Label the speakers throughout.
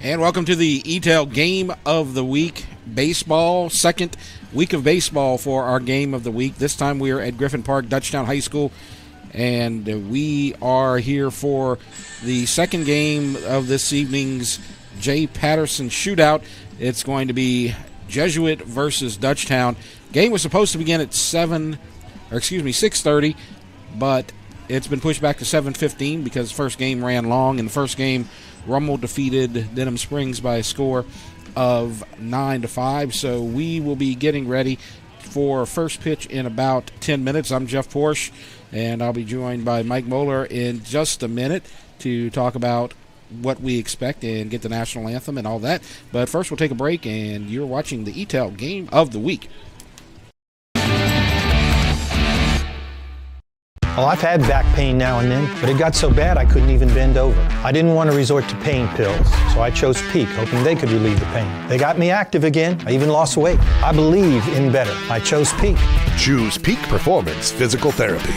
Speaker 1: And welcome to the E-Tail Game of the Week baseball, second week of baseball for our Game of the Week. This time we are at Griffin Park, Dutchtown High School, and we are here for the second game of this evening's J. Patterson Shootout. It's going to be Jesuit versus Dutchtown. Game was supposed to begin at 6:30, but it's been pushed back to 7:15 because the first game ran long. In the first game, Rummel defeated Denham Springs by a score of 9-5. So we will be getting ready for first pitch in about 10 minutes. I'm Jeff Porsche, and I'll be joined by Mike Moeller in just a minute to talk about what we expect and get the national anthem and all that. But first, we'll take a break, and you're watching the E-Tail Game of the Week.
Speaker 2: Well, I've had back pain now and then, but it got so bad I couldn't even bend over. I didn't want to resort to pain pills, so I chose Peak, hoping they could relieve the pain. They got me active again. I even lost weight. I believe in better. I chose Peak.
Speaker 3: Choose Peak Performance Physical Therapy.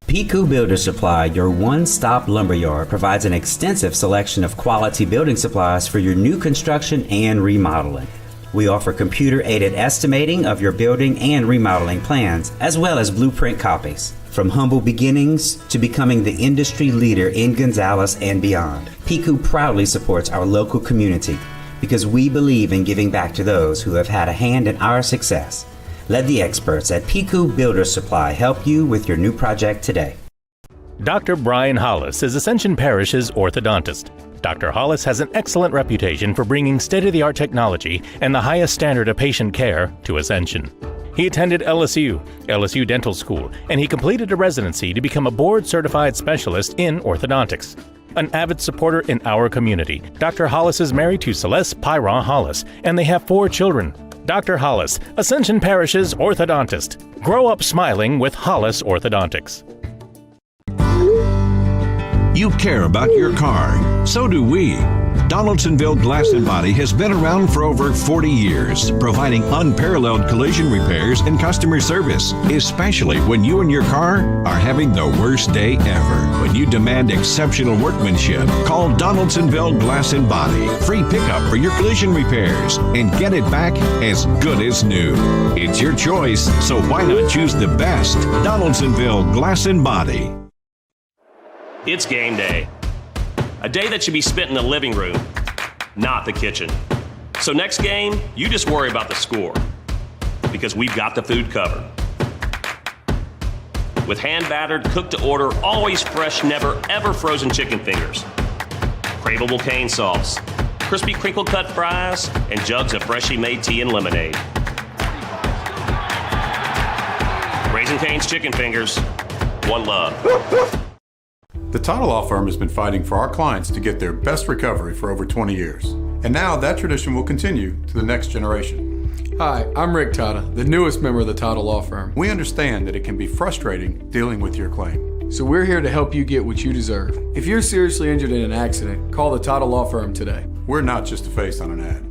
Speaker 4: Piku Builder Supply, your one-stop lumberyard, provides an extensive selection of quality building supplies for your new construction and remodeling. We offer computer-aided estimating of your building and remodeling plans, as well as blueprint copies. From humble beginnings to becoming the industry leader in Gonzales and beyond, Piku proudly supports our local community because we believe in giving back to those who have had a hand in our success. Let the experts at Piku Builder Supply help you with your new project today.
Speaker 5: Dr. Brian Hollis is Ascension Parish's orthodontist. Dr. Hollis has an excellent reputation for bringing state-of-the-art technology and the highest standard of patient care to Ascension. He attended LSU Dental School, and he completed a residency to become a board-certified specialist in orthodontics. An avid supporter in our community, Dr. Hollis is married to Celeste Pyron Hollis, and they have 4 children. Dr. Hollis, Ascension Parish's orthodontist. Grow up smiling with Hollis Orthodontics.
Speaker 6: You care about your car. So do we. Donaldsonville Glass and Body has been around for over 40 years, providing unparalleled collision repairs and customer service, especially when you and your car are having the worst day ever. When you demand exceptional workmanship, call Donaldsonville Glass and Body. Free pickup for your collision repairs and get it back as good as new. It's your choice, so why not choose the best? Donaldsonville Glass and Body.
Speaker 7: It's game day. A day that should be spent in the living room, not the kitchen. So next game, you just worry about the score, because we've got the food covered. With hand-battered, cooked-to-order, always fresh, never, ever frozen chicken fingers, craveable cane sauce, crispy crinkle-cut fries, and jugs of freshly made tea and lemonade. Raising Cane's Chicken Fingers, one love.
Speaker 8: The Tata Law Firm has been fighting for our clients to get their best recovery for over 20 years. And now that tradition will continue to the next generation.
Speaker 9: Hi, I'm Rick Tata, the newest member of the Tata Law Firm.
Speaker 8: We understand that it can be frustrating dealing with your claim.
Speaker 9: So we're here to help you get what you deserve. If you're seriously injured in an accident, call the Tata Law Firm today.
Speaker 8: We're not just a face on an ad.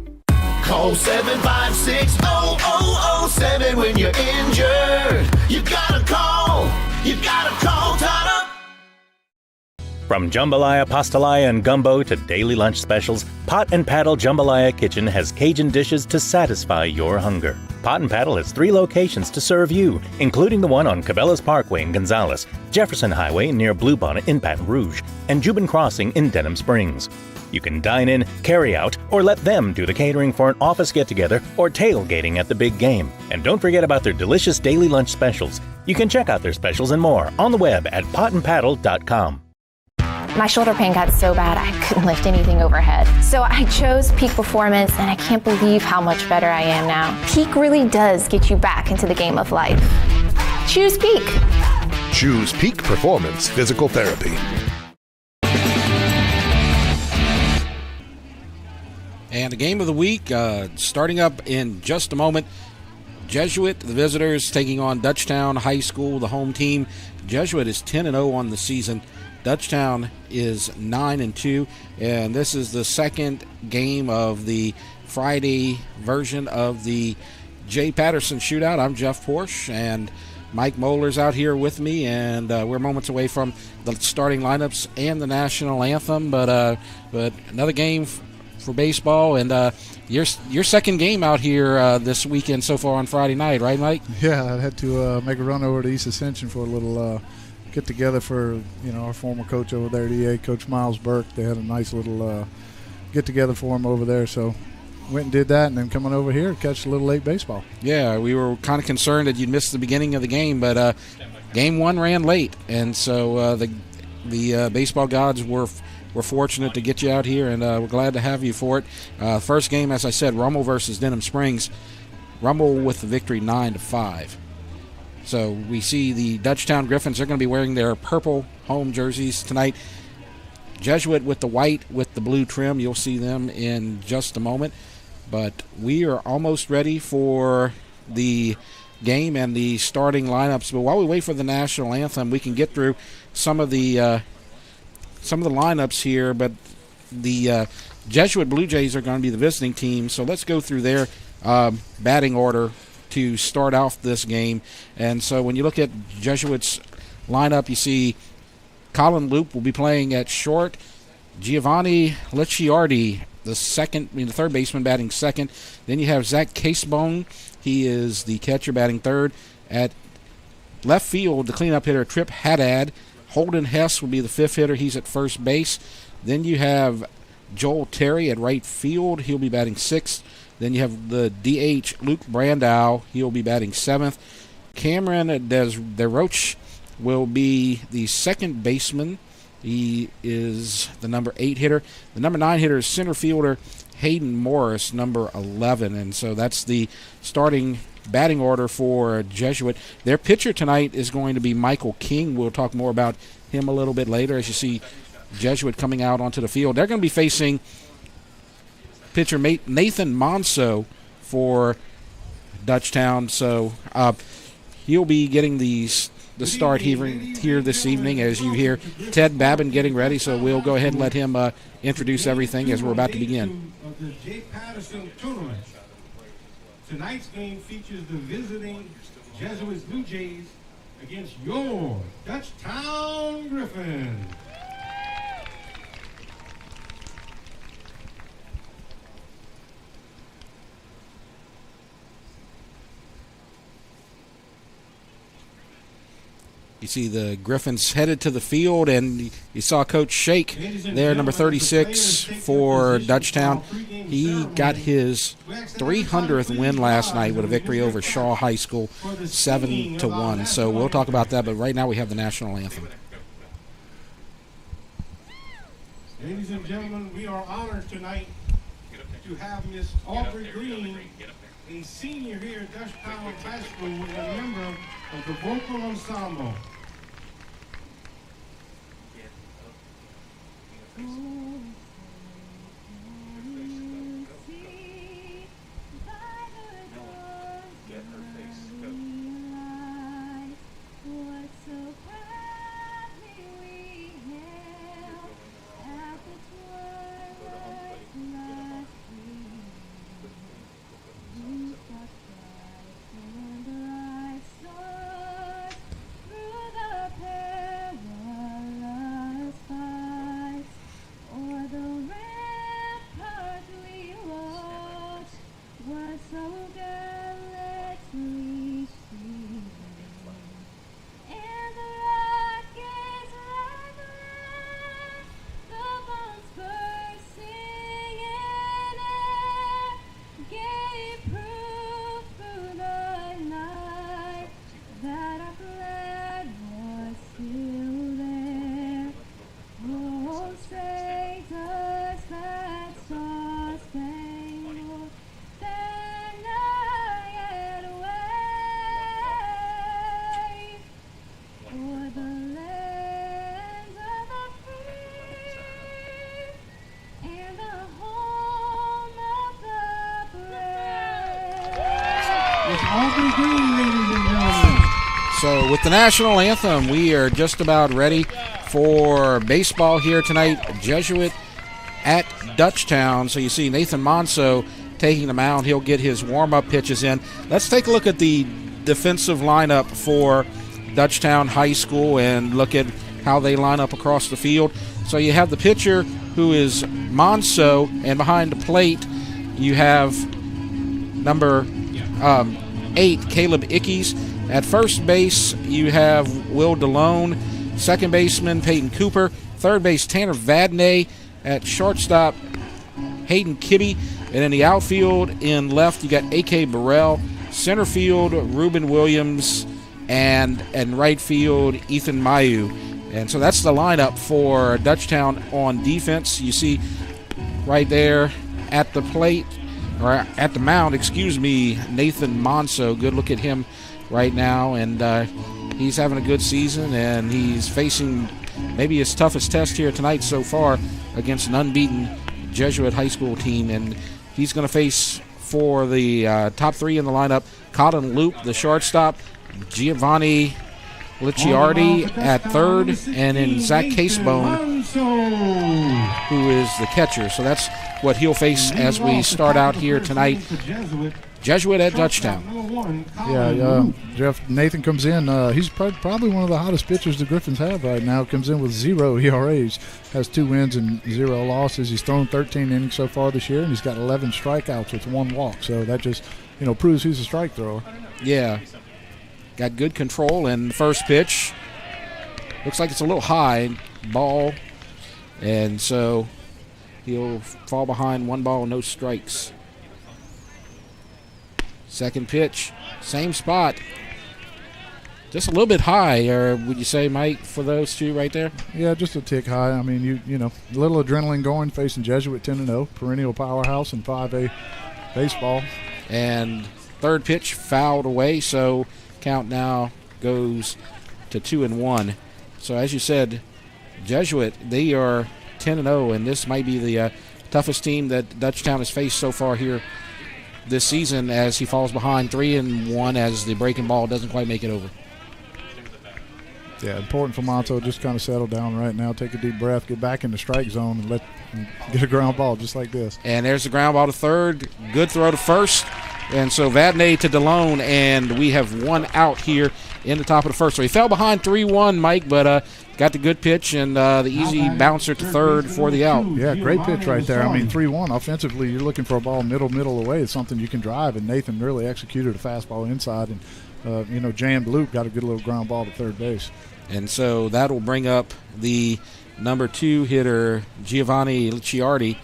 Speaker 10: Call 756-0007 when you're injured. You gotta call Tata.
Speaker 5: From jambalaya, pastalaya, and gumbo to daily lunch specials, Pot and Paddle Jambalaya Kitchen has Cajun dishes to satisfy your hunger. Pot and Paddle has 3 locations to serve you, including the one on Cabela's Parkway in Gonzales, Jefferson Highway near Bluebonnet in Baton Rouge, and Jubin Crossing in Denham Springs. You can dine in, carry out, or let them do the catering for an office get-together or tailgating at the big game. And don't forget about their delicious daily lunch specials. You can check out their specials and more on the web at potandpaddle.com.
Speaker 11: My shoulder pain got so bad I couldn't lift anything overhead. So I chose Peak Performance, and I can't believe how much better I am now. Peak really does get you back into the game of life. Choose Peak.
Speaker 3: Choose Peak Performance Physical Therapy.
Speaker 1: And the Game of the Week, starting up in just a moment. Jesuit, the visitors, taking on Dutchtown High School, the home team. Jesuit is 10-0 on the season. Dutchtown is 9-2, and this is the second game of the Friday version of the J. Patterson Shootout. I'm Jeff Porsche, and Mike Moeller's out here with me, and we're moments away from the starting lineups and the national anthem. But another game for baseball, and your second game out here this weekend so far on Friday night, right, Mike?
Speaker 12: Yeah, I had to make a run over to East Ascension for a little get together for our former coach over there, DA Coach Miles Burke. They had a nice little get together for him over there, so went and did that, and then coming over here to catch a little late baseball.
Speaker 1: Yeah, we were kind of concerned that you'd missed the beginning of the game, but game one ran late, and so the baseball gods were fortunate to get you out here, and we're glad to have you for it. First game, as I said, Rummel versus Denham Springs. Rummel with the victory 9-5. So we see the Dutchtown Griffins. They're going to be wearing their purple home jerseys tonight. Jesuit with the white with the blue trim. You'll see them in just a moment. But we are almost ready for the game and the starting lineups. But while we wait for the national anthem, we can get through some of the lineups here. But the Jesuit Blue Jays are going to be the visiting team. So let's go through their batting order to start off this game. And so when you look at Jesuit's lineup, you see Colin Loop will be playing at short. Giovanni Licciardi, the third baseman, batting second. Then you have Zach Casebone. He is the catcher, batting third. At left field, the cleanup hitter, Trip Haddad. Holden Hess will be the fifth hitter. He's at first base. Then you have Joel Terry at right field. He'll be batting sixth. Then you have the DH, Luke Brandow. He'll be batting seventh. Cameron DeRoche will be the second baseman. He is the number 8 hitter. The number 9 hitter is center fielder Hayden Morris, number 11. And so that's the starting batting order for Jesuit. Their pitcher tonight is going to be Michael King. We'll talk more about him a little bit later as you see Jesuit coming out onto the field. They're going to be facing pitcher Nathan Monso for Dutchtown. So he'll be getting the start here this evening as you hear Ted Babin getting ready. So we'll go ahead and let him introduce everything as we're about to begin.
Speaker 13: Of the J. Patterson Tournament. Tonight's game features the visiting Jesuit Blue Jays against your Dutchtown Griffins.
Speaker 1: You see the Griffins headed to the field, and you saw Coach Shake there, number 36 for Dutchtown. He got his 300th win last night with a victory over Shaw High School, 7-1. So we'll talk about that, but right now we have the national anthem.
Speaker 13: Ladies and gentlemen, we are honored tonight to have Miss Aubrey Green, a senior here at Dutchtown High School and a member of the vocal ensemble.
Speaker 1: So with the national anthem, we are just about ready for baseball here tonight. Jesuit at Dutchtown. So you see Nathan Monso taking the mound. He'll get his warm-up pitches in. Let's take a look at the defensive lineup for Dutchtown High School and look at how they line up across the field. So you have the pitcher, who is Monso, and behind the plate you have number 8, Caleb Ickes. At first base you have Will DeLone, second baseman Peyton Cooper, third base Tanner Vadney, at shortstop Hayden Kibbe, and in the outfield in left you got A.K. Burrell, center field Ruben Williams, and right field Ethan Mayu. And so that's the lineup for Dutchtown on defense. You see right there at the plate, or at the mound, Nathan Monso. Good look at him right now, and he's having a good season, and he's facing maybe his toughest test here tonight so far against an unbeaten Jesuit high school team, and he's going to face, for the top 3 in the lineup, Colin Loop, the shortstop, Giovanni Licciardi at third, and then Zach Casebone, who is the catcher. So that's what he'll face as we start out here tonight. Jesuit at Dutchtown.
Speaker 12: Yeah, Jeff, Nathan comes in. He's probably one of the hottest pitchers the Griffins have right now. Comes in with 0 ERAs, has 2 wins and 0 losses. He's thrown 13 innings so far this year, and he's got 11 strikeouts with 1 walk. So that just, proves he's a strike thrower.
Speaker 1: Yeah. Got good control, and the first pitch looks like it's a little high ball, and so he'll fall behind 1 ball, no strikes. Second pitch, same spot, just a little bit high, or would you say, Mike, for those two right there?
Speaker 12: Yeah, just a tick high. I mean, you know, a little adrenaline going, facing Jesuit 10-0, perennial powerhouse in 5A baseball.
Speaker 1: And third pitch fouled away, so count now goes to 2-1. So as you said, Jesuit, they are 10-0, and this might be the toughest team that Dutchtown has faced so far here this season, as he falls behind 3-1 as the breaking ball doesn't quite make it over.
Speaker 12: Yeah, important for Monto, just kind of settle down right now, take a deep breath, get back in the strike zone, and get a ground ball just like this.
Speaker 1: And there's the ground ball to third. Good throw to first. And so Vadney to DeLone, and we have 1 out here in the top of the first. So he fell behind 3-1, Mike, but got the good pitch and the easy bouncer to third for the out.
Speaker 12: Yeah, great pitch right there. I mean, 3-1. Offensively, you're looking for a ball middle away. It's something you can drive, and Nathan really executed a fastball inside and, jammed loop, got a good little ground ball to third base.
Speaker 1: And so that will bring up the number 2 hitter, Giovanni Licciardi,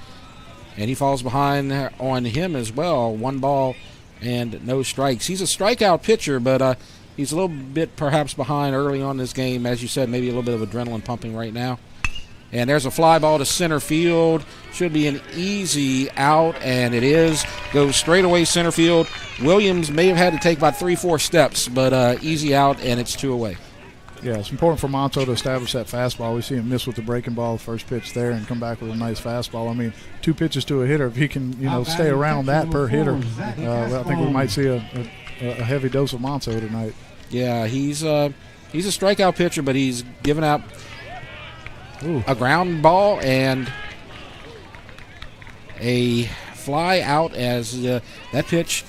Speaker 1: and he falls behind on him as well. 1 ball and no strikes. He's a strikeout pitcher, but he's a little bit perhaps behind early on in this game. As you said, maybe a little bit of adrenaline pumping right now. And there's a fly ball to center field. Should be an easy out, and it is. Goes straight away center field. Williams may have had to take about 3-4 steps, but easy out, and it's 2 away.
Speaker 12: Yeah, it's important for Monto to establish that fastball. We see him miss with the breaking ball, first pitch there, and come back with a nice fastball. I mean, 2 pitches to a hitter. If he can, stay around that per hitter, I think we might see a heavy dose of Monto tonight.
Speaker 1: Yeah, he's a strikeout pitcher, but he's given out a ground ball and a fly out as that pitch.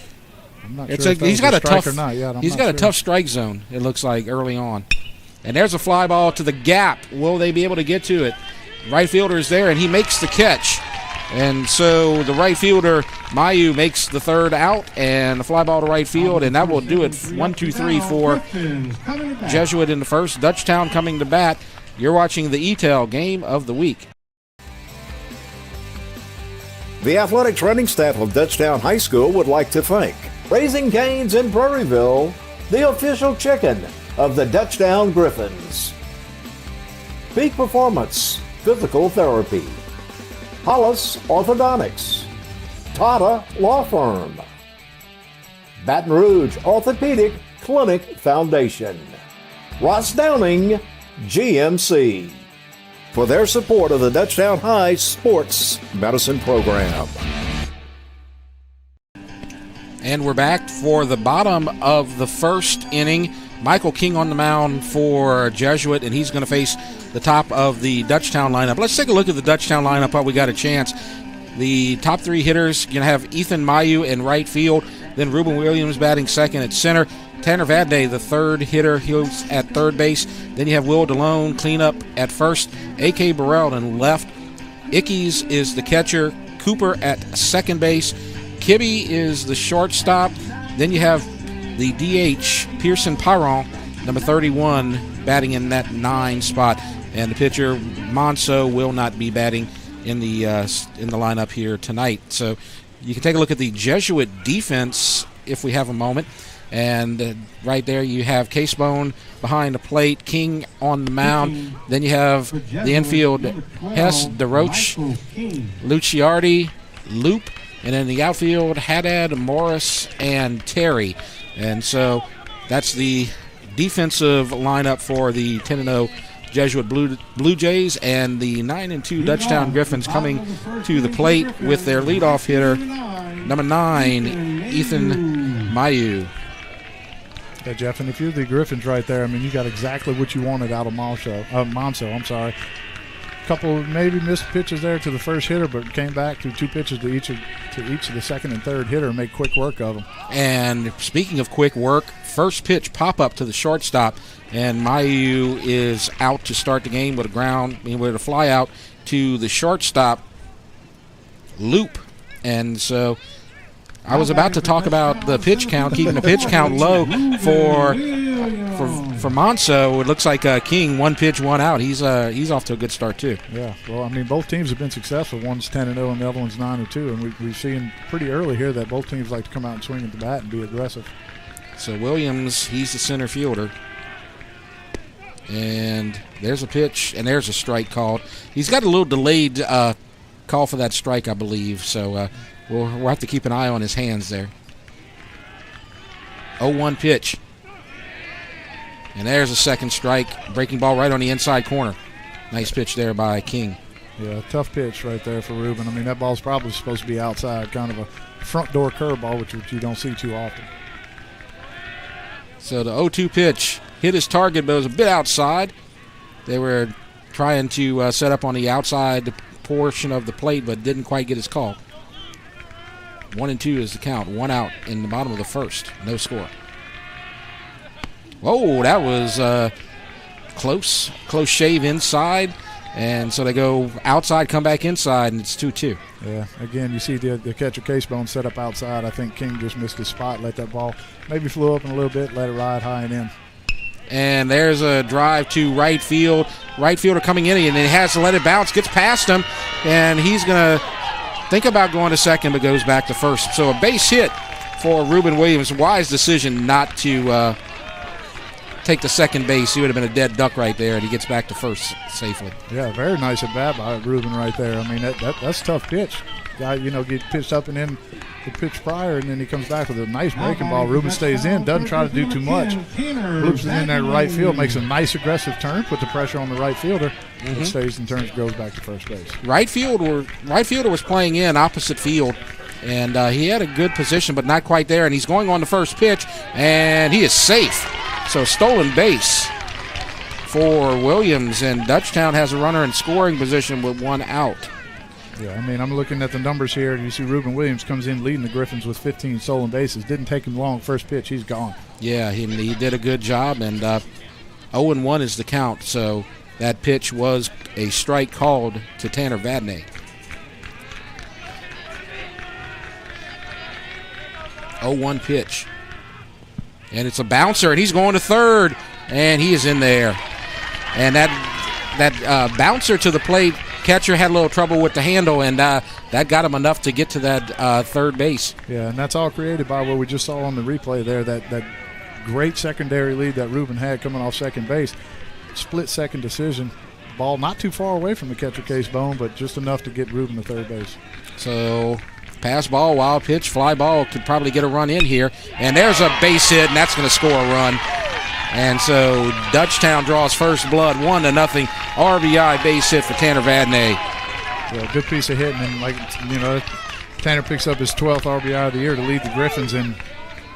Speaker 12: I'm not sure if
Speaker 1: he's got a tough.
Speaker 12: Or not. Yeah,
Speaker 1: he's got a tough strike zone. It looks like early on. And there's a fly ball to the gap. Will they be able to get to it? Right fielder is there, and he makes the catch. And so the right fielder, Mayu, makes the third out, and a fly ball to right field, and that will do it. 1-2-3 for Jesuit in the first. Dutchtown coming to bat. You're watching the ETEL Game of the Week.
Speaker 14: The athletics running staff of Dutchtown High School would like to thank Raising Cane's in Prairieville, the official chicken of the Dutchtown Griffins. Peak Performance Physical Therapy, Hollis Orthodontics, Tata Law Firm, Baton Rouge Orthopedic Clinic Foundation, Ross Downing GMC, for their support of the Dutchtown High Sports Medicine Program.
Speaker 1: And we're back for the bottom of the first inning. Michael King on the mound for Jesuit, and he's going to face the top of the Dutchtown lineup. Let's take a look at the Dutchtown lineup while we got a chance. The top 3 hitters going to have Ethan Mayu in right field, then Ruben Williams batting second at center, Tanner Vadney, the third hitter, he's at third base. Then you have Will DeLone, cleanup at first. A.K. Burrell in left. Ickes is the catcher. Cooper at second base. Kibbe is the shortstop. Then you have the DH, Pearson Pyron, number 31, batting in that 9 spot. And the pitcher, Monso, will not be batting in the lineup here tonight. So you can take a look at the Jesuit defense if we have a moment. And right there you have Casebone behind the plate, King on the mound. Then you have the infield, Hess, DeRoche, Luciardi, Loop. And in the outfield, Haddad, Morris, and Terry. And so that's the defensive lineup for the 10-0 Jesuit Blue Jays, and the 9-2 Dutchtown Griffins coming to the plate with their leadoff hitter, number 9, Ethan Mayu.
Speaker 12: Yeah, Jeff, and if you're the Griffins right there, I mean, you got exactly what you wanted out of Monso. Couple maybe missed pitches there to the first hitter, but came back to 2 pitches to each of the second and third hitter and made quick work of them.
Speaker 1: And speaking of quick work, first pitch pop up to the shortstop, and Mayu is out to start the game with a fly out to the shortstop, Loop. And so I was about to talk about the pitch count, keeping the pitch count low for Monso. It looks like King, 1 pitch, 1 out. He's off to a good start too.
Speaker 12: Yeah, well, I mean, both teams have been successful. One's 10-0 and the other one's 9-2, and we've seen pretty early here that both teams like to come out and swing at the bat and be aggressive.
Speaker 1: So Williams, he's the center fielder. And there's a pitch, and there's a strike called. He's got a little delayed call for that strike, I believe. So we'll have to keep an eye on his hands there. 0-1 pitch. And there's a second strike. Breaking ball right on the inside corner. Nice pitch there by King.
Speaker 12: Yeah, tough pitch right there for Ruben. I mean, that ball's probably supposed to be outside, kind of a front door curveball, which you don't see too often.
Speaker 1: So the 0-2 pitch hit his target, but it was a bit outside. They were trying to set up on the outside portion of the plate, but didn't quite get his call. 1-2 is the count. 1 out in the bottom of the first. No score. Whoa, that was close shave inside. And so they go outside, come back inside, and it's 2-2.
Speaker 12: Yeah, again, you see the catcher Casebone set up outside. I think King just missed his spot, let that ball maybe flew up in a little bit, let it ride high and in.
Speaker 1: And there's a drive to right field. Right fielder coming in, and he has to let it bounce, gets past him, and he's going to think about going to second, but goes back to first. So a base hit for Ruben Williams. Wise decision not to take the second base. He would have been a dead duck right there, and he gets back to first safely.
Speaker 12: Yeah, very nice at bat by Ruben right there. I mean, that's a tough pitch. Guy, get pitched up and in the pitch prior, and then he comes back with a nice breaking ball. Ruben stays in, doesn't try to do too much. Loops it in there to right field, makes a nice aggressive turn, put the pressure on the right fielder, but stays and turns, goes back to first base.
Speaker 1: Right fielder was playing in opposite field, and he had a good position, but not quite there, and he's going on the first pitch, and he is safe. So stolen base for Williams, and Dutchtown has a runner in scoring position with 1 out.
Speaker 12: Yeah, I mean, I'm looking at the numbers here, and you see Ruben Williams comes in leading the Griffins with 15 stolen bases. Didn't take him long. First pitch, he's gone.
Speaker 1: Yeah, he did a good job, and 0-1 is the count. So that pitch was a strike called to Tanner Vadney. 0-1 pitch. And it's a bouncer, and he's going to third, and he is in there. And that bouncer to the plate, catcher had a little trouble with the handle, and that got him enough to get to that third base.
Speaker 12: Yeah, and that's all created by what we just saw on the replay there, that great secondary lead that Ruben had coming off second base. Split-second decision. Ball not too far away from the catcher Casebone, but just enough to get Ruben to third base.
Speaker 1: So pass ball, wild pitch, fly ball could probably get a run in here. And there's a base hit, and that's going to score a run. And so Dutchtown draws first blood, 1-0 RBI base hit for Tanner Vadney.
Speaker 12: Yeah, good piece of hitting, and Tanner picks up his 12th RBI of the year to lead the Griffins. And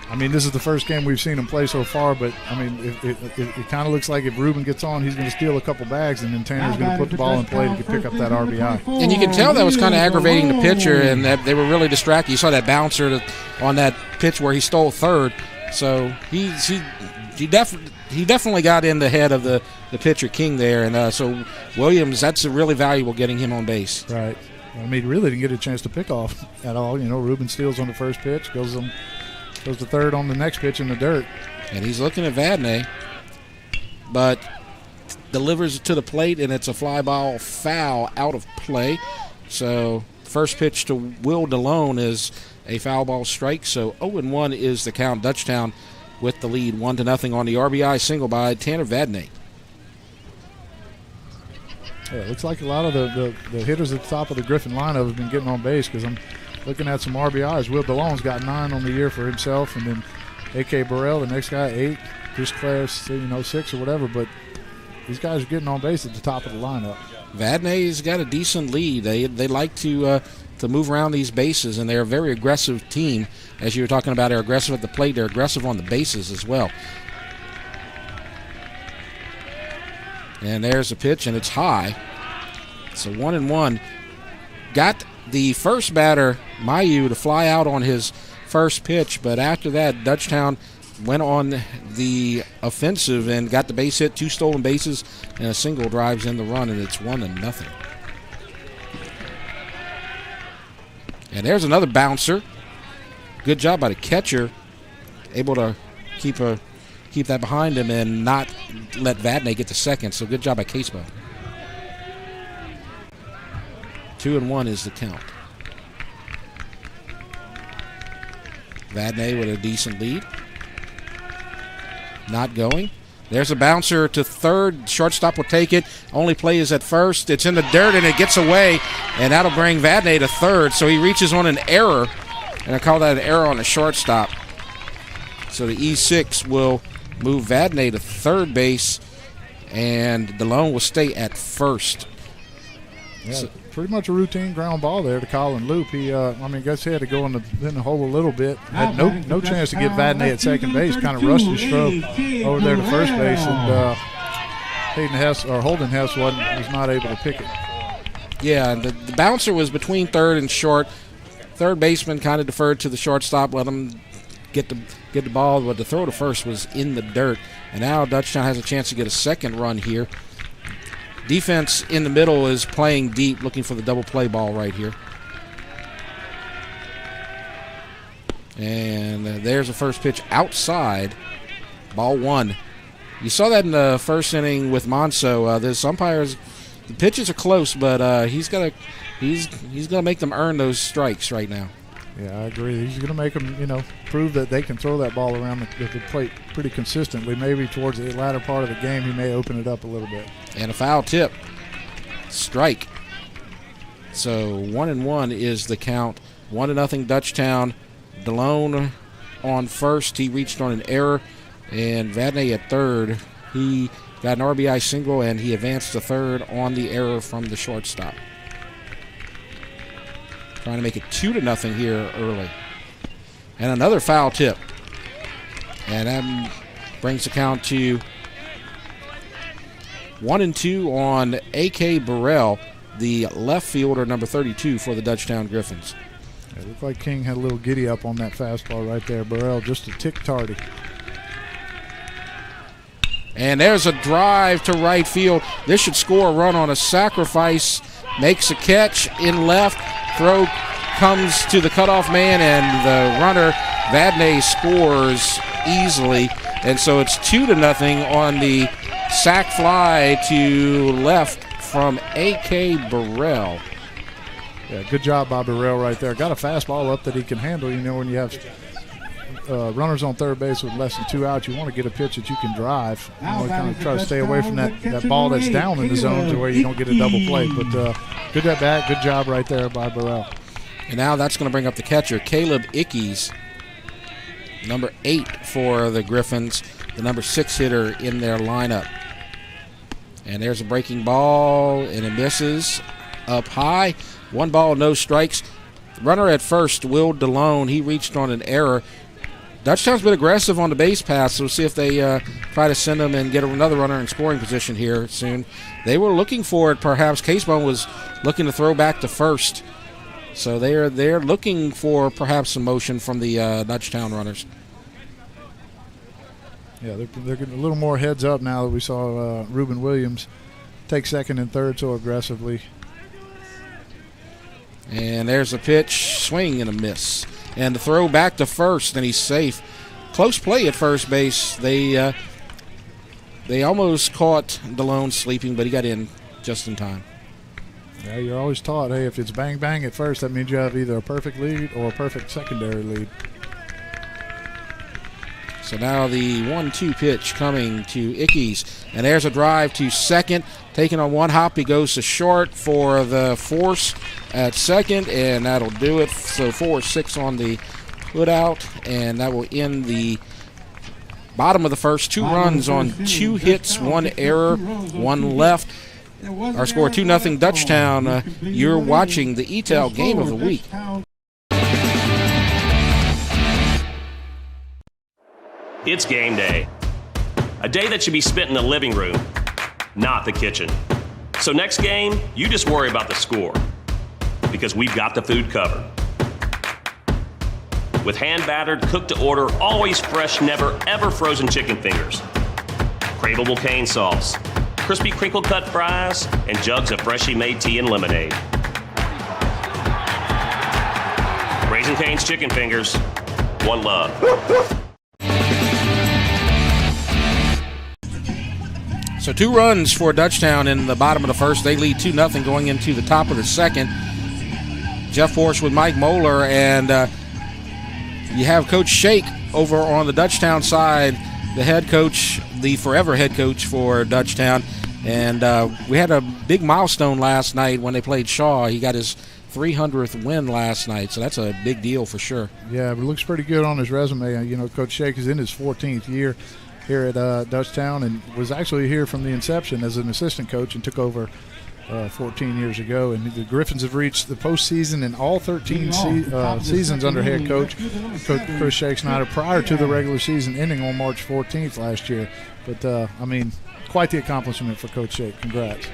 Speaker 12: I mean, this is the first game we've seen him play so far, but I mean, it kind of looks like if Ruben gets on, he's going to steal a couple bags, and then Tanner's going to put the ball in play to pick up that RBI.
Speaker 1: And you can tell that was kind of aggravating the pitcher, and that they were really distracted. You saw that bouncer on that pitch where he stole third. So he definitely got in the head of the pitcher King there, and so Williams, that's really valuable getting him on base.
Speaker 12: Right. I mean, really didn't get a chance to pick off at all. Ruben steals on the first pitch, goes to third on the next pitch in the dirt.
Speaker 1: And he's looking at Vadnais, but delivers it to the plate, and it's a fly ball foul out of play. So first pitch to Will DeLone is a foul ball strike. So 0-1 is the count. Dutchtown with the lead, 1-0 on the RBI single by Tanner Vadnais.
Speaker 12: Yeah, it looks like a lot of the hitters at the top of the Griffin lineup have been getting on base, because I'm looking at some RBIs. Will DeLone's got 9 on the year for himself, and then A.K. Burrell, the next guy, 8. Chris Clare's 6 or whatever, but these guys are getting on base at the top of the lineup.
Speaker 1: Vadnais's got a decent lead. They like to move around these bases, and they're a very aggressive team. As you were talking about, they're aggressive at the plate. They're aggressive on the bases as well. And there's a pitch, and it's high. So 1-1. Got the first batter, Mayu, to fly out on his first pitch, but after that, Dutchtown went on the offensive and got the base hit, 2 stolen bases, and a single drives in the run, and it's 1-0. And there's another bouncer. Good job by the catcher, able to keep that behind him and not let Vadnais get to second. So good job by Casebo. 2-1 is the count. Vadnais with a decent lead. Not going. There's a bouncer to third. Shortstop will take it. Only play is at first. It's in the dirt, and it gets away, and that'll bring Vadnais to third. So he reaches on an error, and I call that an error on the shortstop. So the E6 will move Vadnais to third base, and DeLone will stay at first.
Speaker 12: Yeah, so, pretty much a routine ground ball there to Colin Loop. He, I guess he had to go in the hole a little bit. Had no chance to get Vadnais at second base. Kind of rushed his stroke over there to first base, and Holden Hess was not able to pick it.
Speaker 1: Yeah, the bouncer was between third and short. Third baseman kind of deferred to the shortstop, let him get the ball, but the throw to first was in the dirt. And now Dutchtown has a chance to get a second run here. Defense in the middle is playing deep, looking for the double play ball right here. And there's a first pitch outside. Ball 1. You saw that in the first inning with Monso. There's umpires. The pitches are close, but he's gonna make them earn those strikes right now.
Speaker 12: Yeah, I agree. He's going to make them, prove that they can throw that ball around the plate pretty consistently. Maybe towards the latter part of the game, he may open it up a little bit.
Speaker 1: And a foul tip. Strike. So 1-1 is the count. 1-0 Dutchtown. DeLone on first. He reached on an error. And Vadnais at third. He got an RBI single, and he advanced to third on the error from the shortstop. Trying to make it 2-0 here early. And another foul tip. And that brings the count to 1-2 on A.K. Burrell, the left fielder, number 32 for the Dutchtown Griffins.
Speaker 12: It looked like King had a little giddy up on that fastball right there. Burrell just a tick tardy.
Speaker 1: And there's a drive to right field. This should score a run on a sacrifice. Makes a catch in left. Throw comes to the cutoff man, and the runner, Vadnais, scores easily. And so it's 2-0 on the sac fly to left from A.K. Burrell.
Speaker 12: Yeah, good job by Burrell right there. Got a fastball up that he can handle. When you have runners on third base with less than 2 outs, you want to get a pitch that you can drive. You want to kind of try to stay away from that ball that's down in the zone to where you don't get a double play. But good at bat, good job right there by Burrell.
Speaker 1: And now that's going to bring up the catcher, Caleb Ickes, number 8 for the Griffins, the number 6 hitter in their lineup. And there's a breaking ball, and it misses up high. 1 ball, no strikes. Runner at first, Will DeLone, he reached on an error. Dutchtown's been aggressive on the base pass, so we'll see if they try to send them and get another runner in scoring position here soon. They were looking for it, perhaps. Casebone was looking to throw back to first. So they're looking for perhaps some motion from the Dutchtown runners.
Speaker 12: Yeah, they're getting a little more heads up now that we saw Reuben Williams take second and third so aggressively.
Speaker 1: And there's a pitch, swing and a miss. And the throw back to first, and he's safe. Close play at first base. They almost caught DeLone sleeping, but he got in just in time.
Speaker 12: Yeah, you're always taught, hey, if it's bang bang at first, that means you have either a perfect lead or a perfect secondary lead.
Speaker 1: So now the 1-2 pitch coming to Ickes, and there's a drive to second. Taking on one hop, he goes to short for the force at second, and that'll do it. So 4-6 on the put out, and that will end the bottom of the first. 2 runs on 2 hits, 1 error, 1 left. Our score 2-0 Dutchtown. You're watching the ETEL Game of the Week.
Speaker 7: It's game day. A day that should be spent in the living room, not the kitchen. So next game, you just worry about the score, because we've got the food covered. With hand-battered, cooked-to-order, always fresh, never, ever frozen chicken fingers, craveable cane sauce, crispy crinkle-cut fries, and jugs of freshly made tea and lemonade. Raising Cane's Chicken Fingers, one love.
Speaker 1: So 2 runs for Dutchtown in the bottom of the first. They lead 2-0 going into the top of the second. Jeff Force with Mike Moeller, and you have Coach Shake over on the Dutchtown side, the head coach, the forever head coach for Dutchtown. And we had a big milestone last night when they played Shaw. He got his 300th win last night, so that's a big deal for sure.
Speaker 12: Yeah, but it looks pretty good on his resume. You know, Coach Shake is in his 14th year here at Dutchtown, and was actually here from the inception as an assistant coach and took over 14 years ago. And the Griffins have reached the postseason in all 13 seasons under head coach Chris Shake Snyder prior to the regular season ending on March 14th last year. But, I mean, quite the accomplishment for Coach Shake. Congrats.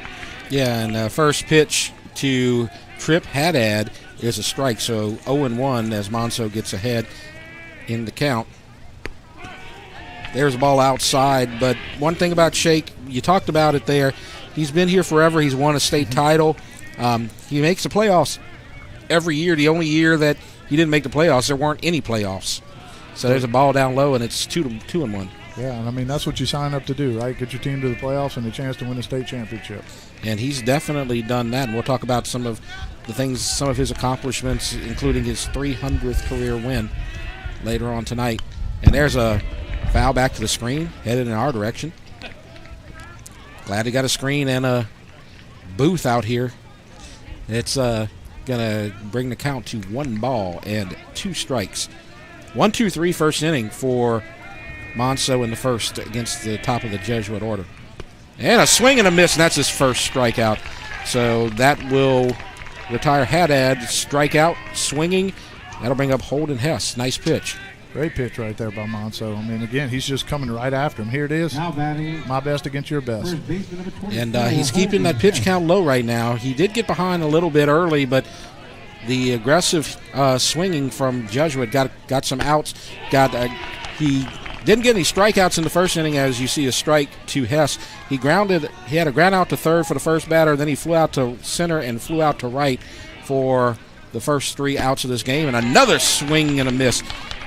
Speaker 1: Yeah, and first pitch to Tripp Haddad is a strike, so 0-1 as Monso gets ahead in the count. There's a ball outside, but one thing about Shake, you talked about it there, he's been here forever. He's won a state title. He makes the playoffs every year. The only year that he didn't make the playoffs, there weren't any playoffs. So there's a ball down low, and it's 2-1.
Speaker 12: Yeah, and I mean, that's what you sign up to do, right? Get your team to the playoffs and a chance to win a state championship.
Speaker 1: And he's definitely done that. And we'll talk about some of the things, some of his accomplishments, including his 300th career win later on tonight. And there's a foul back to the screen, headed in our direction. Glad he got a screen and a booth out here. It's going to bring the count to 1 ball and 2 strikes. 1-2-3 first inning for Monso in the first against the top of the Jesuit order. And a swing and a miss, and that's his first strikeout. So that will retire Haddad. Strikeout, swinging. That'll bring up Holden Hess. Nice pitch.
Speaker 12: Great pitch right there by Monso. I mean, again, he's just coming right after him. Here it is. My best against your best.
Speaker 1: And he's keeping that pitch count low right now. He did get behind a little bit early, but the aggressive swinging from Jesuit got some outs. He didn't get any strikeouts in the first inning, as you see a strike to Hess. He had a ground out to third for the first batter, then he flew out to center and flew out to right for the first 3 outs of this game, and another swing and a miss.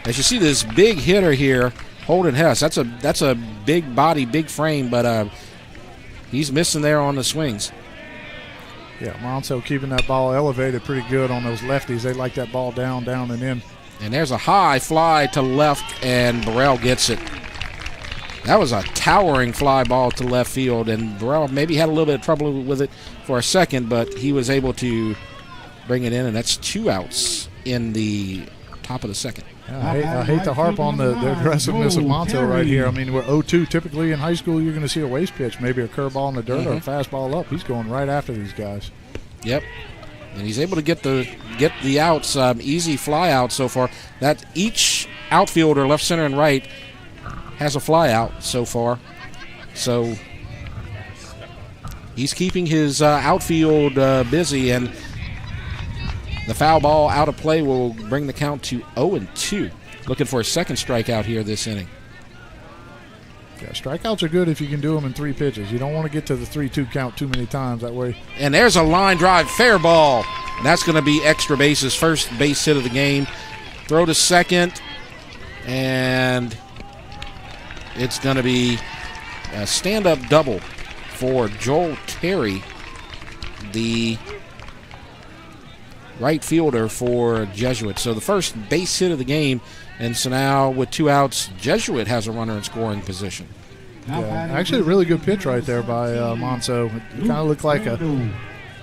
Speaker 1: As you see this big hitter here, Holden Hess, that's a big body, big frame, but he's missing there on the swings.
Speaker 12: Yeah, Monso keeping that ball elevated pretty good on those lefties. They like that ball down, and in.
Speaker 1: And there's a high fly to left, and Burrell gets it. That was a towering fly ball to left field, and Burrell maybe had a little bit of trouble with it for a second, but he was able to bring it in, and that's 2 outs in the top of the second.
Speaker 12: I hate to harp on the aggressiveness of Monso right here. I mean, we're 0-2. Typically in high school, you're going to see a waste pitch, maybe a curveball in the dirt or a fastball up. He's going right after these guys.
Speaker 1: Yep. And he's able to get the outs, easy fly out so far. That each outfielder, left, center, and right, has a fly out so far. So he's keeping his outfield busy, and the foul ball out of play will bring the count to 0-2. Looking for a second strikeout here this inning.
Speaker 12: Yeah, strikeouts are good if you can do them in 3 pitches. You don't want to get to the 3-2 count too many times that way.
Speaker 1: And there's a line drive, fair ball. And that's going to be extra bases, first base hit of the game. Throw to second, and it's going to be a stand-up double for Joel Terry, the right fielder for Jesuit. So the first base hit of the game. And so now with 2 outs, Jesuit has a runner in scoring position.
Speaker 12: Yeah, actually a really good pitch right there by Monso. It kind of looked like a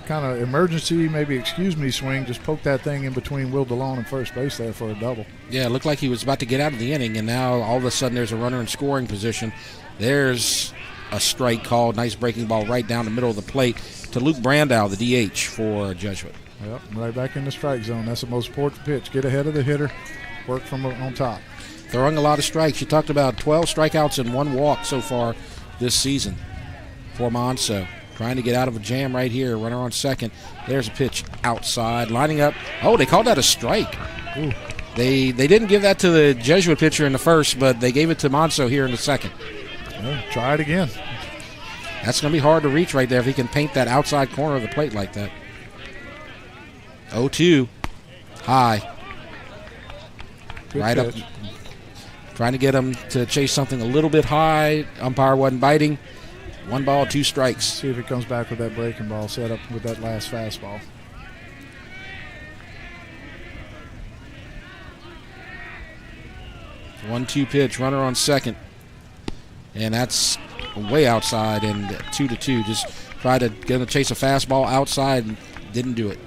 Speaker 12: kind of emergency, maybe excuse me swing. Just poked that thing in between Will DeLone and first base there for a double.
Speaker 1: Yeah, it looked like he was about to get out of the inning, and now all of a sudden there's a runner in scoring position. There's a strike called. Nice breaking ball right down the middle of the plate to Luke Brandow, the DH for Jesuit.
Speaker 12: Yep, right back in the strike zone. That's the most important pitch. Get ahead of the hitter. Work from on top.
Speaker 1: Throwing a lot of strikes. You talked about 12 strikeouts and 1 walk so far this season for Monso. Trying to get out of a jam right here. Runner on second. There's a pitch outside. Lining up. Oh, they called that a strike.
Speaker 12: Ooh.
Speaker 1: They didn't give that to the Jesuit pitcher in the first, but they gave it to Monso here in the second.
Speaker 12: Well, try it again.
Speaker 1: That's going to be hard to reach right there if he can paint that outside corner of the plate like that. 0-2. High.
Speaker 12: Good
Speaker 1: right
Speaker 12: pitch.
Speaker 1: Up, trying to get him to chase something a little bit high. Umpire wasn't biting. 1 ball, 2 strikes.
Speaker 12: See if he comes back with that breaking ball set up with that last fastball.
Speaker 1: One 1-2 pitch, runner on second. And that's way outside, and 2-2. Just tried to get him to chase a fastball outside and didn't do it.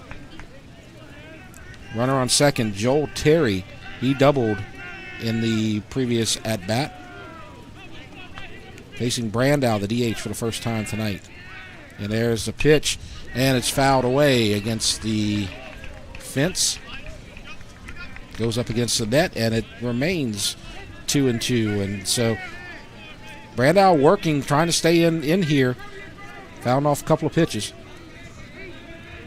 Speaker 1: Runner on second, Joel Terry. He doubled in the previous at-bat. Facing Brandow, the DH, for the first time tonight. And there's the pitch, and it's fouled away against the fence. Goes up against the net, and it remains 2-2. And so Brandow working, trying to stay in here. Fouled off a couple of pitches.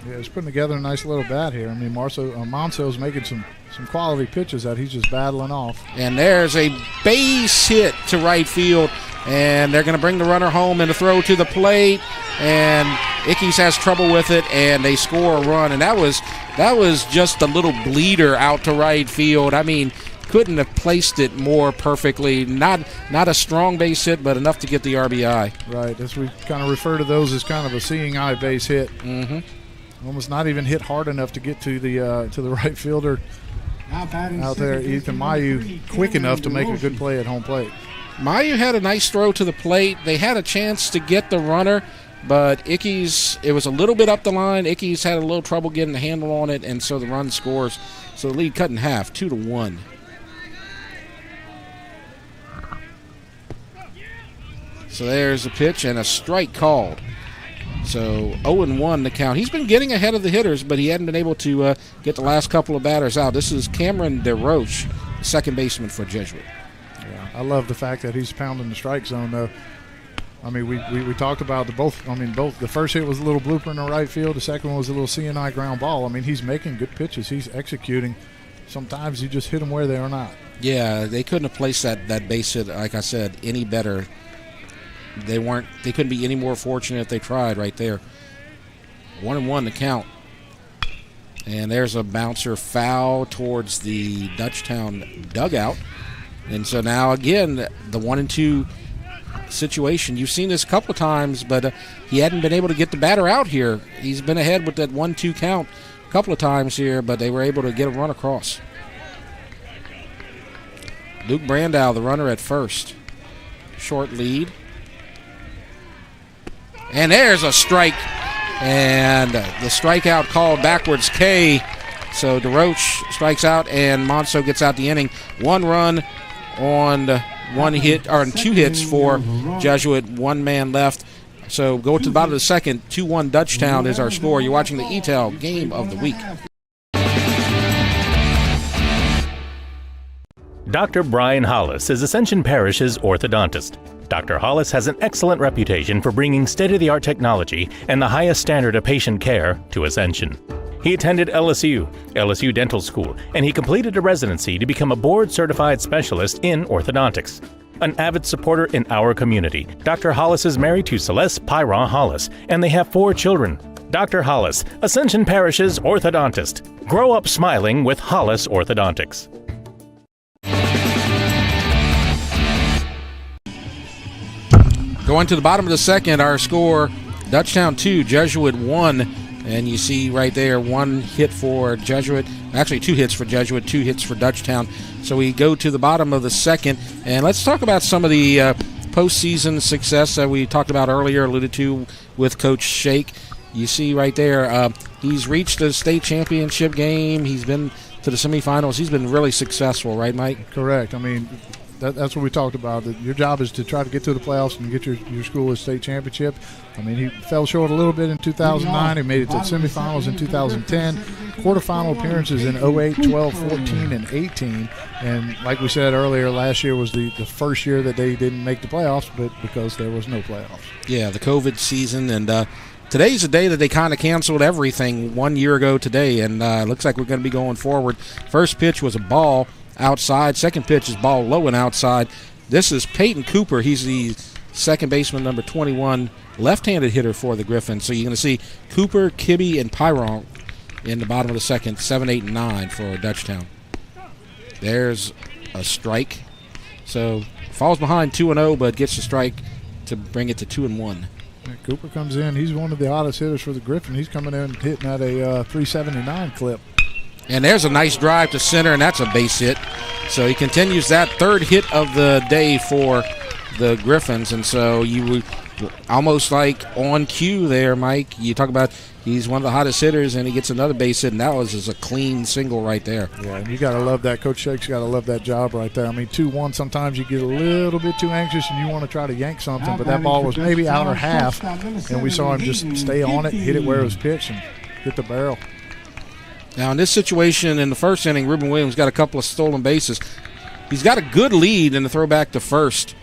Speaker 12: Yeah, he's putting together a nice little bat here. I mean, Monso's making some quality pitches that he's just battling off.
Speaker 1: And there's a base hit to right field, and they're going to bring the runner home and a throw to the plate, and Ickes has trouble with it, and they score a run. And that was just a little bleeder out to right field. I mean, couldn't have placed it more perfectly. Not a strong base hit, but enough to get the RBI.
Speaker 12: Right, as we kind of refer to those as kind of a seeing eye base hit.
Speaker 1: Mm-hmm.
Speaker 12: Almost not even hit hard enough to get to the right fielder out there, Ethan Mayu, quick enough to make a good play at home plate.
Speaker 1: Mayu had a nice throw to the plate. They had a chance to get the runner, but Ickes, it was a little bit up the line. Ickes had a little trouble getting the handle on it, and so the run scores. So the lead cut in half, 2-1. So there's a pitch and a strike called. So 0-1 the count. He's been getting ahead of the hitters, but he hadn't been able to get the last couple of batters out. This is Cameron DeRoche, second baseman for Jesuit.
Speaker 12: Yeah, I love the fact that he's pounding the strike zone, though. I mean, we talked about both. The first hit was a little blooper in the right field. The second one was a little C&I ground ball. I mean, he's making good pitches. He's executing. Sometimes you just hit them where they are not.
Speaker 1: Yeah, they couldn't have placed that base hit, like I said, any better. They couldn't be any more fortunate if they tried right there. 1-1 the count. And there's a bouncer foul towards the Dutchtown dugout. And so now again, the 1-2 situation. You've seen this a couple of times, but he hadn't been able to get the batter out here. He's been ahead with that 1-2 count a couple of times here, but they were able to get a run across. Luke Brandow, the runner at first. Short lead. And there's a strike, and the strikeout called backwards K. So DeRoche strikes out, and Monso gets out the inning. 1 run on 1 hit, or 2 hits for Jesuit. 1 man left. So go to the bottom of the second. 2-1 Dutchtown is our score. You're watching the ETEL Game of the Week.
Speaker 5: Dr. Brian Hollis is Ascension Parish's orthodontist. Dr. Hollis has an excellent reputation for bringing state-of-the-art technology and the highest standard of patient care to Ascension. He attended LSU Dental School, and he completed a residency to become a board-certified specialist in orthodontics. An avid supporter in our community, Dr. Hollis is married to Celeste Pyron Hollis, and they have 4 children. Dr. Hollis, Ascension Parish's orthodontist. Grow up smiling with Hollis Orthodontics.
Speaker 1: Going to the bottom of the second, our score, Dutchtown 2, Jesuit 1. And you see right there 1 hit for Jesuit, actually 2 hits for Jesuit, 2 hits for Dutchtown. So we go to the bottom of the second, and let's talk about some of the postseason success that we talked about earlier, alluded to with Coach Shake. You see right there, he's reached the state championship game. He's been to the semifinals. He's been really successful, right, Mike?
Speaker 12: Correct. I mean, that's what we talked about. Your job is to try to get to the playoffs and get your school a state championship. I mean, he fell short a little bit in 2009. He made it to the semifinals in 2010, quarterfinal appearances in 08, 12, 14, and 18. And like we said earlier, last year was the first year that they didn't make the playoffs, but because there was no playoffs.
Speaker 1: Yeah, the COVID season, and today's the day that they kind of canceled everything 1 year ago today, and it looks like we're going to be going forward. First pitch was a ball outside. Second pitch is ball low and outside. This is Peyton Cooper. He's the second baseman, number 21, left-handed hitter for the Griffins. So you're going to see Cooper, Kibbe, and Pyron in the bottom of the second, 7, 8, and 9 for Dutchtown. There's a strike. So falls behind 2-0, but gets the strike to bring it to 2-1.
Speaker 12: Cooper comes in. He's one of the hottest hitters for the Griffin. He's coming in hitting at a 379 clip.
Speaker 1: And there's a nice drive to center, and that's a base hit. So he continues that third hit of the day for the Griffins. And so you would almost like on cue there, Mike. You talk about he's one of the hottest hitters, and he gets another base hit, and that was just a clean single right there.
Speaker 12: Yeah, and you got to love that. Coach Shake's got to love that job right there. I mean, 2-1, sometimes you get a little bit too anxious and you want to try to yank something, but that ball was maybe outer half, and we saw him just stay on it, hit it where it was pitched, and hit the barrel.
Speaker 1: Now, in this situation, in the first inning, Ruben Williams got a couple of stolen bases. He's got a good lead in the throwback to first.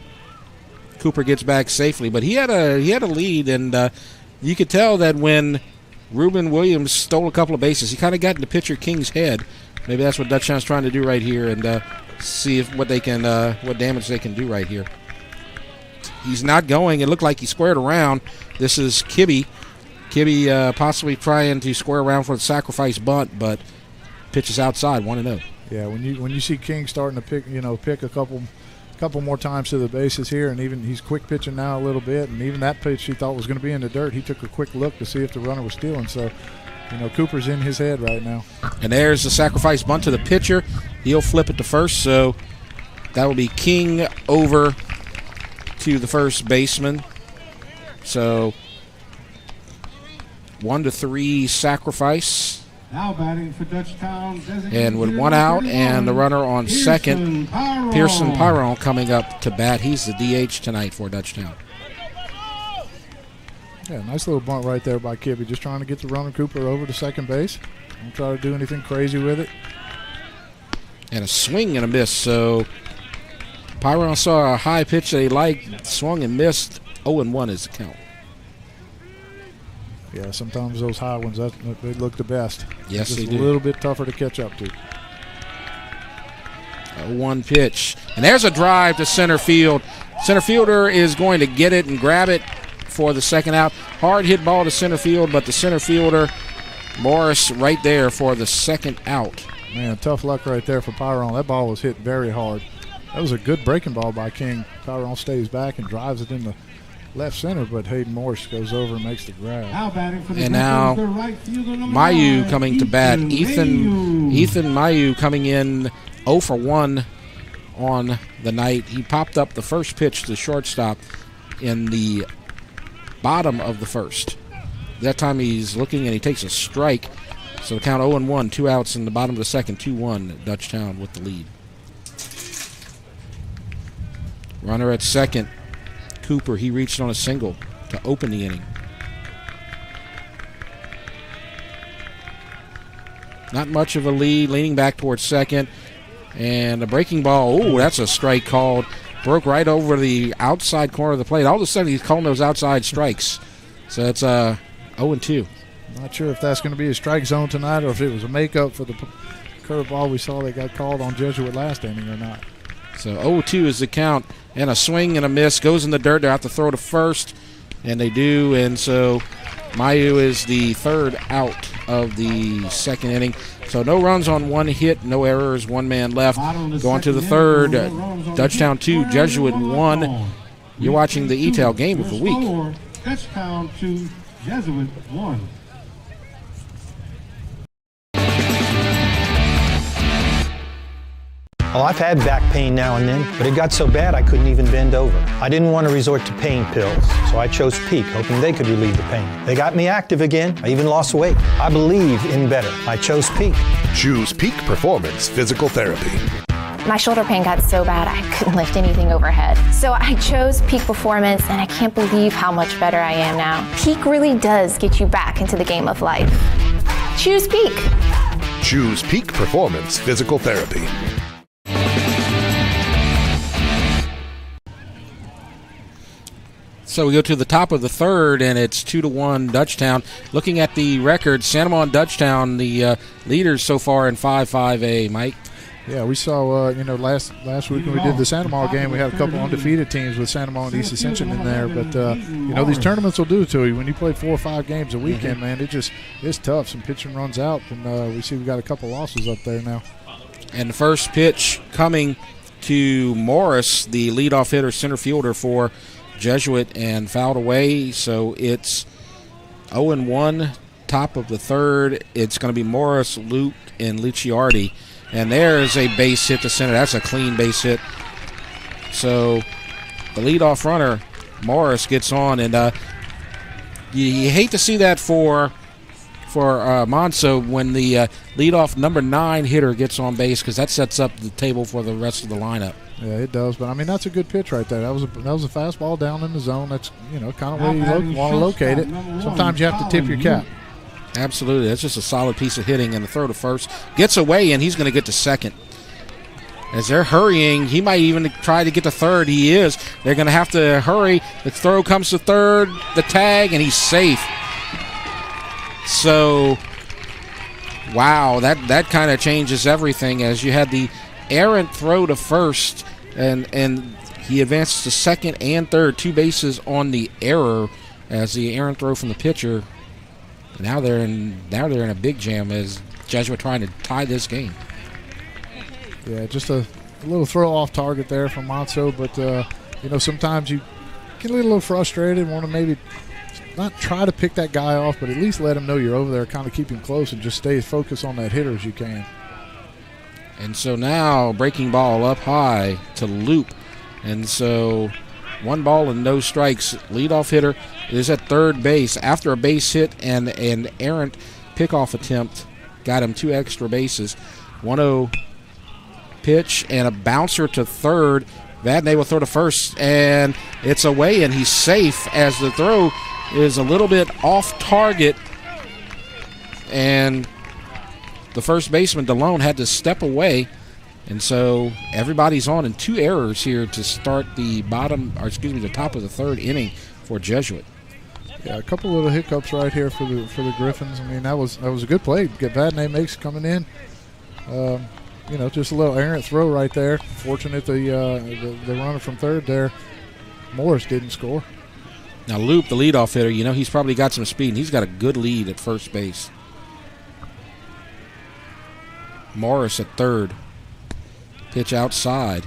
Speaker 1: Cooper gets back safely, but he had a lead, and you could tell that when Ruben Williams stole a couple of bases, he kind of got into pitcher King's head. Maybe that's what Dutchtown's trying to do right here, and see what damage they can do right here. He's not going. It looked like he squared around. This is Kibbe. Kibbe possibly trying to square around for the sacrifice bunt, but pitches outside, 1-0.
Speaker 12: Yeah, when you see King starting to pick a couple more times to the bases here, and even he's quick pitching now a little bit, and even that pitch he thought was going to be in the dirt, he took a quick look to see if the runner was stealing. So, Cooper's in his head right now.
Speaker 1: And there's the sacrifice bunt to the pitcher. He'll flip it to first, so that will be King over to the first baseman. So 1-3 sacrifice.
Speaker 13: Now batting for Dutchtown.
Speaker 1: And with 1 out and the runner on second, Pearson Pyron coming up to bat. He's the DH tonight for Dutchtown.
Speaker 12: Yeah, nice little bunt right there by Kibbe. Just trying to get the runner Cooper over to second base. Don't try to do anything crazy with it.
Speaker 1: And a swing and a miss. So Pyron saw a high pitch that he liked, swung and missed. 0-1 is the count.
Speaker 12: Yeah, sometimes those high ones, they look the best.
Speaker 1: Yes, they do.
Speaker 12: Just a little bit tougher to catch up to.
Speaker 1: 1 pitch. And there's a drive to center field. Center fielder is going to get it and grab it for the second out. Hard hit ball to center field, but the center fielder, Morris, right there for the second out.
Speaker 12: Man, tough luck right there for Pyron. That ball was hit very hard. That was a good breaking ball by King. Pyron stays back and drives it in the left center, but Hayden Morris goes over and makes the grab.
Speaker 1: And now Mayu coming to bat. Ethan Mayu coming in 0 for 1 on the night. He popped up the first pitch to the shortstop in the bottom of the first. That time he's looking and he takes a strike. So the count 0-1, 2 outs in the bottom of the second, 2-1 Dutchtown with the lead. Runner at second. Cooper, he reached on a single to open the inning. Not much of a lead, leaning back towards second. And a breaking ball, oh, that's a strike called. Broke right over the outside corner of the plate. All of a sudden, he's calling those outside strikes. So it's 0-2.
Speaker 12: Not sure if that's going to be a strike zone tonight or if it was a makeup for the curveball we saw that got called on Jesuit last inning or not.
Speaker 1: So 0-2 is the count, and a swing and a miss. Goes in the dirt. They have to throw to first, and they do. And so Mayu is the third out of the second inning. So no runs on one hit, no errors, one man left. Going to the third, Dutchtown 2, Jesuit 1. You're watching the E-Tail game of the week.
Speaker 13: Dutchtown 2, Jesuit 1.
Speaker 2: Oh, I've had back pain now and then, but it got so bad I couldn't even bend over. I didn't want to resort to pain pills, so I chose Peak, hoping they could relieve the pain. They got me active again. I even lost weight. I believe in better. I chose Peak.
Speaker 3: Choose Peak Performance Physical Therapy.
Speaker 11: My shoulder pain got so bad I couldn't lift anything overhead. So I chose Peak Performance, and I can't believe how much better I am now. Peak really does get you back into the game of life. Choose Peak.
Speaker 3: Choose Peak Performance Physical Therapy.
Speaker 1: So we go to the top of the third, and it's 2-1 Dutchtown. Looking at the record, Santa Monica and Dutchtown, the leaders so far in 5-5A. Mike?
Speaker 12: Yeah, we saw, last week when we did the Santa Monica game, we had a couple undefeated teams with Santa Monica and East Ascension in there. But, these tournaments will do it to you. When you play 4 or 5 games a weekend, man, it's tough. Some pitching runs out, and we see we got a couple losses up there now.
Speaker 1: And the first pitch coming to Morris, the leadoff hitter, center fielder for Jesuit, and fouled away. So it's 0-1, top of the third. It's going to be Morris, Luke, and Licciardi. And there's a base hit to center. That's a clean base hit. So the leadoff runner, Morris, gets on. And you hate to see that for Monso when the leadoff number 9 hitter gets on base, because that sets up the table for the rest of the lineup.
Speaker 12: Yeah, it does. But, I mean, that's a good pitch right there. That was a fastball down in the zone. That's, kind of where you want to locate it. Sometimes you have to tip your cap.
Speaker 1: Absolutely. That's just a solid piece of hitting. And the throw to first gets away, and he's going to get to second. As they're hurrying, he might even try to get to third. He is. They're going to have to hurry. The throw comes to third, the tag, and he's safe. So, wow, that kind of changes everything, as you had the errant throw to first, and he advances to second and third, 2 bases on the error, as the errant throw from the pitcher. Now they're in a big jam as Jesuit trying to tie this game.
Speaker 12: Yeah, just a little throw off target there from Monso, but sometimes you get a little frustrated, want to maybe not try to pick that guy off, but at least let him know you're over there, kind of keep him close, and just stay as focused on that hitter as you can.
Speaker 1: And so now breaking ball up high to Loop, and so 1 ball and no strikes. Leadoff hitter is at third base after a base hit and an errant pickoff attempt. Got him 2 extra bases. 1-0 pitch and a bouncer to third. Vadnais will throw to first, and it's away, and he's safe as the throw is a little bit off target. And the first baseman, DeLone, had to step away. And so everybody's on, and 2 errors here to start the top of the third inning for Jesuit.
Speaker 12: Yeah, a couple little hiccups right here for the Griffins. I mean, that was a good play. Vadnais makes coming in. Just a little errant throw right there. Fortunate the runner from third there, Morris, didn't score.
Speaker 1: Now Loop, the leadoff hitter, he's probably got some speed, and he's got a good lead at first base. Morris at third. Pitch outside.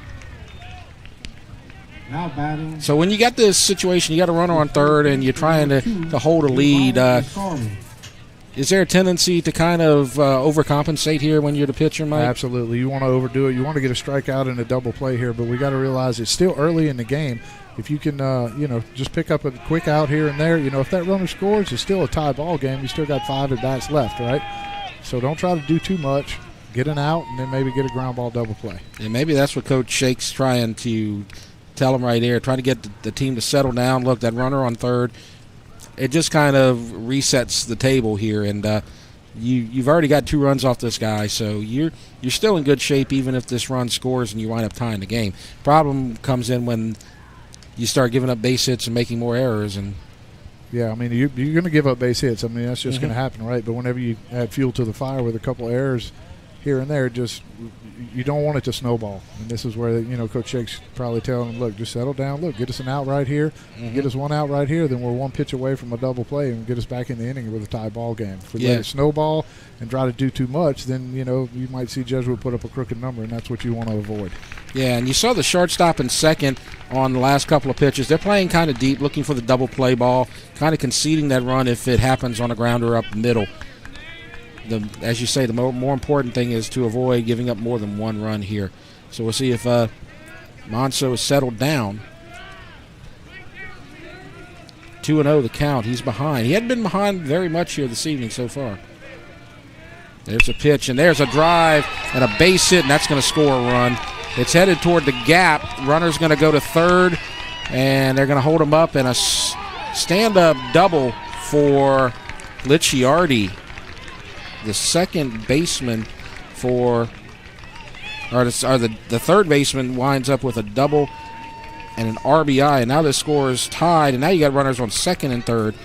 Speaker 13: Now batting.
Speaker 1: So when you got this situation, you got a runner on third, and you're trying to hold a lead. Is there a tendency to kind of overcompensate here when you're the pitcher, Mike?
Speaker 12: Absolutely. You want to overdo it. You want to get a strikeout and a double play here, but we got to realize it's still early in the game. If you can, just pick up a quick out here and there, if that runner scores, it's still a tie ball game. You still got 5 at-bats left, right? So don't try to do too much. Get an out, and then maybe get a ground ball double play.
Speaker 1: And maybe that's what Coach Shake's trying to tell him right there, trying to get the team to settle down. Look, that runner on third, it just kind of resets the table here, and you've already got 2 runs off this guy, so you're still in good shape even if this run scores and you wind up tying the game. Problem comes in when you start giving up base hits and making more errors. And
Speaker 12: yeah, I mean, you're going to give up base hits. I mean, that's just going to happen, right? But whenever you add fuel to the fire with a couple errors, here and there, just you don't want it to snowball. And this is where, Coach Shake's probably telling them, look, just settle down. Look, get us an out right here. Get us one out right here. Then we're one pitch away from a double play and get us back in the inning with a tie ball game. If we let it snowball and try to do too much, then, you might see Jesuit put up a crooked number, and that's what you want to avoid.
Speaker 1: Yeah, and you saw the shortstop and second on the last couple of pitches. They're playing kind of deep, looking for the double play ball, kind of conceding that run if it happens on a grounder up middle. As you say, the more important thing is to avoid giving up more than one run here. So we'll see if Monso is settled down. 2-0 the count. He's behind. He hadn't been behind very much here this evening so far. There's a pitch, and there's a drive and a base hit, and that's going to score a run. It's headed toward the gap. Runner's going to go to third, and they're going to hold him up, and a stand-up double for Licciardi. The second baseman the third baseman winds up with a double and an RBI, and now the score is tied, and now you got runners on second and third.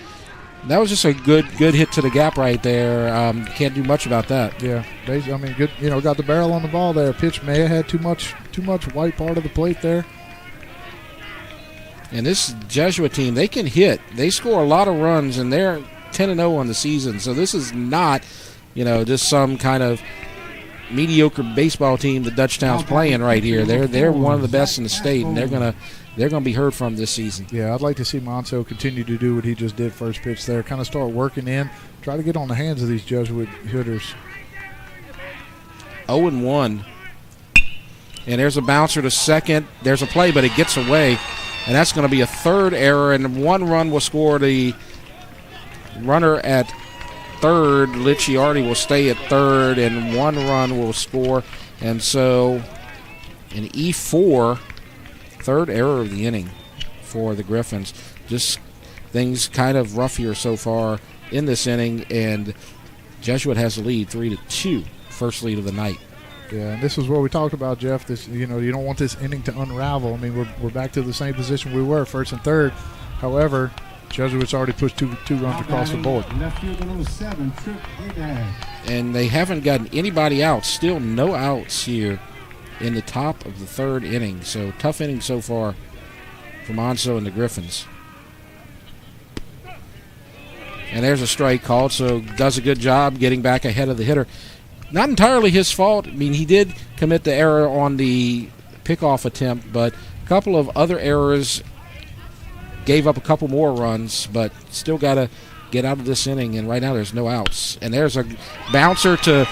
Speaker 1: That was just a good hit to the gap right there. Can't do much about that.
Speaker 12: Yeah, good. Got the barrel on the ball there. Pitch may have had too much white part of the plate there.
Speaker 1: And this Jesuit team, they can hit. They score a lot of runs, and they're 10-0 on the season. So this is not, just some kind of mediocre baseball team that Dutchtown's playing right here. They're one of the best in the state, and they're gonna be heard from this season.
Speaker 12: Yeah, I'd like to see Monso continue to do what he just did first pitch there. Kind of start working in, try to get on the hands of these Jesuit hitters.
Speaker 1: 0-1. And there's a bouncer to second. There's a play, but it gets away. And that's going to be a third error, and one run will score. The runner at third, Licciardi, will stay at third, and one run will score. And so an E4, third error of the inning for the Griffins. Just things kind of rough here so far in this inning, and Jesuit has the lead 3-2, first lead of the night.
Speaker 12: Yeah, and this is what we talked about, Jeff. This, you don't want this inning to unravel. I mean, we're back to the same position we were, first and third. However, Jesuits already pushed two runs across the board.
Speaker 1: And they haven't gotten anybody out. Still no outs here in the top of the third inning. So tough inning so far for Monso and the Griffins. And there's a strike called, so does a good job getting back ahead of the hitter. Not entirely his fault. I mean, he did commit the error on the pickoff attempt, but a couple of other errors gave up a couple more runs, but still got to get out of this inning, and right now there's no outs. And there's a bouncer to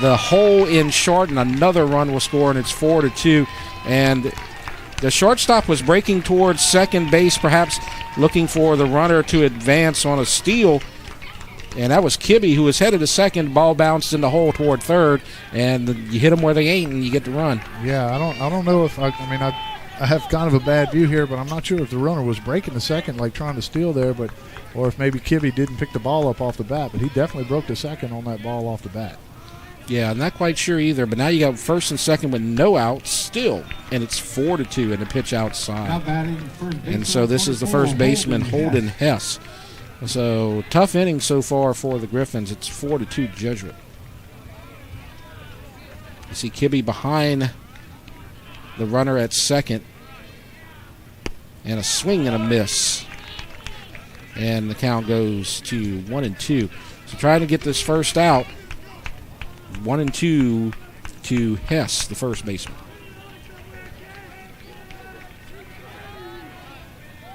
Speaker 1: the hole in short, and another run will score, and it's 4-2. And the shortstop was breaking towards second base, perhaps looking for the runner to advance on a steal. And that was Kibbe, who was headed to second. Ball bounced in the hole toward third, and you hit them where they ain't, and you get the run.
Speaker 12: Yeah, I don't know if I have kind of a bad view here, but I'm not sure if the runner was breaking the second, like trying to steal there, or if maybe Kibbe didn't pick the ball up off the bat. But he definitely broke the second on that ball off the bat.
Speaker 1: Yeah, I'm not quite sure either. But now you got first and second with no outs still, and it's 4-2 in the pitch outside. And so this is the first baseman, Holden Hess. So tough inning so far for the Griffins. It's 4-2 Jesuit. You see Kibbe behind the runner at second, and a swing and a miss, and the count goes to 1-2. So trying to get this first out. 1-2 to Hess, the first baseman.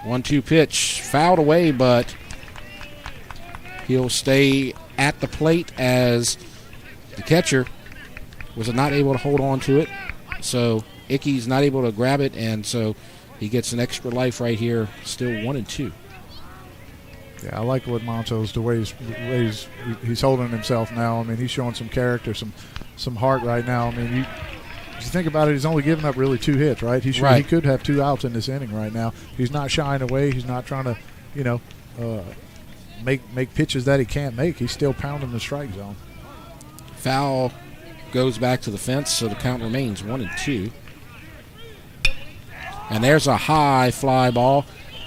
Speaker 1: 1-2 pitch, fouled away, but he'll stay at the plate as the catcher was not able to hold on to it. So Ickey's not able to grab it, and so he gets an extra life right here, still 1-2.
Speaker 12: Yeah, I like what Monso's, the way he's holding himself now. I mean, he's showing some character, some heart right now. I mean, if you think about it, he's only given up really 2 hits, right? He could have 2 outs in this inning right now. He's not shying away. He's not trying to, make pitches that he can't make. He's still pounding the strike zone.
Speaker 1: Foul goes back to the fence, so the count remains 1-2. And there's a high fly ball.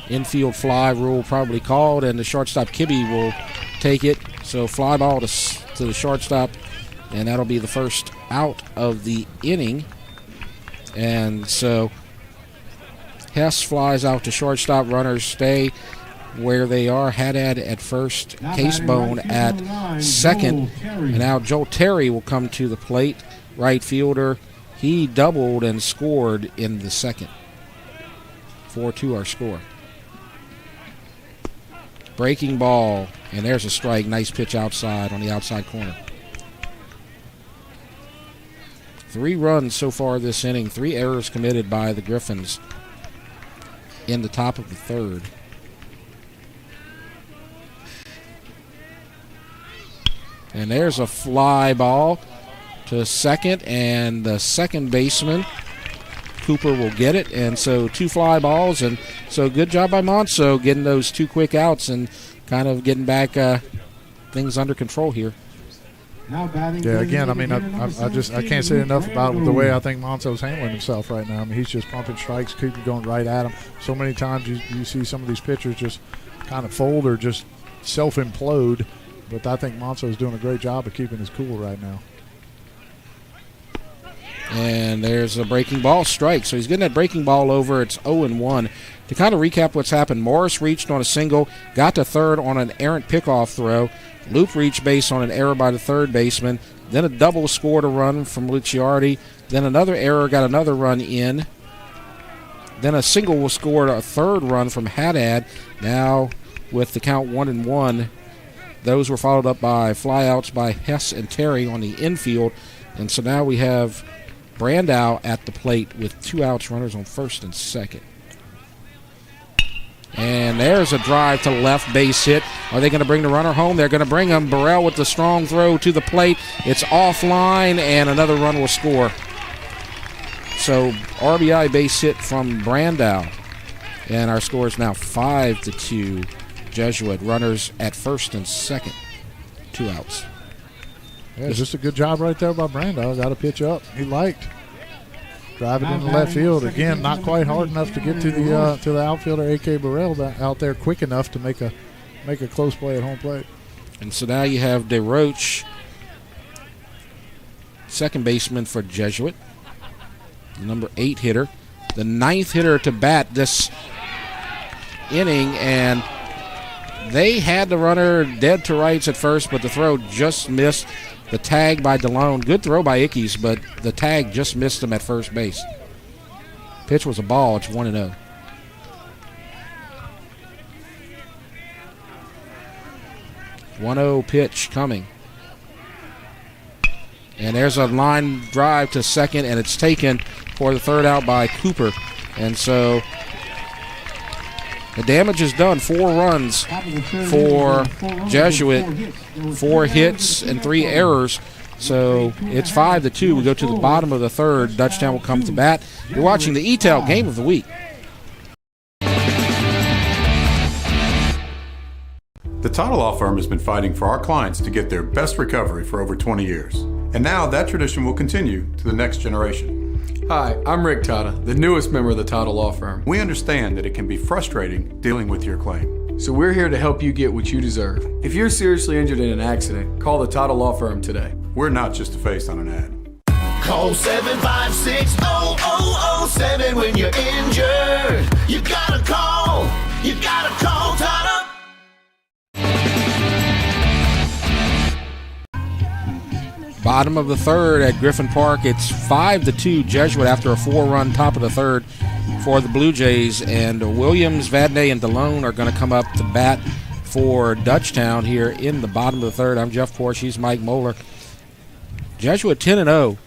Speaker 1: Infield fly rule probably called, and the shortstop Kibbe will take it. So fly ball to the shortstop and that'll be the first out of the inning. And so Hess flies out to shortstop. Runners stay where they are. Haddad at first, Casebone at second, and now Joel Terry will come to the plate. Right fielder, he doubled and scored in the second. 4-2 our score. Breaking ball, and there's a strike. Nice pitch outside on the outside corner. 3 runs so far this inning. 3 errors committed by the Griffins in the top of the third. And there's a fly ball to second, and the second baseman, Cooper, will get it. And so 2 fly balls, and so good job by Monso getting those 2 quick outs and kind of getting back things under control here.
Speaker 12: Yeah, again, I mean, I can't say enough about the way I think Monso's handling himself right now. I mean, he's just pumping strikes, keeping going right at him. So many times you see some of these pitchers just kind of fold or just self-implode, but I think Monso's doing a great job of keeping his cool right now.
Speaker 1: And there's a breaking ball strike. So he's getting that breaking ball over. It's 0-1. To kind of recap what's happened, Morris reached on a single, got to third on an errant pickoff throw. Loop reached base on an error by the third baseman. Then a double scored a run from Lucciardi. Then another error got another run in. Then a single was scored a third run from Haddad. Now with the count 1-1, those were followed up by flyouts by Hess and Terry on the infield. And so now we have Brandow at the plate with 2 outs, runners on first and second. And there's a drive to left, base hit. Are they going to bring the runner home? They're going to bring him. Burrell with the strong throw to the plate. It's offline, and another run will score. So RBI base hit from Brandow. And our score is now 5-2. Jesuit, runners at first and second. 2 outs.
Speaker 12: Yeah, just a good job right there by Brandow. Got a pitch up. He liked. Drive it into left field. Again, not quite hard enough to get to the outfielder, A.K. Burrell, out there quick enough to make a close play at home plate.
Speaker 1: And so now you have DeRoche, second baseman for Jesuit, the number 8 hitter, the 9th hitter to bat this inning, and they had the runner dead to rights at first, but the throw just missed. The tag by DeLone. Good throw by Ickes, but the tag just missed him at first base. Pitch was a ball. It's 1-0. Pitch coming. And there's a line drive to second, and it's taken for the third out by Cooper. And so the damage is done. 4 runs for Jesuit, 4 hits and 3 errors. So it's 5-2. We go to the bottom of the third. Dutchtown will come to bat. You're watching the E-Tel Game of the Week.
Speaker 8: The title law firm has been fighting for our clients to get their best recovery for over 20 years. And now that tradition will continue to the next generation.
Speaker 9: Hi, I'm Rick Tata, the newest member of the Tata Law Firm.
Speaker 8: We understand that it can be frustrating dealing with your claim.
Speaker 9: So we're here to help you get what you deserve. If you're seriously injured in an accident, call the Tata Law Firm today.
Speaker 8: We're not just a face on an ad.
Speaker 10: Call 756-0007 when you're injured. You gotta call Tata.
Speaker 1: Bottom of the third at Griffin Park. It's 5-2 Jesuit after a 4-run top of the third for the Blue Jays. And Williams, Vadnais, and DeLone are going to come up to bat for Dutchtown here in the bottom of the third. I'm Jeff Porsche. He's Mike Moeller. Jesuit 10-0,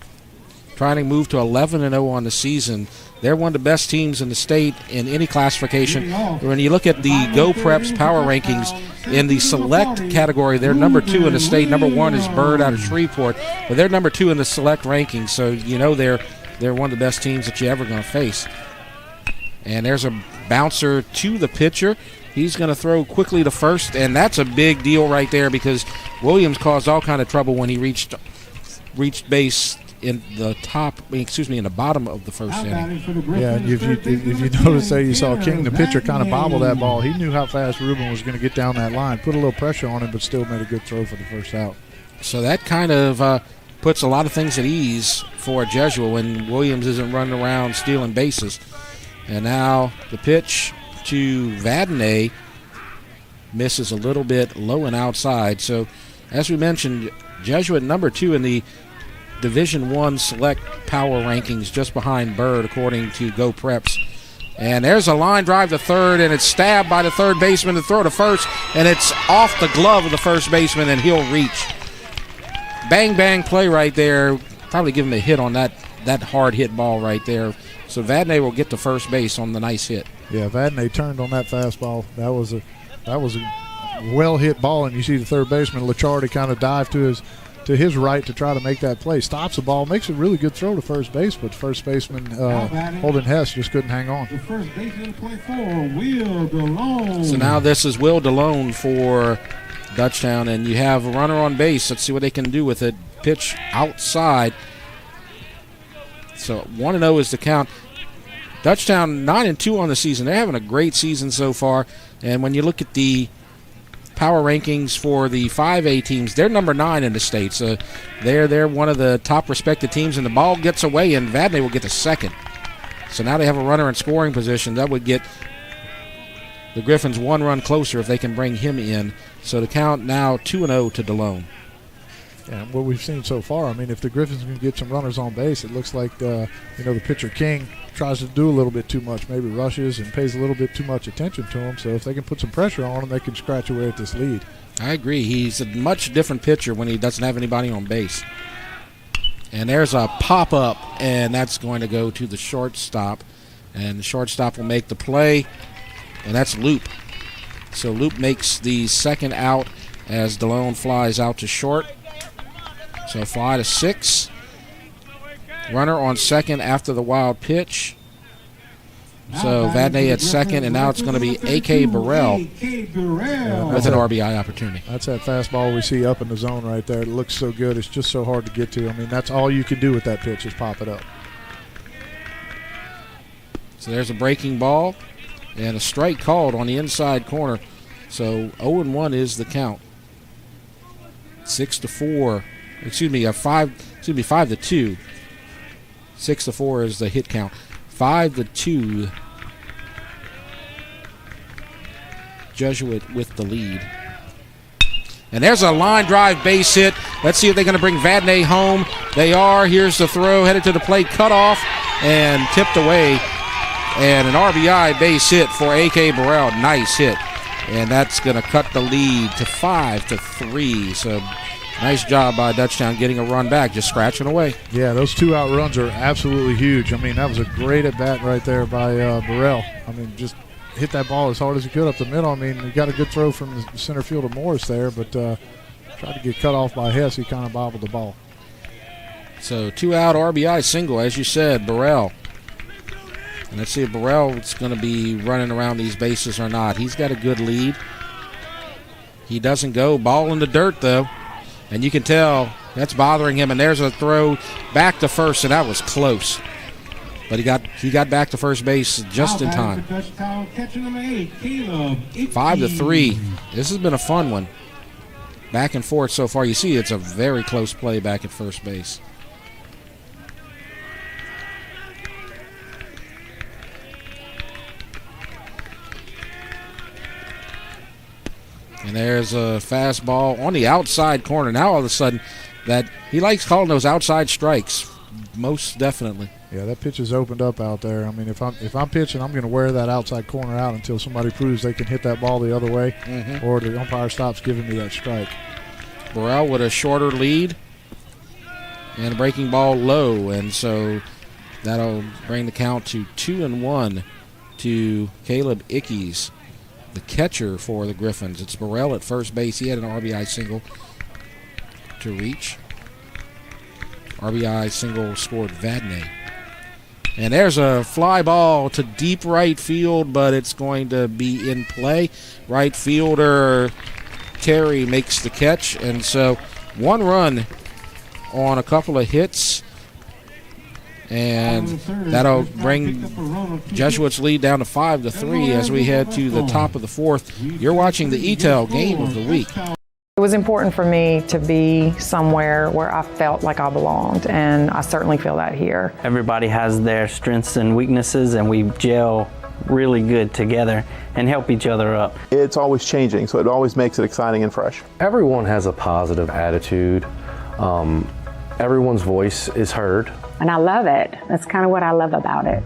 Speaker 1: trying to move to 11-0 on the season. They're one of the best teams in the state in any classification. When you look at the GoPreps power rankings, in the select category, they're number 2 in the state. Number 1 is Bird out of Shreveport, but they're number 2 in the select rankings. So you know they're one of the best teams that you're ever going to face. And there's a bouncer to the pitcher. He's going to throw quickly to first, and that's a big deal right there because Williams caused all kind of trouble when he reached base in the in the bottom of the first inning.
Speaker 12: Yeah, if you notice there, you saw King, the pitcher, kind of bobble that ball. He knew how fast Ruben was going to get down that line, put a little pressure on him, but still made a good throw for the first out.
Speaker 1: So that kind of puts a lot of things at ease for Jesuit when Williams isn't running around stealing bases. And now the pitch to Vadnais misses a little bit low and outside. So, as we mentioned, Jesuit number 2 in the Division I select power rankings, just behind Bird, according to Go Preps. And there's a line drive to third, and it's stabbed by the third baseman to throw to first, and it's off the glove of the first baseman, and he'll reach. Bang, bang play right there. Probably give him a hit on that hard hit ball right there. So Vadnais will get to first base on the nice hit.
Speaker 12: Yeah, Vadnais turned on that fastball. That was a well hit ball, and you see the third baseman Licciardi kind of dive to his right to try to make that play. Stops the ball, makes a really good throw to first base, but first baseman Holden Hess just couldn't hang on.
Speaker 13: The first baseman, 24, Will DeLone.
Speaker 1: So now this is Will DeLone for Dutchtown, and you have a runner on base. Let's see what they can do with it. Pitch outside. So 1-0 is the count. Dutchtown 9-2 on the season. They're having a great season so far, and when you look at the power rankings for the 5A teams, they're number 9 in the state. So they're one of the top respected teams, and the ball gets away, and Vadnais will get to second. So now they have a runner in scoring position. That would get the Griffins 1 run closer if they can bring him in. So the count now 2-0 to DeLone.
Speaker 12: Yeah, what we've seen so far, I mean, if the Griffins can get some runners on base, it looks like the pitcher King tries to do a little bit too much, maybe rushes and pays a little bit too much attention to him. So if they can put some pressure on him, they can scratch away at this lead.
Speaker 1: I agree. He's a much different pitcher when he doesn't have anybody on base. And there's a pop-up, and that's going to go to the shortstop. And the shortstop will make the play, and that's Loop. So Loop makes the second out as DeLone flies out to short. So fly to 6. Runner on second after the wild pitch. So Vadnais at second, and now it's going to be A.K. Burrell with an RBI opportunity.
Speaker 12: That's that fastball we see up in the zone right there. It looks so good. It's just so hard to get to. I mean, that's all you can do with that pitch is pop it up.
Speaker 1: So there's a breaking ball and a strike called on the inside corner. So 0-1 is the count. 5-2. 6-4 is the hit count. 5-2. Jesuit with the lead. And there's a line drive base hit. Let's see if they're going to bring Vadnais home. They are. Here's the throw, headed to the plate, cut off, and tipped away. And an RBI base hit for A.K. Burrell. Nice hit. And that's going to cut the lead to 5-3. So nice job by Dutchtown getting a run back, just scratching away.
Speaker 12: Yeah, those 2-out runs are absolutely huge. I mean, that was a great at-bat right there by Burrell. I mean, just hit that ball as hard as he could up the middle. I mean, he got a good throw from the center field of Morris there, but tried to get cut off by Hess. He kind of bobbled the ball.
Speaker 1: So 2-out RBI single, as you said, Burrell. And let's see if Burrell is going to be running around these bases or not. He's got a good lead. He doesn't go. Ball in the dirt, though. And you can tell that's bothering him. And there's a throw back to first, and that was close. But he got back to first base just in time. 5-3. This has been a fun one. Back and forth so far. You see it's a very close play back at first base. And there's a fastball on the outside corner. Now all of a sudden, that he likes calling those outside strikes, most definitely.
Speaker 12: Yeah, that pitch is opened up out there. I mean, if I'm pitching, I'm going to wear that outside corner out until somebody proves they can hit that ball the other way, or the umpire stops giving me that strike.
Speaker 1: Burrell with a shorter lead and a breaking ball low, and so that'll bring the count to 2-1 to Caleb Ickes, the catcher for the Griffins. It's Burrell at first base. He had an RBI single to reach. RBI single scored Vadnais. And there's a fly ball to deep right field, but it's going to be in play. Right fielder Terry makes the catch, and so 1 run on a couple of hits. And that'll bring Jesuit's lead down to 5-3 as we head to the top of the 4th. You're watching the ETEL game of the week.
Speaker 15: It was important for me to be somewhere where I felt like I belonged, and I certainly feel that here.
Speaker 16: Everybody has their strengths and weaknesses, and we gel really good together and help each other up.
Speaker 17: It's always changing, so it always makes it exciting and fresh.
Speaker 18: Everyone has a positive attitude. Everyone's voice is heard.
Speaker 19: And I love it. That's kind of what I love about it.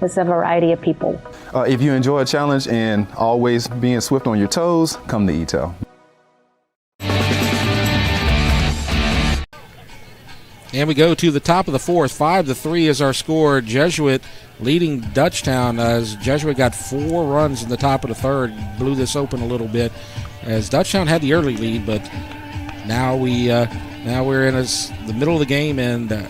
Speaker 19: It's a variety of people.
Speaker 20: If you enjoy a challenge and always being swift on your toes, come to ETEL.
Speaker 1: And we go to the top of the fourth. 5-3 is our score. Jesuit leading Dutchtown as Jesuit got 4 runs in the top of the third. Blew this open a little bit as Dutchtown had the early lead, but now we're in the middle of the game, and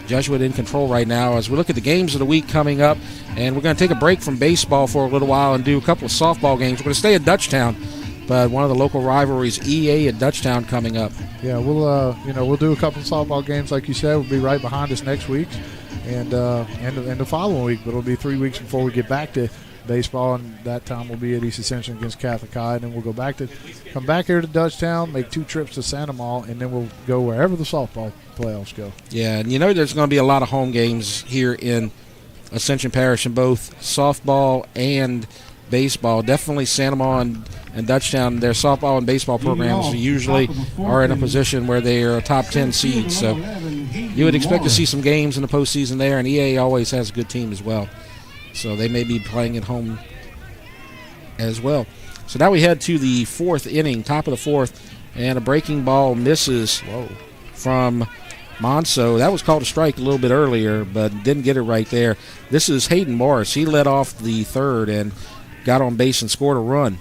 Speaker 1: Jesuit in control right now as we look at the games of the week coming up. And we're going to take a break from baseball for a little while and do a couple of softball games. We're going to stay at Dutchtown, but one of the local rivalries, EA at Dutchtown, coming up.
Speaker 12: Yeah, we'll do a couple of softball games like you said. We'll be right behind us next week, and the following week. But it'll be 3 weeks before we get back to baseball, and that time we'll be at East Ascension against Catholic High, and then we'll come back here to Dutchtown, make 2 trips to Santa Maula, and then we'll go wherever the softball playoffs go.
Speaker 1: Yeah, and there's going to be a lot of home games here in Ascension Parish in both softball and baseball. Definitely Santa Maula and Dutchtown, their softball and baseball programs usually are in a position where they are a top 10 seed. So you would expect to see some games in the postseason there, and EA always has a good team as well. So they may be playing at home as well. So now we head to the 4th inning, top of the 4th, and a breaking ball misses from Monso. That was called a strike a little bit earlier, but didn't get it right there. This is Hayden Morris. He led off the third and got on base and scored a run.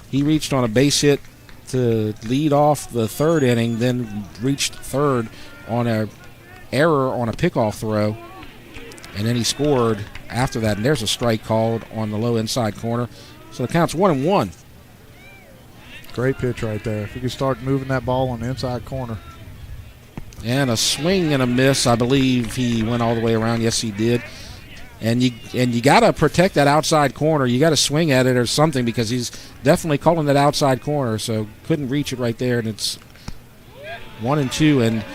Speaker 1: He reached on a base hit to lead off the 3rd inning, then reached third on an error on a pickoff throw, and then he scored after that. And there's a strike called on the low inside corner. So the count's 1-1.
Speaker 12: Great pitch right there. If we could start moving that ball on the inside corner.
Speaker 1: And a swing and a miss. I believe he went all the way around. Yes, he did. And you got to protect that outside corner. You got to swing at it or something because he's definitely calling that outside corner. So couldn't reach it right there, and it's 1-2. And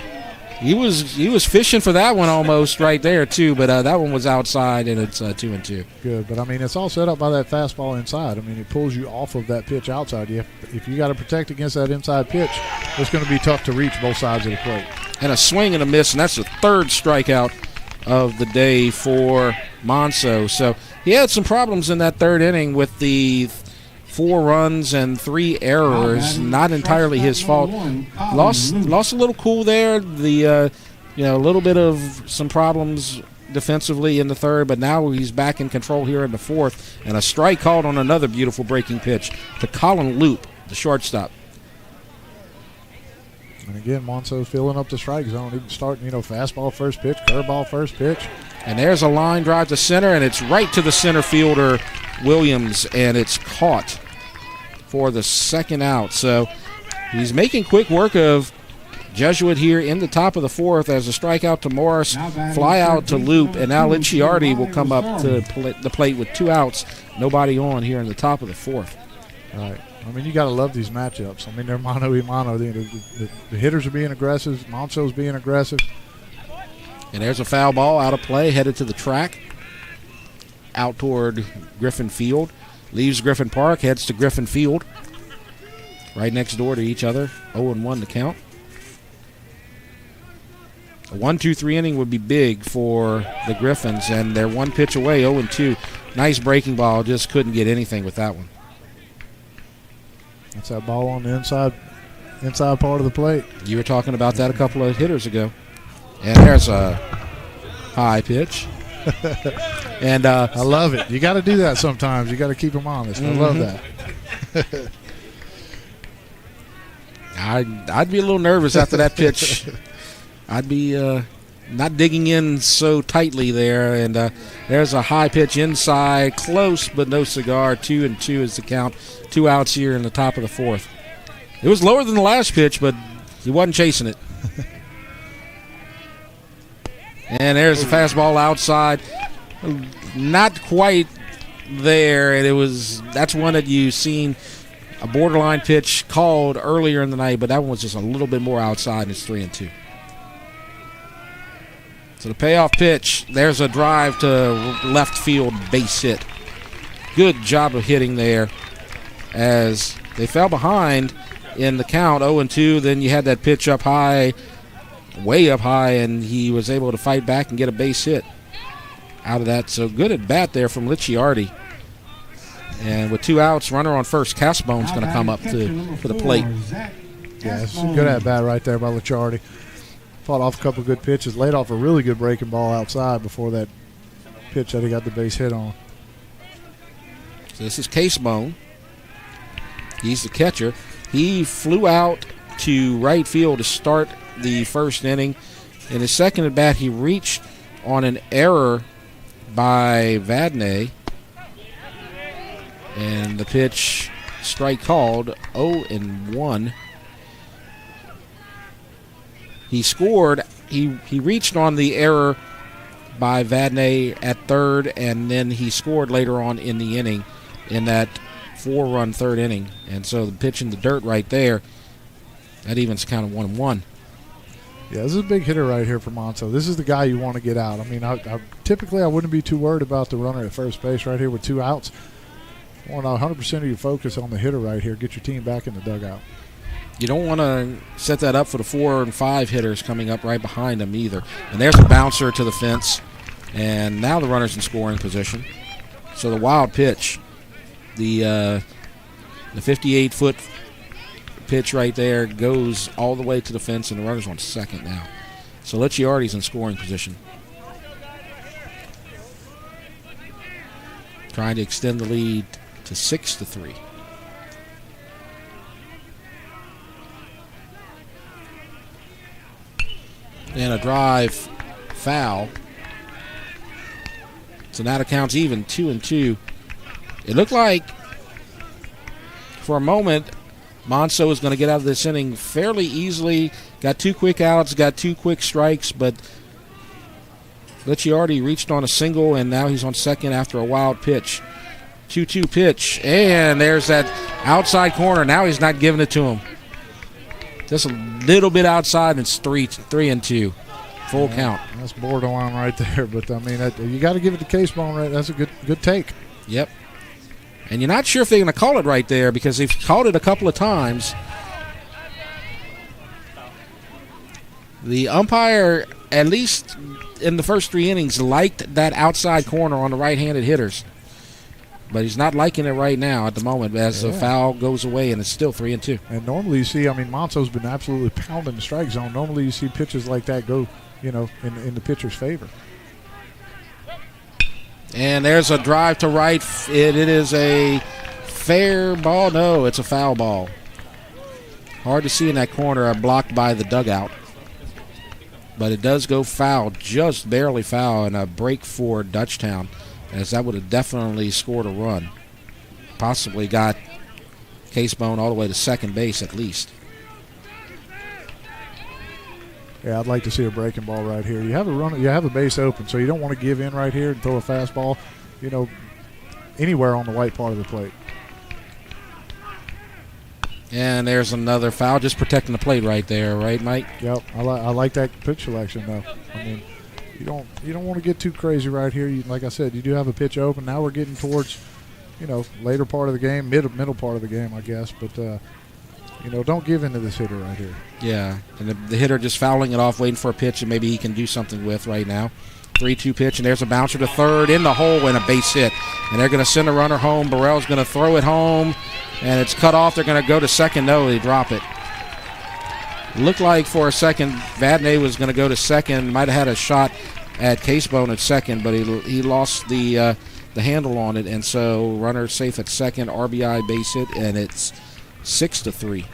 Speaker 1: he was fishing for that one almost right there too, but that one was outside, and it's 2-2.
Speaker 12: Good, but I mean it's all set up by that fastball inside. I mean it pulls you off of that pitch outside. If you got to protect against that inside pitch, it's going to be tough to reach both sides of the plate.
Speaker 1: And a swing and a miss, and that's the 3rd strikeout of the day for Monso. So he had some problems in that 3rd inning with the 4 runs and 3 errors. Not entirely his fault. Lost a little cool there. A little bit of some problems defensively in the 3rd, but now he's back in control here in the 4th. And a strike called on another beautiful breaking pitch to Colin Loop, the shortstop.
Speaker 12: And again, Monso's filling up the strike zone. He's starting, fastball first pitch, curveball first pitch.
Speaker 1: And there's a line drive to center, and it's right to the center fielder, Williams, and it's caught for the 2nd out. So he's making quick work of Jesuit here in the top of the 4th as a strikeout to Morris, fly out to Loop, and now Linciardi will come up to the plate with 2 outs, nobody on here in the top of the 4th.
Speaker 12: All right. I mean, you got to love these matchups. I mean, they're mano-a-mano. The hitters are being aggressive. Monso's being aggressive.
Speaker 1: And there's a foul ball out of play, headed to the track, out toward Griffin Field. Leaves Griffin Park, heads to Griffin Field. Right next door to each other. 0-1 to count. A 1-2-3 inning would be big for the Griffins, and they're 1 pitch away, 0-2. Nice breaking ball, just couldn't get anything with that one.
Speaker 12: That's that ball on the inside part of the plate.
Speaker 1: You were talking about that a couple of hitters ago. And there's a high pitch. And
Speaker 12: I love it. You got to do that sometimes. You got to keep them honest. I love that.
Speaker 1: I'd be a little nervous after that pitch. I'd be not digging in so tightly there. And there's a high pitch inside, close but no cigar. 2-2 is the count. 2 outs here in the top of the 4th. It was lower than the last pitch, but he wasn't chasing it. And there's the fastball outside. Not quite there, and that's one that you've seen a borderline pitch called earlier in the night, but that one was just a little bit more outside, and it's 3-2. So the payoff pitch, there's a drive to left field, base hit. Good job of hitting there as they fell behind in the count, 0-2. Then you had that pitch up high, way up high, and he was able to fight back and get a base hit out of that. So good at bat there from Licciardi. And with 2 outs, runner on first, Casbone's going to come up to the plate.
Speaker 12: Yeah, it's a good at bat right there by Licciardi. Fought off a couple good pitches, laid off a really good breaking ball outside before that pitch that he got the base hit on.
Speaker 1: So this is Casebone. He's the catcher. He flew out to right field to start the first inning. In his second at bat, he reached on an error by Vadnais. And the pitch, strike called, 0-1. He scored. He reached on the error by Vadnais at third, and then he scored later on in the inning in that 4-run third inning. And so the pitch in the dirt right there, that evens kind of 1-1.
Speaker 12: Yeah, this is a big hitter right here for Monso. This is the guy you want to get out. I mean, typically I wouldn't be too worried about the runner at first base right here with 2 outs. I want 100% of your focus on the hitter right here. Get your team back in the dugout.
Speaker 1: You don't want to set that up for the 4 and 5 hitters coming up right behind him either. And there's a bouncer to the fence. And now the runner's in scoring position. So the wild pitch, the 58-foot pitch right there goes all the way to the fence, and the runner's on second now. So Licciardi's in scoring position. Trying to extend the lead to 6-3. And a drive foul. So now the count's even, 2-2. It looked like for a moment Monso was going to get out of this inning fairly easily. Got 2 quick outs, got 2 quick strikes, but Licciardi reached on a single, and now he's on second after a wild pitch. 2-2 pitch, and there's that outside corner. Now he's not giving it to him. Just a little bit outside, and it's 3-2. Full count.
Speaker 12: That's borderline right there, but I mean, you got to give it to Casebone. Right? That's a good take.
Speaker 1: Yep. And you're not sure if they're going to call it right there because they've called it a couple of times. The umpire, at least in the first 3 innings, liked that outside corner on the right-handed hitters. But he's not liking it right now at the moment as the foul goes away, and it's still 3-2.
Speaker 12: And normally you see, I mean, Monso's been absolutely pounding the strike zone. Normally you see pitches like that go, in the pitcher's favor.
Speaker 1: And there's a drive to right. It is a fair ball. No, it's a foul ball. Hard to see in that corner, blocked by the dugout. But it does go foul, just barely foul, and a break for Dutchtown, as that would have definitely scored a run. Possibly got Casebone all the way to second base at least.
Speaker 12: Yeah, I'd like to see a breaking ball right here. You have a run, you have a base open, so you don't want to give in right here and throw a fastball, anywhere on the white part of the plate.
Speaker 1: And there's another foul, just protecting the plate right there, right, Mike?
Speaker 12: Yep, I like that pitch selection though. I mean, you don't want to get too crazy right here. Like I said, you do have a pitch open. Now we're getting towards, later part of the game, middle part of the game, I guess. But don't give in to this hitter right here.
Speaker 1: Yeah, and the hitter just fouling it off, waiting for a pitch that maybe he can do something with right now. 3-2 pitch, and there's a bouncer to third in the hole and a base hit. And they're going to send a runner home. Burrell's going to throw it home, and it's cut off. They're going to go to second. No, they drop it. Looked like for a second Vadnais was going to go to second. Might have had a shot at Casebone at second, but he lost the handle on it, and so runner safe at second, RBI base hit, and it's 6-3.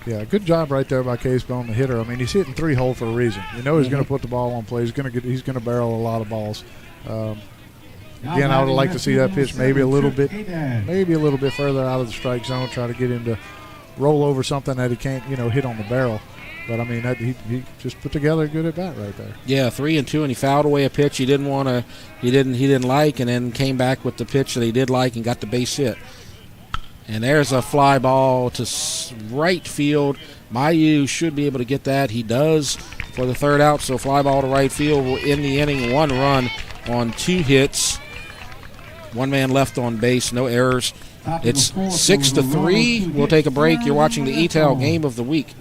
Speaker 12: Yeah, good job right there by Casebone, the hitter. I mean, he's hitting 3-hole for a reason. He's going to put the ball on play. He's going to barrel a lot of balls. Again, I would like to see that pitch maybe a little bit further out of the strike zone. Try to get him to roll over something that he can't, hit on the barrel. But I mean, he just put together a good at bat right there.
Speaker 1: Yeah, 3-2, and he fouled away a pitch he didn't want to, he didn't like, and then came back with the pitch that he did like and got the base hit. And there's a fly ball to right field. Mayu should be able to get that. He does for the third out. So fly ball to right field will end the inning. 1 run on 2 hits. 1 man left on base. No errors. It's 6-3. We'll take a break. You're watching the ETAL Game of the Week.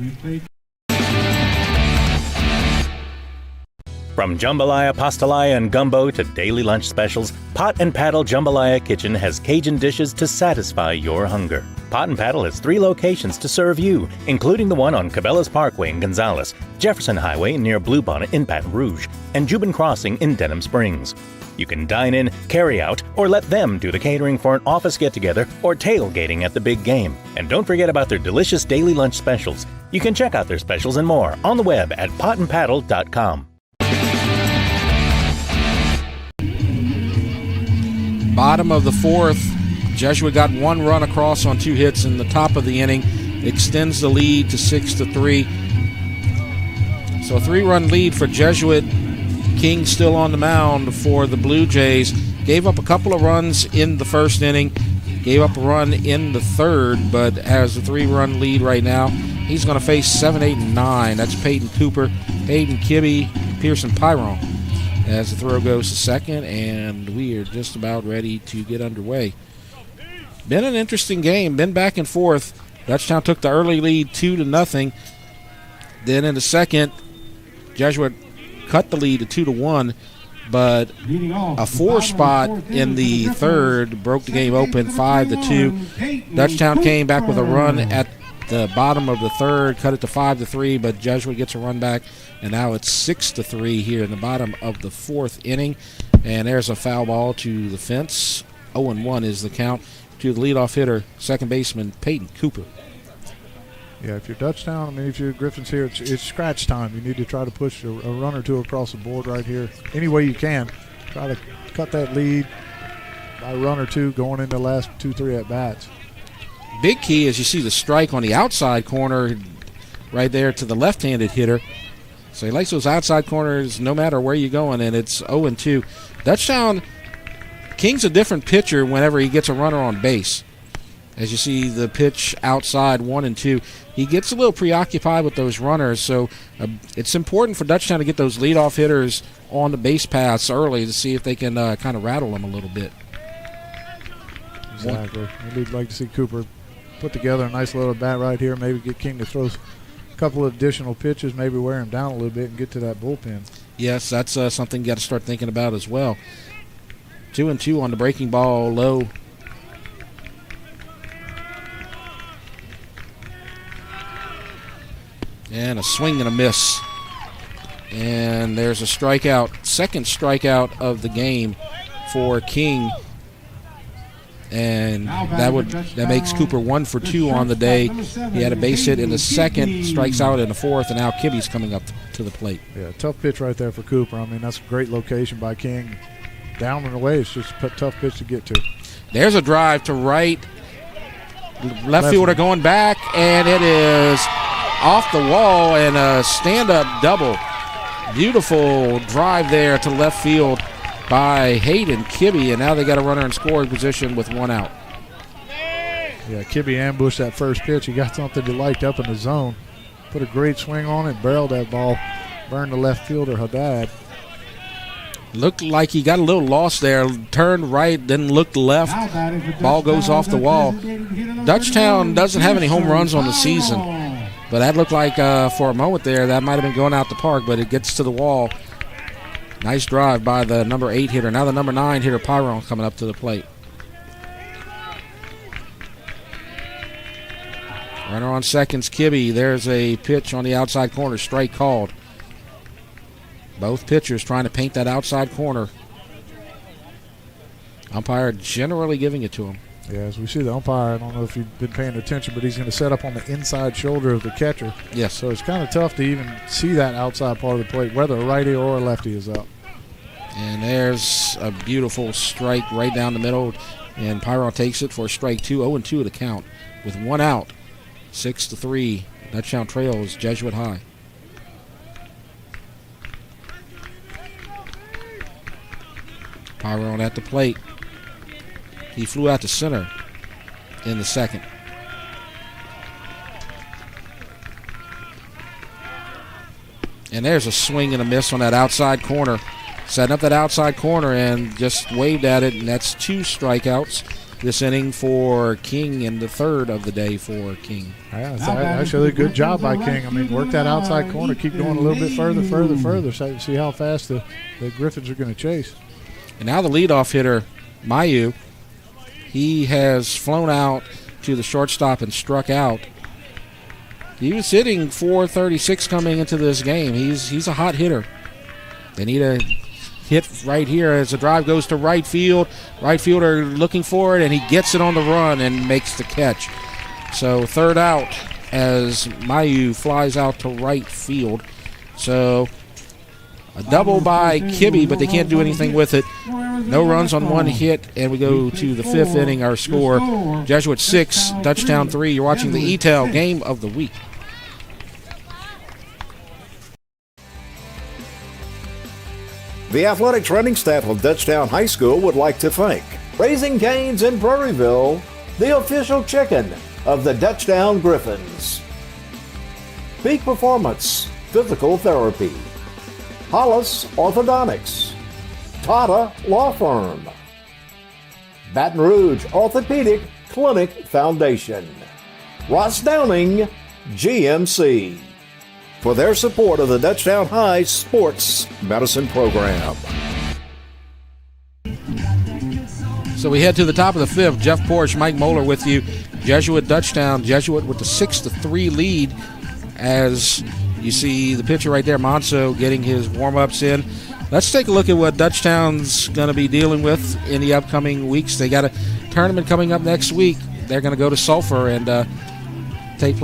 Speaker 5: From jambalaya, pastalaya, and gumbo to daily lunch specials, Pot and Paddle Jambalaya Kitchen has Cajun dishes to satisfy your hunger. Pot and Paddle has 3 locations to serve you, including the one on Cabela's Parkway in Gonzales, Jefferson Highway near Bluebonnet in Baton Rouge, and Jubin Crossing in Denham Springs. You can dine in, carry out, or let them do the catering for an office get-together or tailgating at the big game. And don't forget about their delicious daily lunch specials. You can check out their specials and more on the web at potandpaddle.com.
Speaker 1: Bottom of the 4th, Jesuit got 1 run across on 2 hits in the top of the inning, extends the lead to 6-3. So a 3-run lead for Jesuit. King still on the mound for the Blue Jays. Gave up a couple of runs in the first inning, gave up a run in the third, but has a 3-run lead right now. He's going to face 7, 8, and 9. That's Peyton Cooper, Hayden Kibbe, Pearson Pyron. As the throw goes to second, and we are just about ready to get underway. Been an interesting game, been back and forth. Dutchtown took the early lead 2-0. Then in the second, Jesuit cut the lead to 2-1, but a 4 spot in the third broke the game open 5-2. Dutchtown came back with a run at the bottom of the third, cut it to 5-3, but Jesuit gets a run back, and now it's 6-3 here in the bottom of the 4th inning. And there's a foul ball to the fence. 0-1 is the count to the leadoff hitter, second baseman Peyton Cooper.
Speaker 12: Yeah, if you're Dutchtown, I mean, if you're Griffins here, it's scratch time. You need to try to push a run or 2 across the board right here any way you can. Try to cut that lead by a run or 2 going into the last 2-3 at-bats.
Speaker 1: Big key is you see the strike on the outside corner right there to the left-handed hitter. So he likes those outside corners no matter where you're going, and it's 0-2. Dutchtown, King's a different pitcher whenever he gets a runner on base. As you see the pitch outside 1-2, he gets a little preoccupied with those runners, so it's important for Dutchtown to get those leadoff hitters on the base paths early to see if they can kind of rattle them a little bit.
Speaker 12: Exactly. We'd like to see Cooper put together a nice little bat right here, maybe get King to throw a couple of additional pitches, maybe wear him down a little bit and get to that bullpen.
Speaker 1: Yes, that's something you got to start thinking about as well. 2-2 on the breaking ball, low. And a swing and a miss. And there's a strikeout, second strikeout of the game for King. And that makes Cooper 1 for 2 on the day. He had a base hit in the second, strikes out in the fourth, and now Kibbe's coming up to the plate.
Speaker 12: Yeah, tough pitch right there for Cooper. I mean, that's a great location by King. Down and away, it's just a tough pitch to get to.
Speaker 1: There's a drive to right. Left fielder going back, and it is off the wall and a stand-up double. Beautiful drive there to left field by Hayden Kibbe, and now they got a runner in scoring position with 1 out.
Speaker 12: Yeah, Kibbe ambushed that first pitch. He got something he liked up in the zone. Put a great swing on it, barreled that ball, burned the left fielder Haddad.
Speaker 1: Looked like he got a little lost there. Turned right, then looked left. Ball goes off the wall. Dutchtown doesn't have any home runs on the season, but that looked like for a moment there that might have been going out the park, but it gets to the wall. Nice drive by the number 8 hitter. Now the number 9 hitter, Pyron, coming up to the plate. Runner on seconds, Kibbe. There's a pitch on the outside corner, strike called. Both pitchers trying to paint that outside corner. Umpire generally giving it to him.
Speaker 12: Yeah, as we see the umpire, I don't know if you've been paying attention, but he's going to set up on the inside shoulder of the catcher.
Speaker 1: Yes.
Speaker 12: So it's kind of tough to even see that outside part of the plate, whether a righty or a lefty is up.
Speaker 1: And there's a beautiful strike right down the middle, and Pyron takes it for strike 2. 0-2 to count with 1 out. 6-3. Dutchtown trails Jesuit High. Pyron at the plate. He flew out to center. in the second. And there's a swing and a miss on that outside corner. Setting up that outside corner and just waved at it, and that's 2 strikeouts this inning for King and the third of the day for King.
Speaker 12: Yeah, it's actually a good job by King. I mean, work that outside corner, keep going a little bit further, so see how fast the Griffins are going to chase.
Speaker 1: And now the leadoff hitter, Mayu, he has flown out to the shortstop and struck out. He was hitting .436 coming into this game. He's a hot hitter. They need a hit right here as the drive goes to right field. Right fielder looking for it, and he gets it on the run and makes the catch. So third out as Mayu flies out to right field. So a double by Kibbe, but they can't do anything with it. No runs on 1 hit, and we go to the 5th inning. Our score, Jesuit 6, Dutchtown 3. You're watching the E-Tel Game of the Week.
Speaker 14: The athletics running staff of Dutchtown High School would like to thank Raising Cane's in Prairieville, the official chicken of the Dutchtown Griffins. Peak Performance Physical Therapy, Hollis Orthodontics, Tata Law Firm, Baton Rouge Orthopedic Clinic Foundation, Ross Downing GMC, for their support of the Dutchtown High Sports Medicine Program.
Speaker 1: So we head to the top of the 5th. Jeff Porsche, Mike Moeller with you. Jesuit Dutchtown. Jesuit with the 6-3 lead as you see the pitcher right there, Monso, getting his warm-ups in. Let's take a look at what Dutchtown's going to be dealing with in the upcoming weeks. They got a tournament coming up next week. They're going to go to Sulphur and take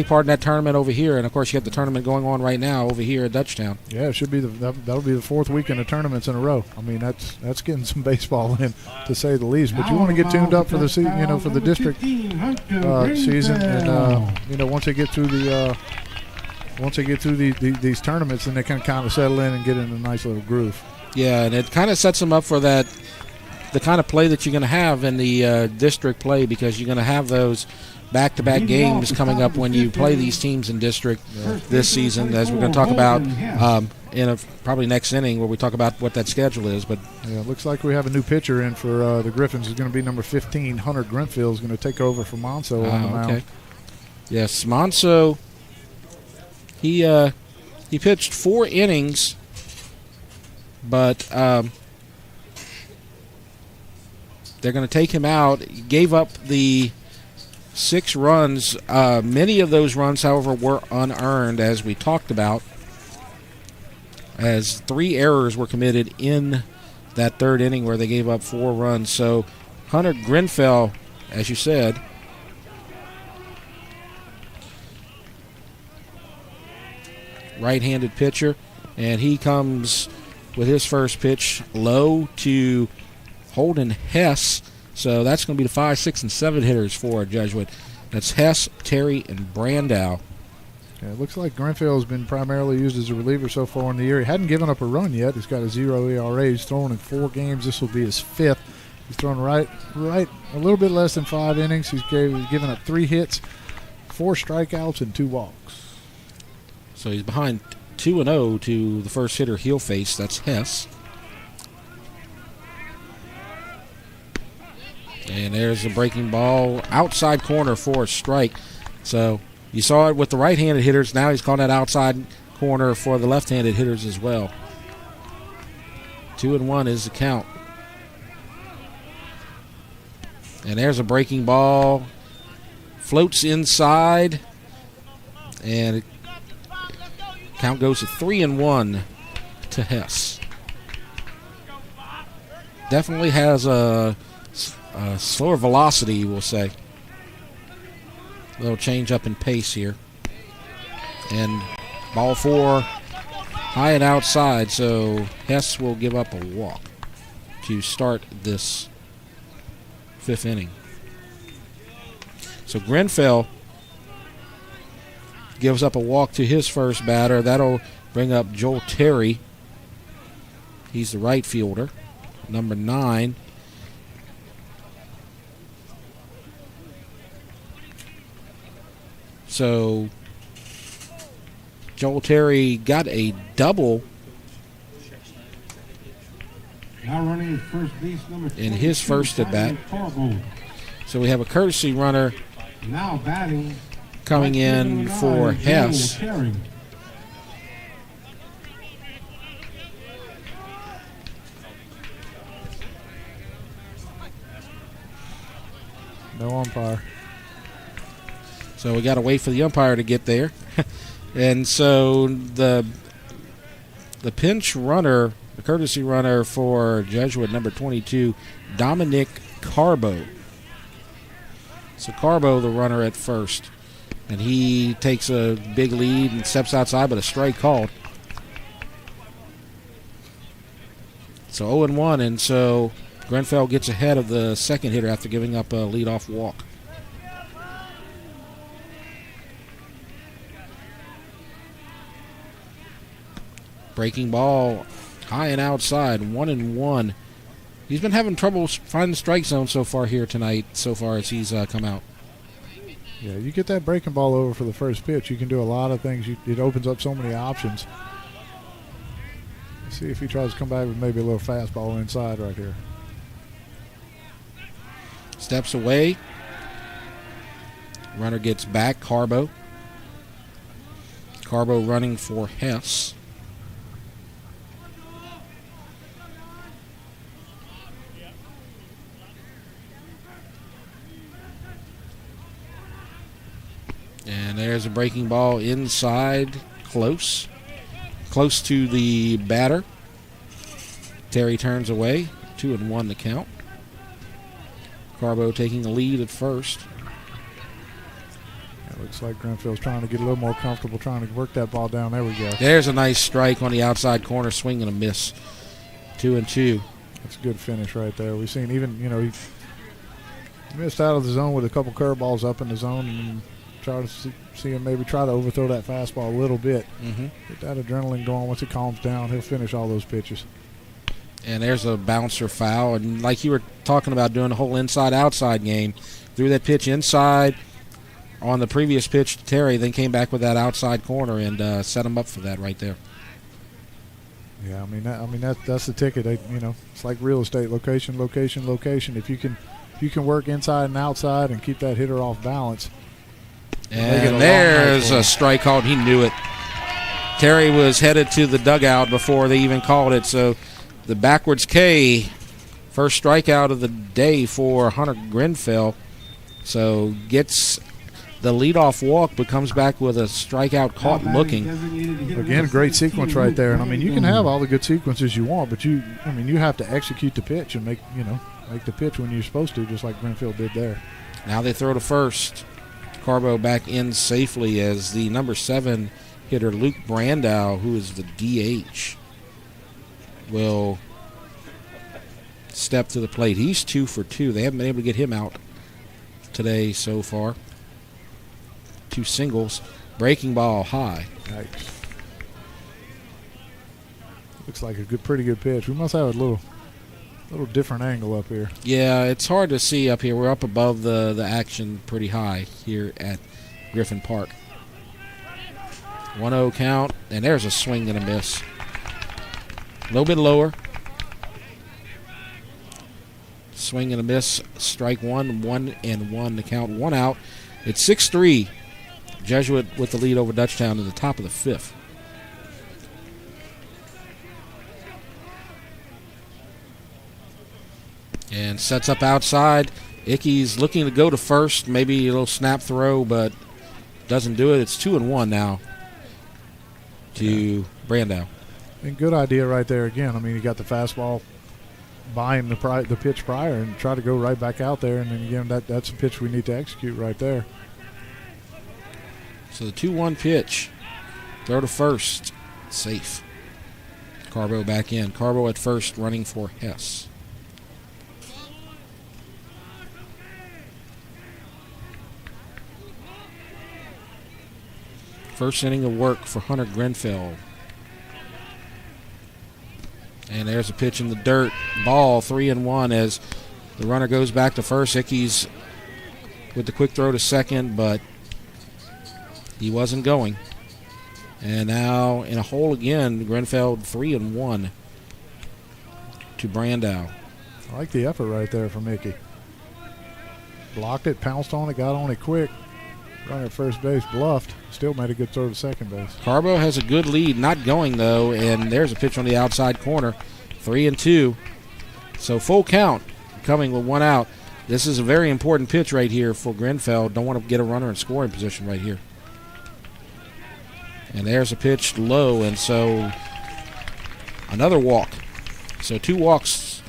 Speaker 1: part in that tournament over here. And of course you got the tournament going on right now over here at Dutchtown.
Speaker 12: Yeah, it should be that'll be the 4th weekend of tournaments in a row. I mean, that's getting some baseball in, to say the least. But you want to get tuned up for the season, for the district season, and once they get through these tournaments, then they can kind of settle in and get in a nice little groove.
Speaker 1: Yeah, and it kind of sets them up for the kind of play that you're going to have in the district play, because you're going to have those back-to-back games coming up when you play these teams in district this season, as we're going to talk about in probably next inning, where we talk about what that schedule is. But
Speaker 12: yeah, it looks like we have a new pitcher in for the Griffins. It's going to be number 15, Hunter Grenfell, is going to take over for Monso on the mound.
Speaker 1: Okay. Yes, Monso, he pitched 4 innings, but they're going to take him out. He gave up the 6 runs. Many of those runs, however, were unearned, as we talked about, as 3 errors were committed in that 3rd inning where they gave up 4 runs. So Hunter Grenfell, as you said, right-handed pitcher, and he comes with his first pitch low to Holden Hess. So that's going to be the 5, 6, and 7 hitters for Jesuit. That's Hess, Terry, and Brandow.
Speaker 12: Yeah, it looks like Grenfell has been primarily used as a reliever so far in the year. He hadn't given up a run yet. He's got a 0 ERA. He's thrown in 4 games. This will be his 5th. He's thrown right a little bit less than 5 innings. He's given up 3 hits, 4 strikeouts, and 2 walks.
Speaker 1: So he's behind 2-0 to the first hitter he'll face. That's Hess. And there's a breaking ball outside corner for a strike. So you saw it with the right-handed hitters. Now he's calling that outside corner for the left-handed hitters as well. 2-1 is the count. And there's a breaking ball. Floats inside. And count goes to 3-1 to Hess. Definitely has a slower velocity, we'll say. A little change up in pace here. And ball 4 high and outside, so Hess will give up a walk to start this 5th inning. So Grenfell gives up a walk to his first batter. That'll bring up Joel Terry. He's the right fielder, number 9. So Joel Terry got a double
Speaker 13: Now running first base number
Speaker 1: in his first at bat. So we have a courtesy runner
Speaker 13: now batting
Speaker 1: coming in for Hess.
Speaker 12: No umpire.
Speaker 1: So we got to wait for the umpire to get there. And so the pinch runner, the courtesy runner for Jesuit, number 22, Dominic Carbo. So Carbo, the runner at first. And he takes a big lead and steps outside, but a strike called. So 0-1, and so Grenfell gets ahead of the second hitter after giving up a leadoff walk. Breaking ball high and outside, 1-1. He's been having trouble finding the strike zone so far here tonight, so far as he's come out.
Speaker 12: Yeah, you get that breaking ball over for the first pitch, you can do a lot of things. It opens up so many options. Let's see if he tries to come back with maybe a little fastball inside right here.
Speaker 1: Steps away. Runner gets back, Carbo. Carbo running for Hess. And there's a breaking ball inside, close to the batter. Terry turns away, 2-1 the count. Carbo taking the lead at first.
Speaker 12: It looks like Grenfell's trying to get a little more comfortable, trying to work that ball down. There we go.
Speaker 1: There's a nice strike on the outside corner, swing and a miss. 2-2.
Speaker 12: That's a good finish right there. We've seen even, he missed out of the zone with a couple curveballs up in the zone, and try to see him maybe try to overthrow that fastball a little bit. Get that adrenaline going. Once it calms down, he'll finish all those pitches.
Speaker 1: And there's a bouncer foul. And like you were talking about doing the whole inside-outside game, threw that pitch inside on the previous pitch to Terry, then came back with that outside corner and set him up for that right there.
Speaker 12: Yeah, that's the ticket. It's like real estate: location, location, location. If you can work inside and outside and keep that hitter off balance.
Speaker 1: And there's a strike called. He knew it. Terry was headed to the dugout before they even called it. So the backwards K, first strikeout of the day for Hunter Grenfell. So gets the leadoff walk, but comes back with a strikeout caught looking.
Speaker 12: Again, great sequence right there. And you can have all the good sequences you want, but you have to execute the pitch and make the pitch when you're supposed to, just like Grenfell did there.
Speaker 1: Now they throw to first. Carbo back in safely as the number 7 hitter, Luke Brandow, who is the DH, will step to the plate. He's 2 for 2. They haven't been able to get him out today so far. 2 singles. Breaking ball high.
Speaker 12: Yikes. Looks like a pretty good pitch. We must have a little different angle up here.
Speaker 1: Yeah, it's hard to see up here. We're up above the action pretty high here at Griffin Park. 1-0 count, and there's a swing and a miss. A little bit lower. Swing and a miss. Strike 1, 1-1 to count. 1 out. It's 6-3. Jesuit with the lead over Dutchtown in the top of the 5th. And sets up outside. Ickey's looking to go to first. Maybe a little snap throw, but doesn't do it. It's 2-1 now to Brandow.
Speaker 12: And good idea right there again. You got the fastball buying the pitch prior and try to go right back out there. And then again, that's a pitch we need to execute right there.
Speaker 1: So the 2-1 pitch. Throw to first. Safe. Carbo back in. Carbo at first running for Hess. First inning of work for Hunter Grenfell. And there's a pitch in the dirt. Ball 3-1 as the runner goes back to first. Ickey's with the quick throw to second, but He wasn't going. And now in a hole again, Grenfell 3-1 to Brandow.
Speaker 12: I like the effort right there from Mickey. Blocked it, pounced on it, got on it quick. Runner at first base, bluffed. Still made a good throw to second base.
Speaker 1: Carbo has a good lead, not going though, and there's a pitch on the outside corner. 3-2. So full count coming with 1 out. This is a very important pitch right here for Grenfell. Don't want to get a runner in scoring position right here. And there's a pitch low, and so another walk. So 2 walks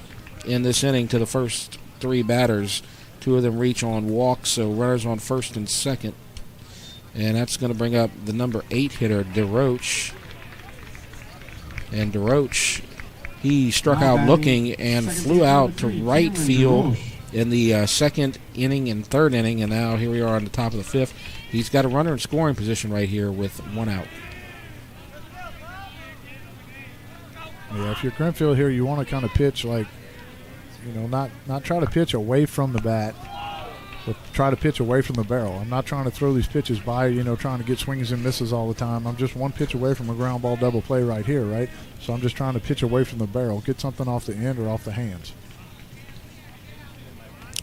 Speaker 1: in this inning to the first 3 batters. 2 of them reach on walks, so runners on first and second. And that's going to bring up the number 8 hitter, DeRoche. And DeRoche, he struck out looking and flew out to right field in the second inning and third inning, and now here we are on the top of the 5th. He's got a runner in scoring position right here with 1 out.
Speaker 12: Yeah, if you're Grenfell here, you want to kind of pitch like, not try to pitch away from the bat, but try to pitch away from the barrel. I'm not trying to throw these pitches by, trying to get swings and misses all the time. I'm just 1 pitch away from a ground ball double play right here, right? So I'm just trying to pitch away from the barrel, get something off the end or off the hands.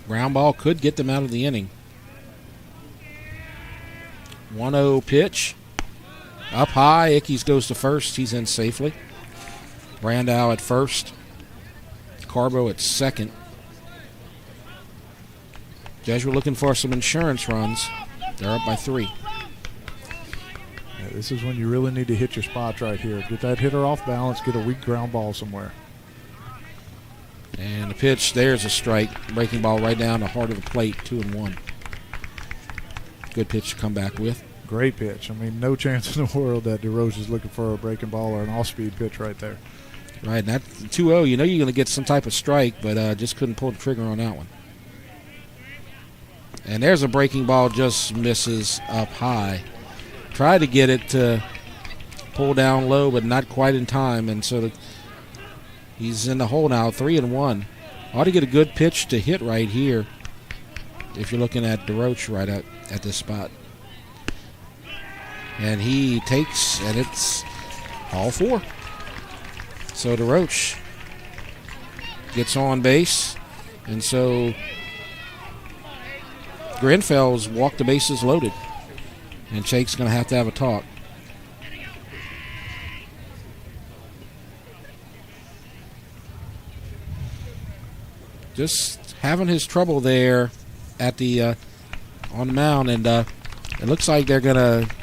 Speaker 1: Ground ball could get them out of the inning. 1-0 pitch. Up high. Ickes goes to first. He's in safely. Brandow at first. Carbo at second. Jesuit looking for some insurance runs. They're up by 3.
Speaker 12: Yeah, this is when you really need to hit your spots right here. Get that hitter off balance. Get a weak ground ball somewhere.
Speaker 1: And the pitch, there's a strike. Breaking ball right down the heart of the plate, 2-1. Good pitch to come back with.
Speaker 12: Great pitch. I mean, no chance in the world that DeRoche is looking for a breaking ball or an off-speed pitch right there.
Speaker 1: Right, and that 2-0, you're going to get some type of strike, but just couldn't pull the trigger on that one. And there's a breaking ball, just misses up high. Tried to get it to pull down low, but not quite in time, and so he's in the hole now, 3-1. Ought to get a good pitch to hit right here if you're looking at DeRoche right at this spot. And he takes, and it's all 4. So DeRoche gets on base, and so Grenfell's walk the bases loaded. And Shake's going to have a talk. Just having his trouble there at the on the mound, and it looks like they're going to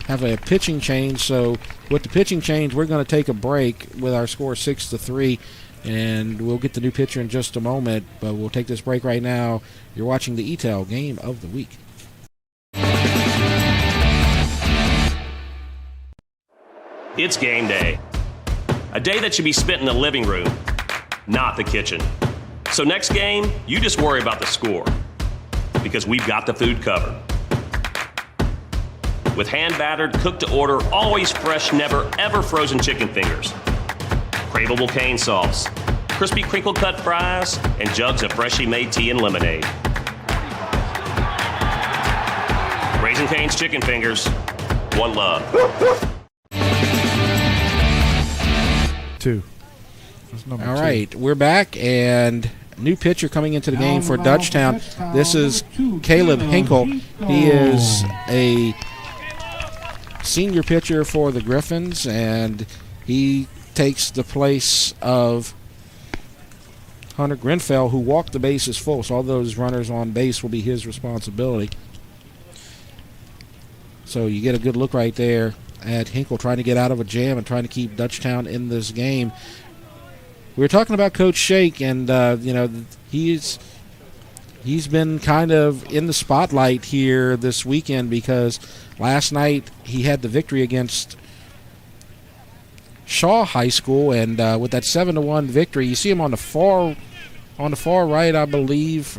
Speaker 1: have a pitching change. So with the pitching change, we're going to take a break with our score 6-3, and we'll get the new pitcher in just a moment. But we'll take this break right now. You're watching the ETEL Game of the Week.
Speaker 7: It's game day. A day that should be spent in the living room, not the kitchen. So next game, you just worry about the score, because we've got the food covered. With hand-battered, cooked-to-order, always fresh, never, ever frozen chicken fingers, craveable cane sauce, crispy crinkle-cut fries, and jugs of freshly made tea and lemonade. Raising Cane's Chicken Fingers, one love.
Speaker 12: 2.
Speaker 1: All right, we're back, and new pitcher coming into the game for Dutchtown. This is Caleb Hinkle. He is a senior pitcher for the Griffins, and he takes the place of Hunter Grenfell, who walked the bases full. So all those runners on base will be his responsibility. So you get a good look right there at Hinkle trying to get out of a jam and trying to keep Dutchtown in this game. We were talking about Coach Shake, and he's been kind of in the spotlight here this weekend because last night he had the victory against Shaw High School, and with that 7-1 victory, you see him on the far right, I believe.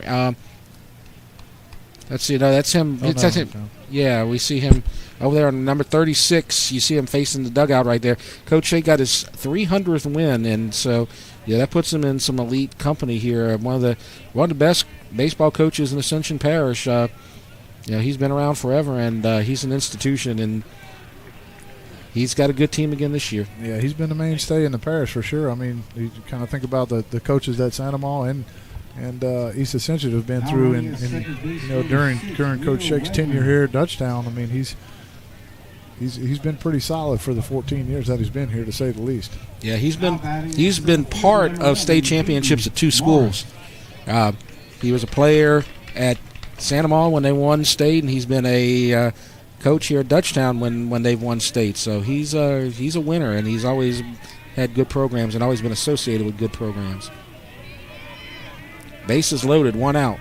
Speaker 1: Let's see, no, that's him. That's him. Yeah, we see him over there on number 36. You see him facing the dugout right there. Coach Shake got his 300th win, and so that puts him in some elite company here. One of the best baseball coaches in Ascension Parish. he's been around forever, and he's an institution, and he's got a good team again this year.
Speaker 12: Yeah, he's been the mainstay in the parish for sure. I mean, you kind of think about the coaches at Santa Ma and East Ascension have been through, during Coach Shake's tenure here at Dutchtown. I mean, he's been pretty solid for the 14 years that he's been here, to say the least.
Speaker 1: Yeah, he's been part of state championships at 2 schools. He was a player at Santa Ma when they won state, and he's been a coach here at Dutchtown when they've won state. So he's a winner, and he's always had good programs and always been associated with good programs. Bases loaded, 1 out.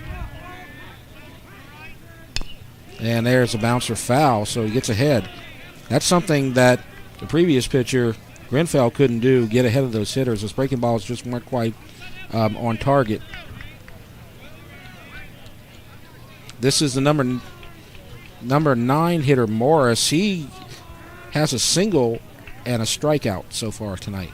Speaker 1: And there's a bouncer foul, so he gets ahead. That's something that the previous pitcher, Grenfell, couldn't do, get ahead of those hitters. Those breaking balls just weren't quite on target. This is the number 9 hitter, Morris. He has a single and a strikeout so far tonight.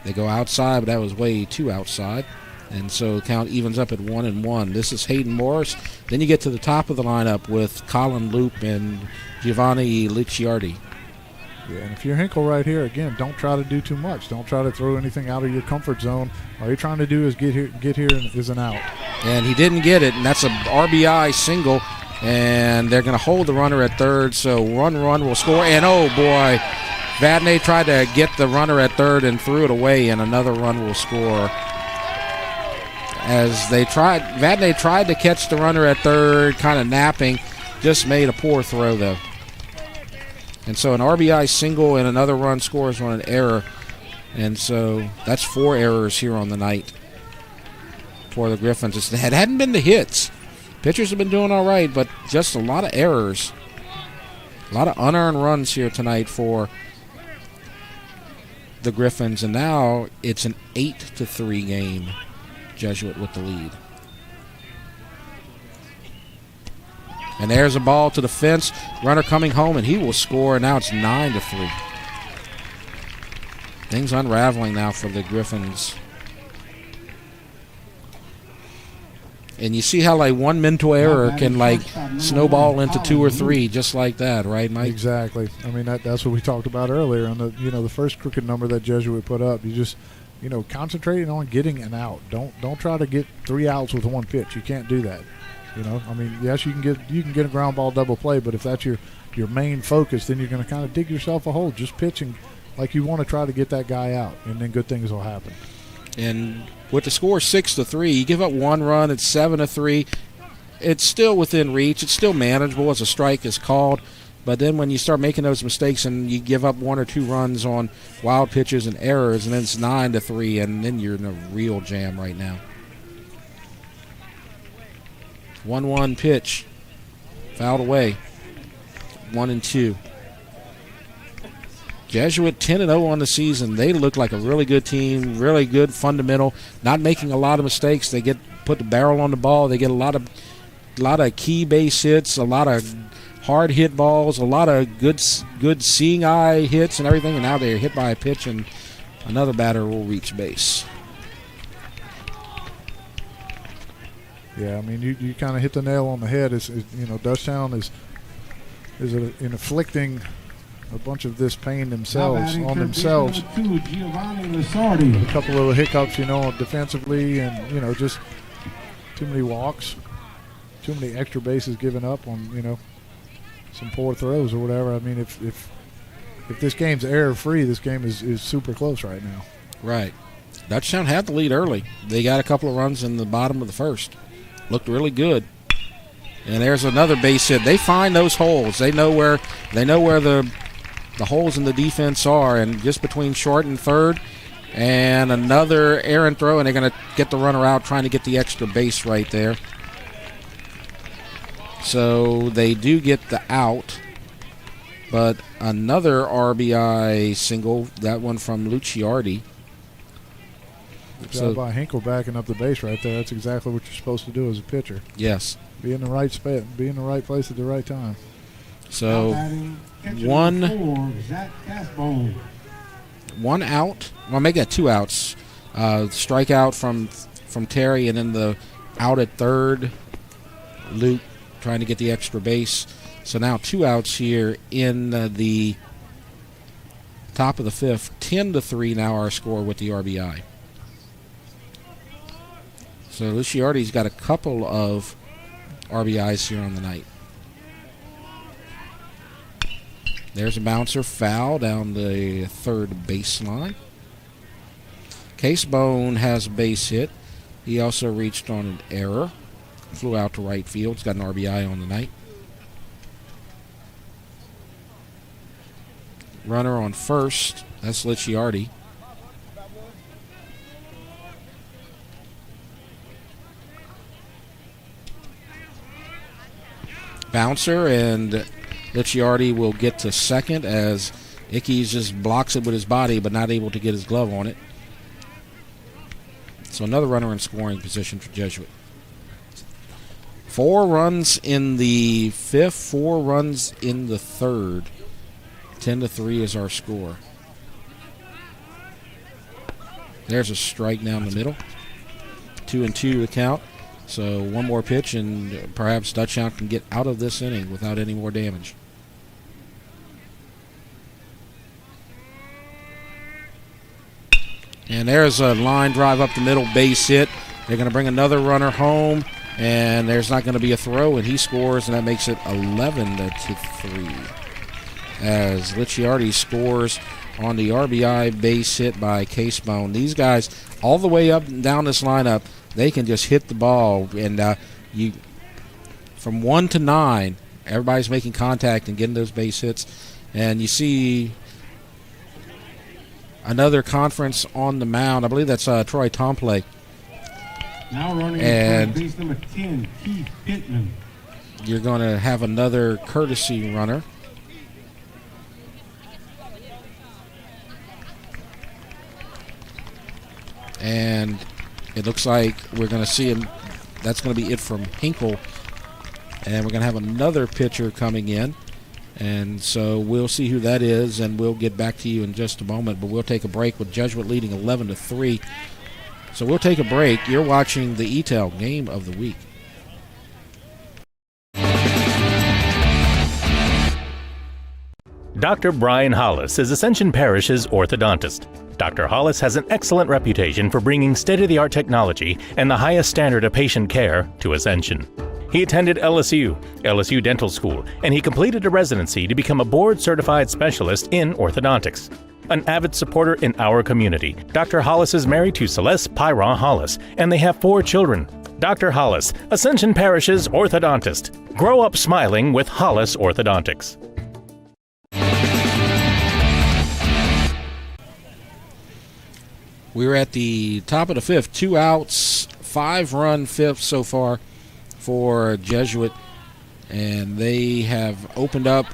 Speaker 1: They go outside, but that was way too outside. And so the count evens up at 1-1. This is Hayden Morris. Then you get to the top of the lineup with Colin Loop and Giovanni Licciardi.
Speaker 12: Yeah, and if you're Hinkle right here, again, don't try to do too much. Don't try to throw anything out of your comfort zone. All you're trying to do is get here and is an out.
Speaker 1: And he didn't get it, and that's a RBI single. And they're going to hold the runner at third, so one run will score. And, oh, boy, Vadnais tried to get the runner at third and threw it away, and another run will score. As Vadnais tried to catch the runner at third, kind of napping, just made a poor throw, though. And so an RBI single and another run scores on an error. And so that's 4 errors here on the night for the Griffins. It hadn't been the hits. Pitchers have been doing all right, but just a lot of errors. A lot of unearned runs here tonight for the Griffins. And now it's an 8-3 game. Jesuit with the lead. And there's a ball to the fence. Runner coming home, and he will score. Now it's 9-3. Things unraveling now for the Griffins. And you see how one mental error can snowball into 2 or 3 just like that, right, Mike?
Speaker 12: Exactly. I mean that's what we talked about earlier on the first crooked number that Jesuit put up. You just concentrating on getting an out. Don't try to get 3 outs with 1 pitch. You can't do that. I mean, yes, you can get a ground ball double play, but if that's your main focus, then you're going to kind of dig yourself a hole just pitching like you want to try to get that guy out, and then good things will happen.
Speaker 1: And with the score 6-3, you give up 1 run, it's 7-3. It's still within reach. It's still manageable as a strike is called. But then when you start making those mistakes and you give up 1 or 2 runs on wild pitches and errors, and then it's 9-3, and then you're in a real jam right now. 1-1 pitch, fouled away. 1-2. Jesuit 10-0 on the season. They look like a really good team, really good fundamental, not making a lot of mistakes. They put the barrel on the ball. They get a lot of key base hits, a lot of hard hit balls, a lot of good seeing eye hits and everything, and now they're hit by a pitch and another batter will reach base.
Speaker 12: Yeah, I mean you kind of hit the nail on the head. Dutchtown is inflicting a bunch of this pain on themselves. A couple of hiccups, defensively, and just too many walks, too many extra bases given up on some poor throws or whatever. I mean, if this game's error-free, this game is super close right now.
Speaker 1: Right. Dutchtown had the lead early. They got a couple of runs in the bottom of the first. Looked really good. And there's another base hit. They find those holes. They know where the holes in the defense are, and just between short and third, and another errant throw, and they're going to get the runner out, trying to get the extra base right there. So they do get the out, but another RBI single, that one from Licciardi.
Speaker 12: Good job by Hinkle backing up the base right there. That's exactly what you're supposed to do as a pitcher.
Speaker 1: Yes.
Speaker 12: Be in the right spot, be in the right place at the right time.
Speaker 1: So one out. Well, make that 2 outs. Strikeout from Terry, and then the out at third Luke trying to get the extra base. So now 2 outs here in the top of the 5th. 10-3 now our score with the RBI. So Licciardi's got a couple of RBIs here on the night. There's a bouncer, foul down the third baseline. Casebone has a base hit. He also reached on an error. Flew out to right field. He's got an RBI on the night. Runner on first. That's Licciardi. Bouncer, and Licciardi will get to second as Ickes just blocks it with his body but not able to get his glove on it. So another runner in scoring position for Jesuit. 4 runs in the 5th, 4 runs in the 3rd. 10-3 is our score. There's a strike down the middle. 2-2 the count. So one more pitch, and perhaps Dutchtown can get out of this inning without any more damage. And there's a line drive up the middle, base hit. They're going to bring another runner home, and there's not going to be a throw, and he scores, and that makes it 11-3. As Licciardi scores on the RBI base hit by Casebone. These guys, all the way up and down this lineup, they can just hit the ball, and you from 1 to 9, everybody's making contact and getting those base hits. And you see another conference on the mound. I believe that's Troy Tomplay.
Speaker 13: Now running
Speaker 1: and
Speaker 13: base number 10, Keith Pittman.
Speaker 1: You're going to have another courtesy runner. And it looks like we're going to see him. That's going to be it from Hinkle. And we're going to have another pitcher coming in. And so we'll see who that is, and we'll get back to you in just a moment. But we'll take a break with Jesuit leading 11-3. So we'll take a break. You're watching the ETEL Game of the Week.
Speaker 5: Dr. Brian Hollis is Ascension Parish's orthodontist. Dr. Hollis has an excellent reputation for bringing state-of-the-art technology and the highest standard of patient care to Ascension. He attended LSU Dental School, and he completed a residency to become a board-certified specialist in orthodontics. An avid supporter in our community, Dr. Hollis is married to Celeste Pyron Hollis, and they have 4 children. Dr. Hollis, Ascension Parish's orthodontist. Grow up smiling with Hollis Orthodontics.
Speaker 1: We're at the top of the 5th, 2 outs, 5-run 5th so far for Jesuit, and they have opened up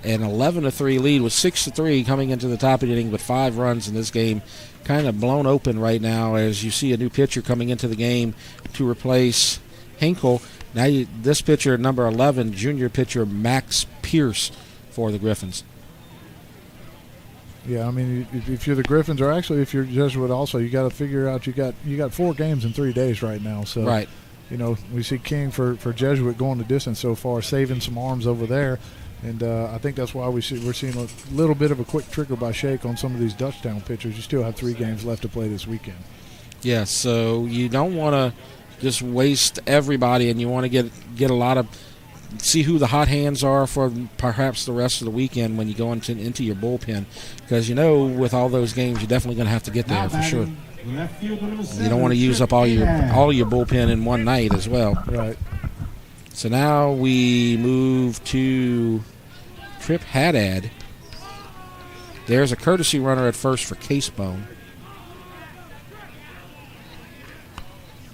Speaker 1: an 11-3 lead with 6-3 coming into the top of the inning, with 5 runs in this game. Kind of blown open right now as you see a new pitcher coming into the game to replace Hinkle. Now this pitcher, number 11, junior pitcher Max Pierce for the Griffins.
Speaker 12: Yeah, I mean, if you're the Griffins, or actually if you're Jesuit also, you got to figure out you got 4 games in 3 days right now. So,
Speaker 1: right.
Speaker 12: You know, we see King for Jesuit going the distance so far, saving some arms over there, and I think that's why we're seeing a little bit of a quick trigger by Shake on some of these Dutchtown pitchers. You still have 3 games left to play this weekend.
Speaker 1: Yeah, so you don't want to just waste everybody, and you want to get a lot of. See who the hot hands are for perhaps the rest of the weekend when you go into your bullpen, because you know with all those games you're definitely going to have to get there for sure. You don't want to use up all your bullpen in one night as well.
Speaker 12: Right.
Speaker 1: So now we move to Trip Haddad. There's a courtesy runner at first for Casebone,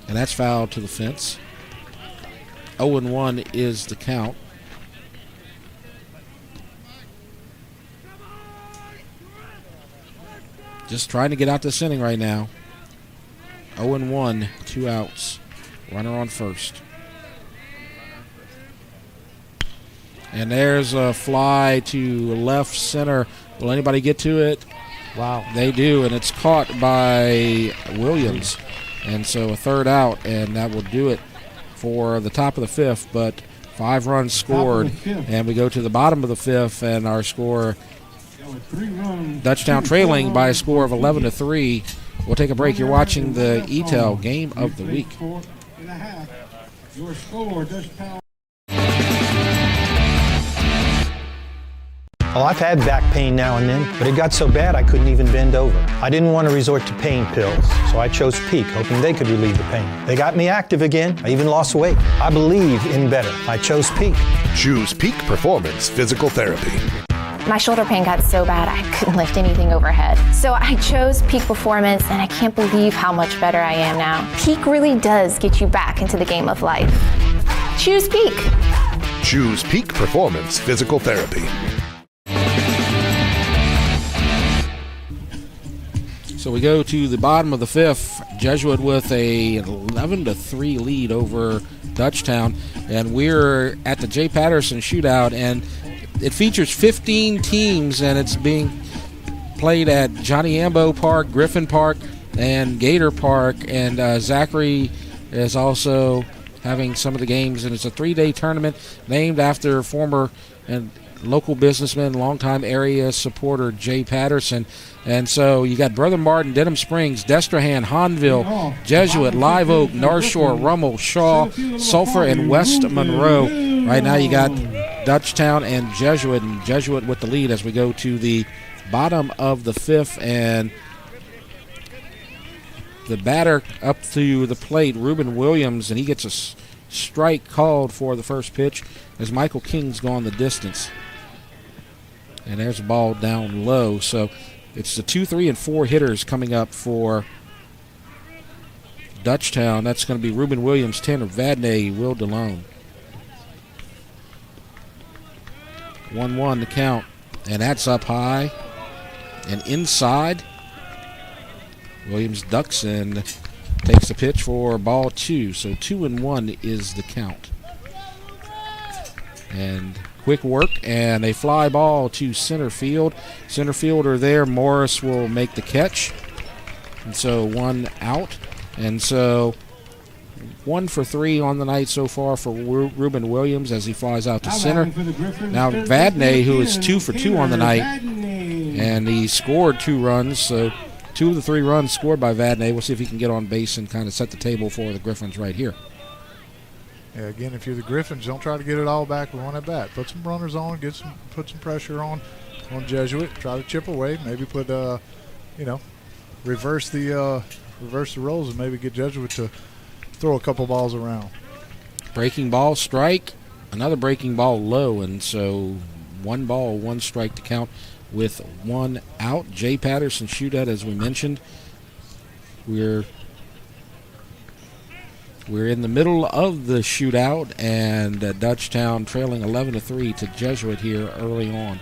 Speaker 1: and that's fouled to the fence. 0-1 is the count. Just trying to get out this inning right now. 0-1, 2 outs. Runner on first. And there's a fly to left center. Will anybody get to it?
Speaker 12: Wow.
Speaker 1: They do, and it's caught by Williams. And so a third out, and that will do it for the top of the fifth, but 5 runs scored. And we go to the bottom of the fifth, and our score, Dutchtown trailing by a score of 11-3. We'll take a break. You're watching the ETEL Game of the Week.
Speaker 13: Your score, Dutchtown.
Speaker 2: Well, I've had back pain now and then, but it got so bad I couldn't even bend over. I didn't want to resort to pain pills, so I chose Peak, hoping they could relieve the pain. They got me active again. I even lost weight. I believe in better. I chose Peak.
Speaker 3: Choose Peak Performance Physical Therapy.
Speaker 11: My shoulder pain got so bad I couldn't lift anything overhead. So I chose Peak Performance, and I can't believe how much better I am now. Peak really does get you back into the game of life. Choose Peak.
Speaker 3: Choose Peak Performance Physical Therapy.
Speaker 1: So we go to the bottom of the fifth. Jesuit with a 11-3 lead over Dutchtown, and we're at the J. Patterson shootout, and it features 15 teams, and it's being played at Johnny Ambo Park, Griffin Park, and Gator Park, and Zachary is also having some of the games, and it's a 3-day tournament named after former and local businessman, longtime area supporter Jay Patterson. And so you got Brother Martin, Denham Springs, Destrehan, Hahnville, Jesuit, Live Oak, North Shore, Rummel, Shaw, Sulphur, and West Monroe. Right now you got Dutchtown and Jesuit with the lead as we go to the bottom of the fifth, and the batter up to the plate, Reuben Williams, and he gets a strike called for the first pitch as Michael King's gone the distance. And there's a ball down low. So it's the 2, 3, and 4 hitters coming up for Dutchtown. That's going to be Reuben Williams, Tanner Vadney, Will DeLone. 1-1 the count. And that's up high and inside. Williams ducks and takes the pitch for ball 2. So 2-1 is the count. And quick work, and a fly ball to center field. Center fielder there, Morris, will make the catch. And so 1 out. And so 1 for 3 on the night so far for Reuben Williams as he flies out to center. Now Vadney, who is 2 for 2 on the night, and he scored 2 runs. So 2 of the 3 runs scored by Vadney. We'll see if he can get on base and kind of set the table for the Griffins right here.
Speaker 12: Yeah, again, if you're the Griffins, don't try to get it all back with one at bat. Put some runners on, put some pressure on Jesuit. Try to chip away. Maybe put reverse the roles and maybe get Jesuit to throw a couple balls around.
Speaker 1: Breaking ball, strike. Another breaking ball low, and so 1 ball, 1 strike to count with 1 out. Jay Patterson shootout, as we mentioned. We're in the middle of the shootout, and Dutchtown trailing 11-3 to Jesuit here early on.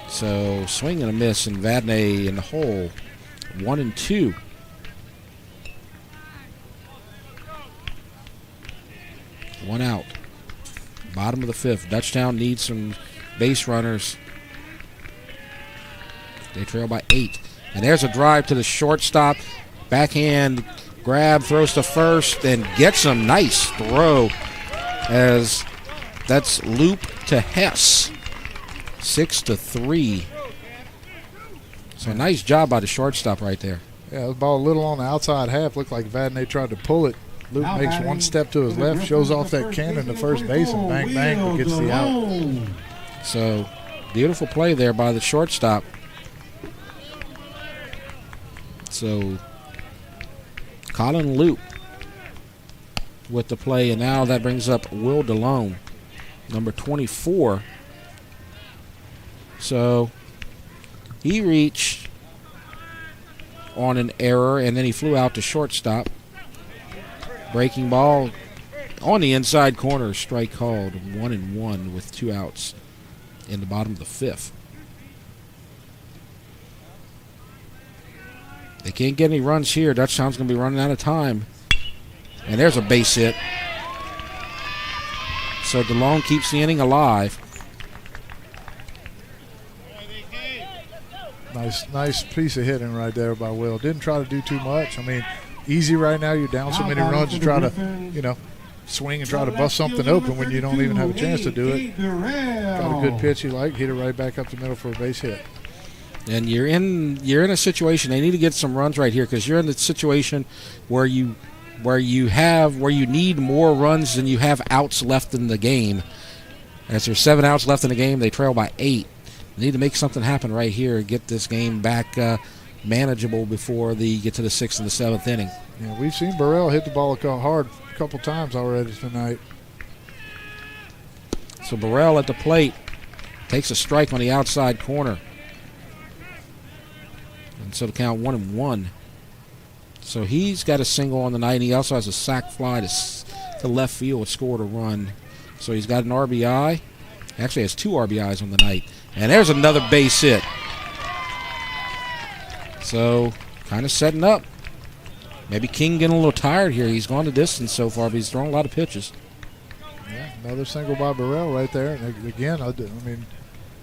Speaker 1: So swing and a miss, and Vadney in the hole. 1-2. One out. Bottom of the fifth. Dutchtown needs some base runners. They trail by 8. And there's a drive to the shortstop. Backhand grab, throws to first, and gets him. Nice throw as that's loop to Hess. 6-3. So nice job by the shortstop right there.
Speaker 12: Yeah, the ball a little on the outside half. Looked like Vadney tried to pull it. Luke makes 1 step to his left, shows off that cannon to first base, and bang, bang, but gets the out.
Speaker 1: So beautiful play there by the shortstop. So Colin Loop with the play, and now that brings up Will DeLone, number 24. So he reached on an error, and then he flew out to shortstop. Breaking ball on the inside corner, strike called. 1-1 with 2 outs in the bottom of the fifth. They can't get any runs here. Dutchtown's going to be running out of time. And there's a base hit. So DeLone keeps the inning alive.
Speaker 12: Nice piece of hitting right there by Will. Didn't try to do too much. I mean, easy right now. You're down so many runs to try to, swing and try to bust something open when you don't even have a chance to do it. Got a good pitch you like, hit it right back up the middle for a base hit.
Speaker 1: And you're in a situation, they need to get some runs right here, because you're in the situation where you need more runs than you have outs left in the game. As there's 7 outs left in the game, they trail by 8. They need to make something happen right here and get this game back manageable before they get to the 6th and the 7th inning.
Speaker 12: Yeah, we've seen Burrell hit the ball hard a couple times already tonight.
Speaker 1: So Burrell at the plate takes a strike on the outside corner. And so to count 1-1. So he's got a single on the night, and he also has a sac fly to left field, scored a run. So he's got an RBI. Actually has 2 RBIs on the night. And there's another base hit. So kind of setting up. Maybe King getting a little tired here. He's gone the distance so far, but he's thrown a lot of pitches.
Speaker 12: Yeah, another single by Burrell right there. And again, I mean,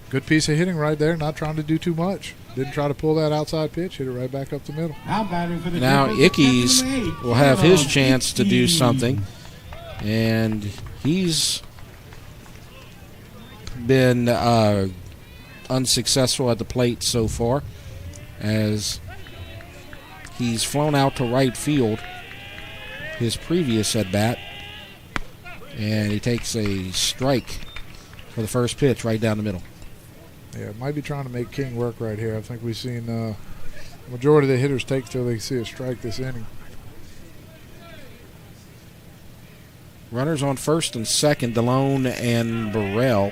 Speaker 12: good piece of hitting right there, not trying to do too much. Didn't try to pull that outside pitch, hit it right back up the middle.
Speaker 1: Now Ickes will have his chance to do something. And he's been unsuccessful at the plate so far, as he's flown out to right field his previous at bat, and he takes a strike for the first pitch right down the middle.
Speaker 12: Yeah, might be trying to make King work right here. I think we've seen the majority of the hitters take till they see a strike this inning.
Speaker 1: Runners on first and second, DeLone and Burrell.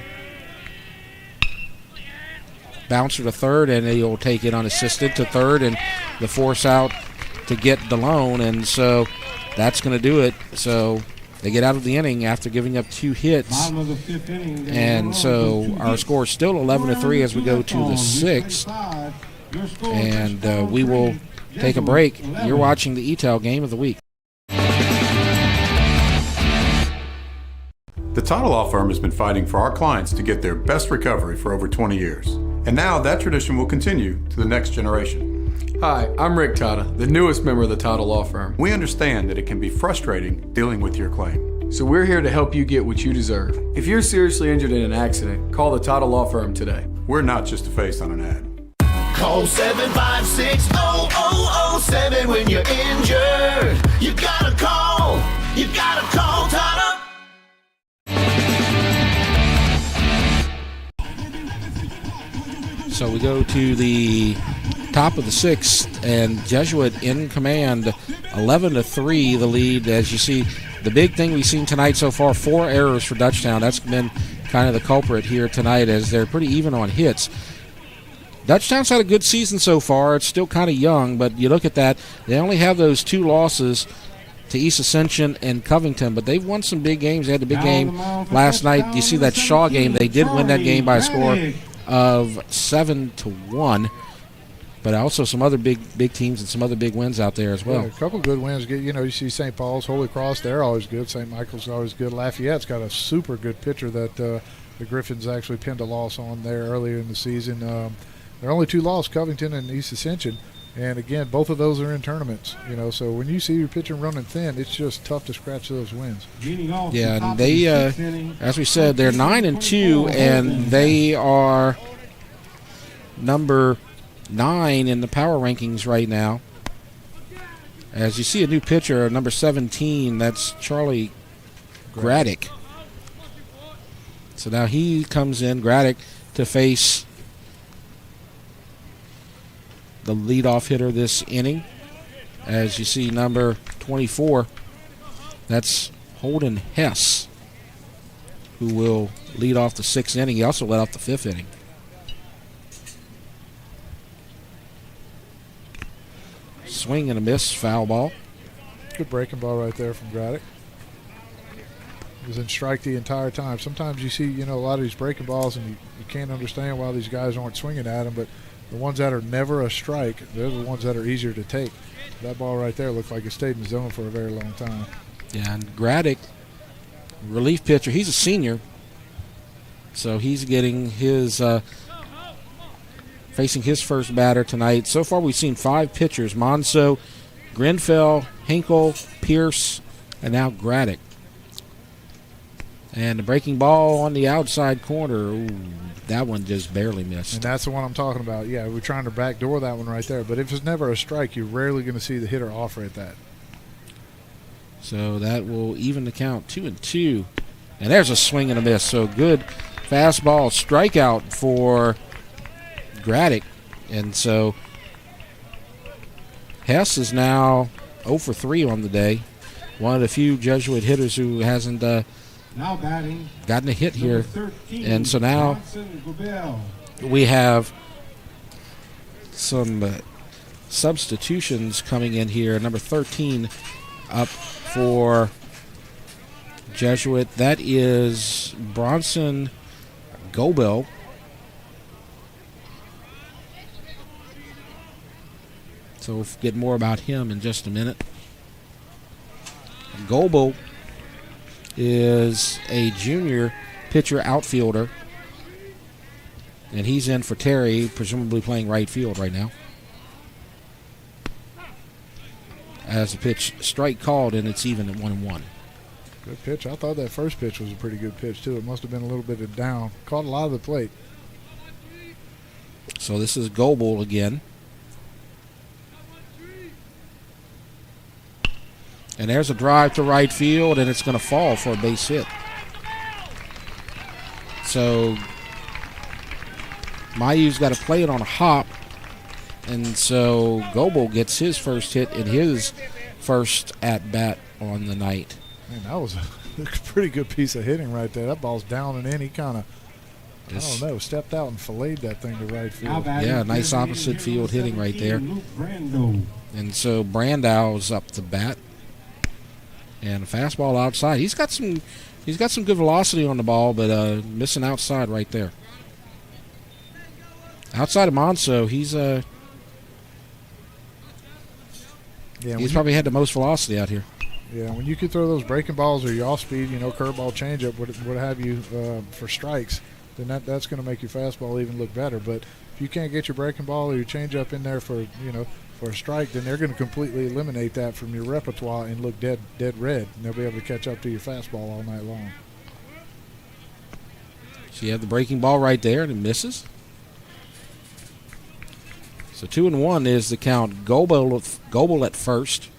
Speaker 1: Bouncer to third, and he'll take it unassisted to third, and the force out to get DeLone, and so that's going to do it. So they get out of the inning after giving up 2 hits, and so our score is still 11-3 as we go to the 6th, and we will take a break. You're watching the ETAL Game of the Week.
Speaker 8: The Title Law Firm has been fighting for our clients to get their best recovery for over 20 years. And now that tradition will continue to the next generation.
Speaker 9: Hi, I'm Rick Tata, the newest member of the Title Law Firm.
Speaker 8: We understand that it can be frustrating dealing with your claim.
Speaker 9: So we're here to help you get what you deserve. If you're seriously injured in an accident, call the Title Law Firm today.
Speaker 8: We're not just a face on an ad.
Speaker 10: Call 756-0007 when you're injured. You gotta call Tata.
Speaker 1: So we go to the top of the 6th, and Jesuit in command, 11-3 the lead. As you see, the big thing we've seen tonight so far, 4 errors for Dutchtown. That's been kind of the culprit here tonight, as they're pretty even on hits. Dutchtown's had a good season so far. It's still kind of young, but you look at that, they only have those 2 losses to East Ascension and Covington, but they've won some big games. They had a big game last night. You see that Shaw game, they did win that game by a score of 7-1, but also some other big teams and some other big wins out there as well.
Speaker 12: Yeah, a couple good wins. You see St. Paul's, Holy Cross, they're always good. St. Michael's always good. Lafayette's got a super good pitcher that the Griffins actually pinned a loss on there earlier in the season. There are only 2 losses, Covington and East Ascension. And again, both of those are in tournaments, so when you see your pitcher running thin, it's just tough to scratch those wins.
Speaker 1: Yeah, and they, as we said, they're 9-2, and they are number 9 in the power rankings right now. As you see a new pitcher, number 17, that's Charlie Graddick. So now he comes in, Graddick, to face the leadoff hitter this inning. As you see, number 24, that's Holden Hess, who will lead off the 6th inning. He also led off the 5th inning. Swing and a miss, foul ball.
Speaker 12: Good breaking ball right there from Graddick. He was in strike the entire time. Sometimes you see, a lot of these breaking balls, and you can't understand why these guys aren't swinging at them, but the ones that are never a strike, they're the ones that are easier to take. That ball right there looked like it stayed in the zone for a very long time.
Speaker 1: Yeah, and Graddick, relief pitcher, he's a senior, so he's getting his facing his first batter tonight. So far we've seen 5 pitchers. Monso Grenfell, Hinkle, Pierce, and now Graddick. And the breaking ball on the outside corner. Ooh, that one just barely missed.
Speaker 12: And that's the one I'm talking about. Yeah, we're trying to backdoor that one right there. But if it's never a strike, you're rarely going to see the hitter offer at that.
Speaker 1: So that will even the count, 2-2. And there's a swing and a miss. So good fastball strikeout for Graddick. And so Hess is now 0 for 3 on the day. One of the few Jesuit hitters who hasn't
Speaker 13: now batting,
Speaker 1: gotten a hit here.
Speaker 13: 13,
Speaker 1: And so now we have some substitutions coming in here. Number 13 up for Jesuit. That is Bronson Gobel. So we'll get more about him in just a minute. Gobel is a junior pitcher outfielder, and he's in for Terry, presumably playing right field right now. As the pitch strike called, and it's even at 1-1.
Speaker 12: Good pitch. I thought that first pitch was a pretty good pitch, too. It must have been a little bit of down. Caught a lot of the plate.
Speaker 1: So this is Gobel again. And there's a drive to right field, and it's going to fall for a base hit. So Mayu's got to play it on a hop, and so Gobel gets his first hit in his first at-bat on the night.
Speaker 12: Man, that was a pretty good piece of hitting right there. That ball's down and in. He kind of, I don't know, stepped out and filleted that thing to right field.
Speaker 1: Yeah, nice opposite field hitting right there. And so Brandau's up the bat. And a fastball outside. He's got some good velocity on the ball, but missing outside right there. Outside of Monso, he's probably had the most velocity out here.
Speaker 12: Yeah, when you can throw those breaking balls or your off-speed, curveball, changeup, what have you for strikes, then that's going to make your fastball even look better. But if you can't get your breaking ball or your changeup in there for a strike, then they're going to completely eliminate that from your repertoire and look dead red, and they'll be able to catch up to your fastball all night long.
Speaker 1: So you have the breaking ball right there, and it misses. So 2-1 is the count. Gobel at first.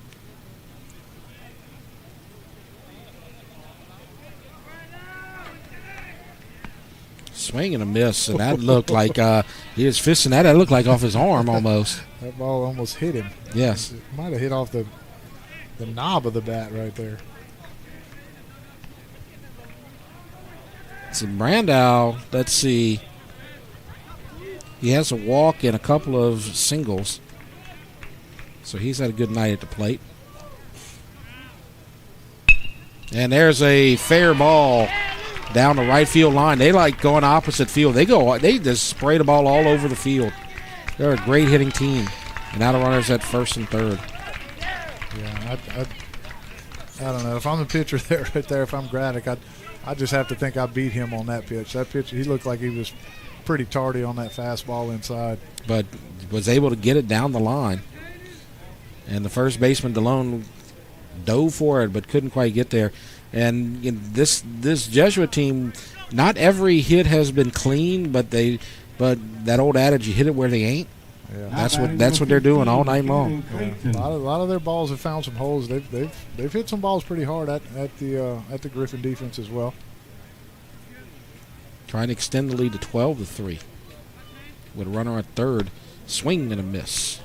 Speaker 1: Swing and a miss, and that looked like he was fisting that. That looked like off his arm almost.
Speaker 12: That ball almost hit him.
Speaker 1: Yes.
Speaker 12: It might have hit off the knob of the bat right there.
Speaker 1: So Brandau, let's see. He has a walk and a couple of singles. So he's had a good night at the plate. And there's a fair ball down the right field line. They like going opposite field. They just spray the ball all over the field. They're a great hitting team. And now the runners at first and third.
Speaker 12: Yeah, I don't know. If I'm the pitcher there, right there, if I'm Graddick, I just have to think I beat him on that pitch. That pitch, he looked like he was pretty tardy on that fastball inside.
Speaker 1: But was able to get it down the line. And the first baseman, DeLone, dove for it but couldn't quite get there. And this Jesuit team, not every hit has been clean, but that old adage, you hit it where they ain't. Yeah. That's what they're doing all night long.
Speaker 12: Yeah. A lot of their balls have found some holes. They've hit some balls pretty hard at the Griffin defense as well.
Speaker 1: Trying to extend the lead to 12-3 with a runner at third. Swing and a miss.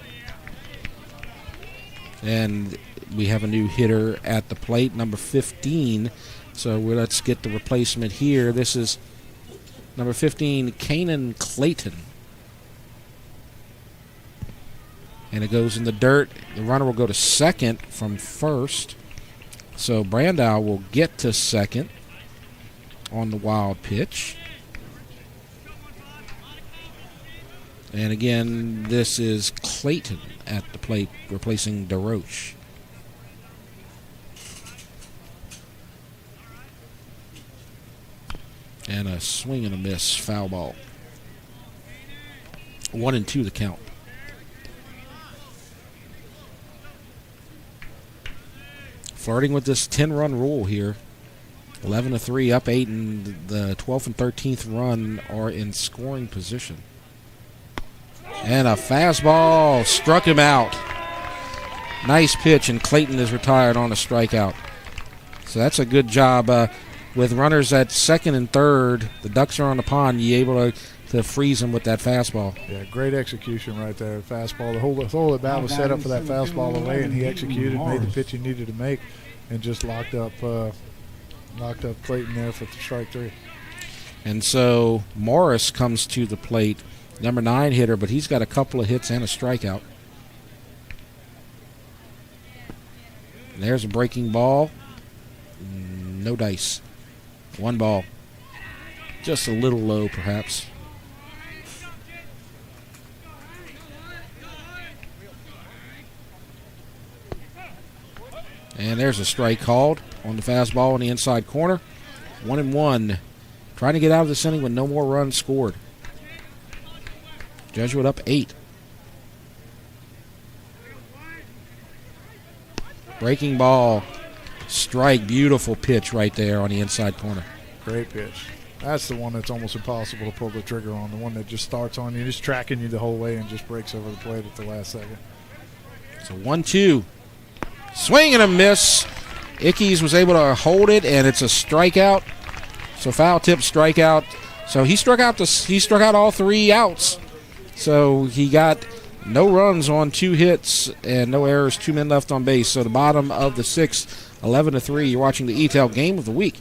Speaker 1: And we have a new hitter at the plate, number 15. So let's get the replacement here. This is number 15, Kanan Clayton. And it goes in the dirt. The runner will go to second from first. So Brandau will get to second on the wild pitch. And again, this is Clayton at the plate, replacing DeRoche. And a swing and a miss, foul ball. 1-2 the count. flirting with this 10-run rule here. 11-3, up 8, and the 12th and 13th run are in scoring position. And a fastball struck him out. Nice pitch, and Clayton is retired on a strikeout. So that's a good job. With runners at second and third, the Ducks are on the pond. You're able to freeze them with that fastball.
Speaker 12: Yeah, great execution right there. Fastball. The whole at bat was set up for that fastball away, and he executed, made the pitch he needed to make, and just locked up Clayton there for strike 3.
Speaker 1: And so Morris comes to the plate, number 9 hitter, but he's got a couple of hits and a strikeout. And there's a breaking ball. No dice. 1 ball. Just a little low, perhaps. And there's a strike called on the fastball in the inside corner. 1-1. Trying to get out of this inning with no more runs scored. Jesuit up 8. Breaking ball. Strike. Beautiful pitch right there on the inside corner.
Speaker 12: Great pitch. That's the one that's almost impossible to pull the trigger on. The one that just starts on you, just tracking you the whole way and just breaks over the plate at the last second.
Speaker 1: So 1-2. Swing and a miss. Ickes was able to hold it, and it's a strikeout. So foul tip, strikeout. So he struck out all 3 outs. So he got no runs on 2 hits and no errors, 2 men left on base. So the bottom of the 6th, 11-3. You're watching the E-Tail Game of the Week.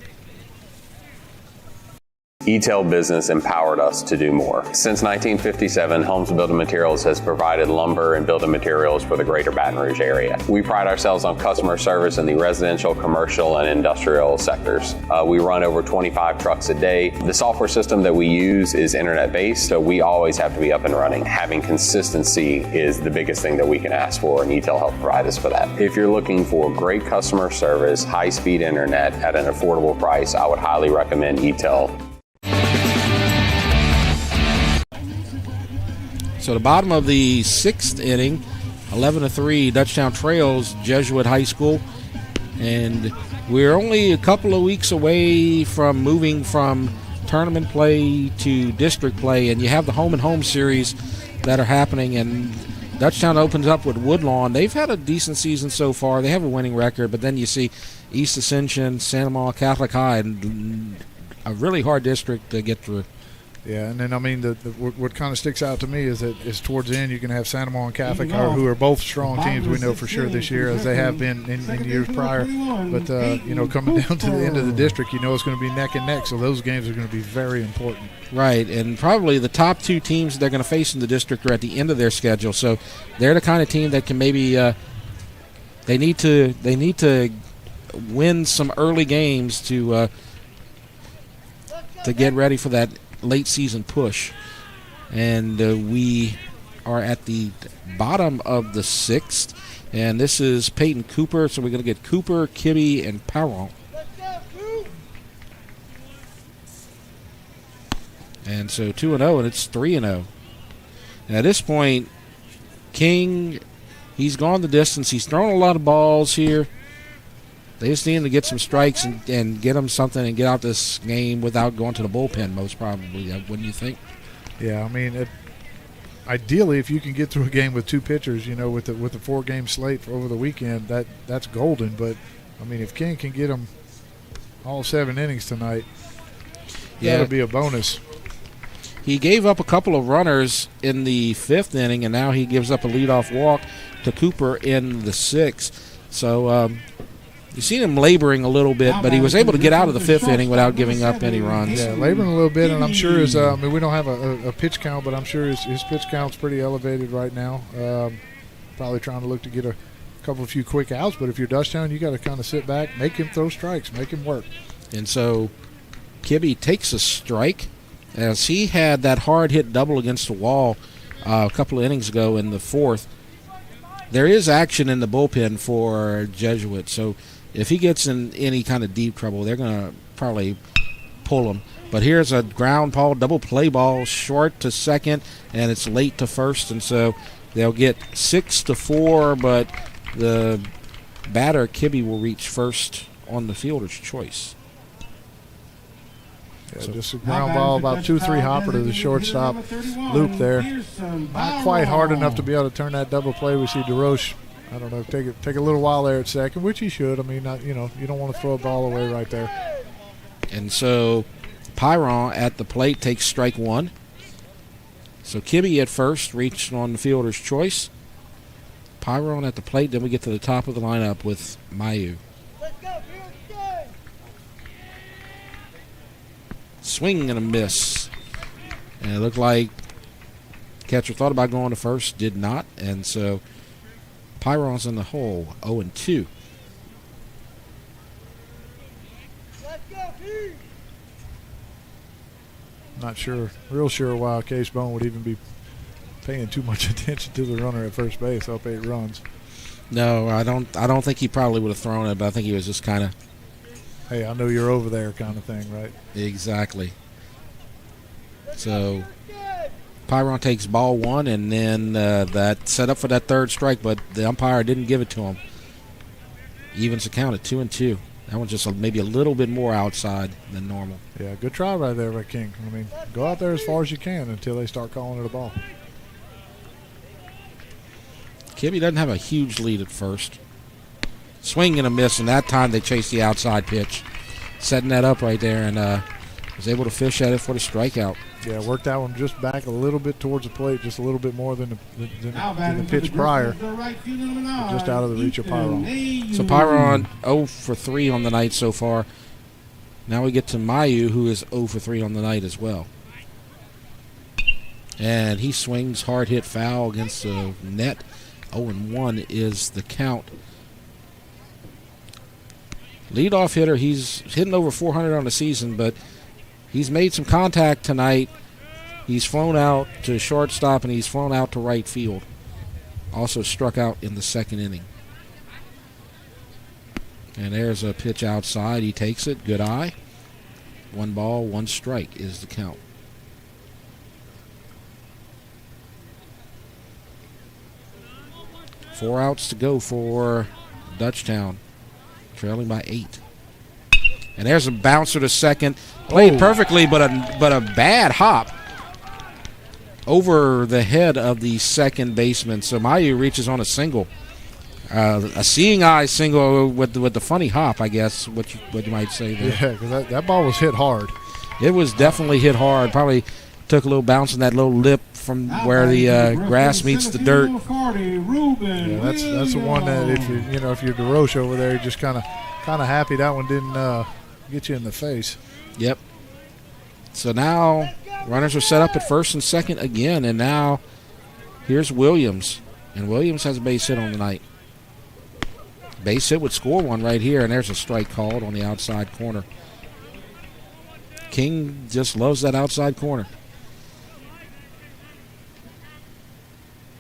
Speaker 21: E-Tail Business empowered us to do more. Since 1957, Holmes Building Materials has provided lumber and building materials for the greater Baton Rouge area. We pride ourselves on customer service in the residential, commercial, and industrial sectors. We run over 25 trucks a day. The software system that we use is internet-based, so we always have to be up and running. Having consistency is the biggest thing that we can ask for, and E-Tail helps provide us for that. If you're looking for great customer service, high-speed internet at an affordable price, I would highly recommend E-Tail.
Speaker 1: So the bottom of the 6th inning, 11-3, Dutchtown trails Jesuit High School. And we're only a couple of weeks away from moving from tournament play to district play. And you have the home and home series that are happening. And Dutchtown opens up with Woodlawn. They've had a decent season so far. They have a winning record. But then you see East Ascension, Santa Maria Catholic High, and a really hard district to get through.
Speaker 12: Yeah, and then, I mean, what kind of sticks out to me is that towards the end you can have Santa Maria and Catholic, who are both strong teams, we know for sure this year, as they have been in years prior. But, coming down to the end of the district, it's going to be neck and neck, so those games are going to be very important.
Speaker 1: Right, and probably the top 2 teams they're going to face in the district are at the end of their schedule. So they're the kind of team that can maybe they need to win some early games to get ready for that late season push. And we are at the bottom of the 6th, and this is Peyton Cooper, so we're going to get Cooper, Kibbe, and Parent. And so 2-0, and it's 3-0. And at this point, King, he's gone the distance. He's thrown a lot of balls here. They just need him to get some strikes and get him something and get out this game without going to the bullpen, most probably. Wouldn't you think?
Speaker 12: Yeah, I mean, ideally, if you can get through a game with 2 pitchers, with the 4-game slate over the weekend, that's golden. But, I mean, if King can get them all 7 innings tonight, that'll be a bonus.
Speaker 1: He gave up a couple of runners in the 5th inning, and now he gives up a leadoff walk to Cooper in the 6th. So, you seen him laboring a little bit, but he was able to get out of the 5th inning without giving up any runs.
Speaker 12: Yeah, laboring a little bit, and I'm sure we don't have a pitch count, but I'm sure his pitch count's pretty elevated right now. Probably trying to look to get a few quick outs, but if you're Dutchtown, you got to kind of sit back, make him throw strikes, make him work.
Speaker 1: And so Kibbe takes a strike as he had that hard hit double against the wall a couple of innings ago in the 4th. There is action in the bullpen for Jesuit, so if he gets in any kind of deep trouble, they're going to probably pull him. But here's a ground ball, double play ball, short to second, and it's late to first, and so they'll get 6-4, but the batter, Kibbe, will reach first on the fielder's choice.
Speaker 12: Yeah, so just a ground ball, about 2-3 hopper to the shortstop loop there. Not quite hard enough to be able to turn that double play. We see DeRoche, I don't know, take a little while there at second, which he should. I mean, you don't want to throw a ball away right there.
Speaker 1: And so Pyron at the plate takes strike one. So Kibbe at first, reached on the fielder's choice. Pyron at the plate. Then we get to the top of the lineup with Mayu. Swing and a miss. And it looked like catcher thought about going to first, did not. And so Pyron's in the hole, 0-2.
Speaker 12: Not sure, real sure why Case Bone would even be paying too much attention to the runner at first base up 8 runs.
Speaker 1: No, I don't think he probably would have thrown it, but I think he was just kind of,
Speaker 12: hey, I know you're over there kind of thing, right?
Speaker 1: Exactly. So Pyron takes ball one, and then that set up for that third strike, but the umpire didn't give it to him. Evens the count at 2-2. That one's just maybe a little bit more outside than normal.
Speaker 12: Yeah, good try right there by King. I mean, go out there as far as you can until they start calling it a ball.
Speaker 1: Kibbe doesn't have a huge lead at first. Swing and a miss, and that time they chased the outside pitch. Setting that up right there, and was able to fish at it for the strikeout.
Speaker 12: Yeah, worked that one just back a little bit towards the plate, just a little bit more than the pitch prior. Just out of the reach of Pyron.
Speaker 1: So Pyron 0 for 3 on the night so far. Now we get to Mayu, who is 0 for 3 on the night as well. And he swings, hard hit foul against the net. 0-1 is the count. Leadoff hitter, he's hitting over 400 on the season, but he's made some contact tonight. He's flown out to shortstop, and he's flown out to right field. Also struck out in the second inning. And there's a pitch outside. He takes it. Good eye. 1 ball, 1 strike is the count. Four outs to go for Dutchtown, trailing by 8. And there's a bouncer to second. Played perfectly, but a bad hop over the head of the second baseman. So Mayu reaches on a single. A seeing eye single with the funny hop, I guess, what you might say there.
Speaker 12: Yeah, because that ball was hit hard.
Speaker 1: It was definitely hit hard. Probably took a little bounce in that little lip from where the grass meets the dirt.
Speaker 12: Yeah, that's the one that if you're DeRoche over there, you're just kind of happy that one didn't get you in the face.
Speaker 1: Yep. So now runners are set up at first and second again, and now here's Williams, and Williams has a base hit on the night. Base hit would score one right here, and there's a strike called on the outside corner. King just loves that outside corner.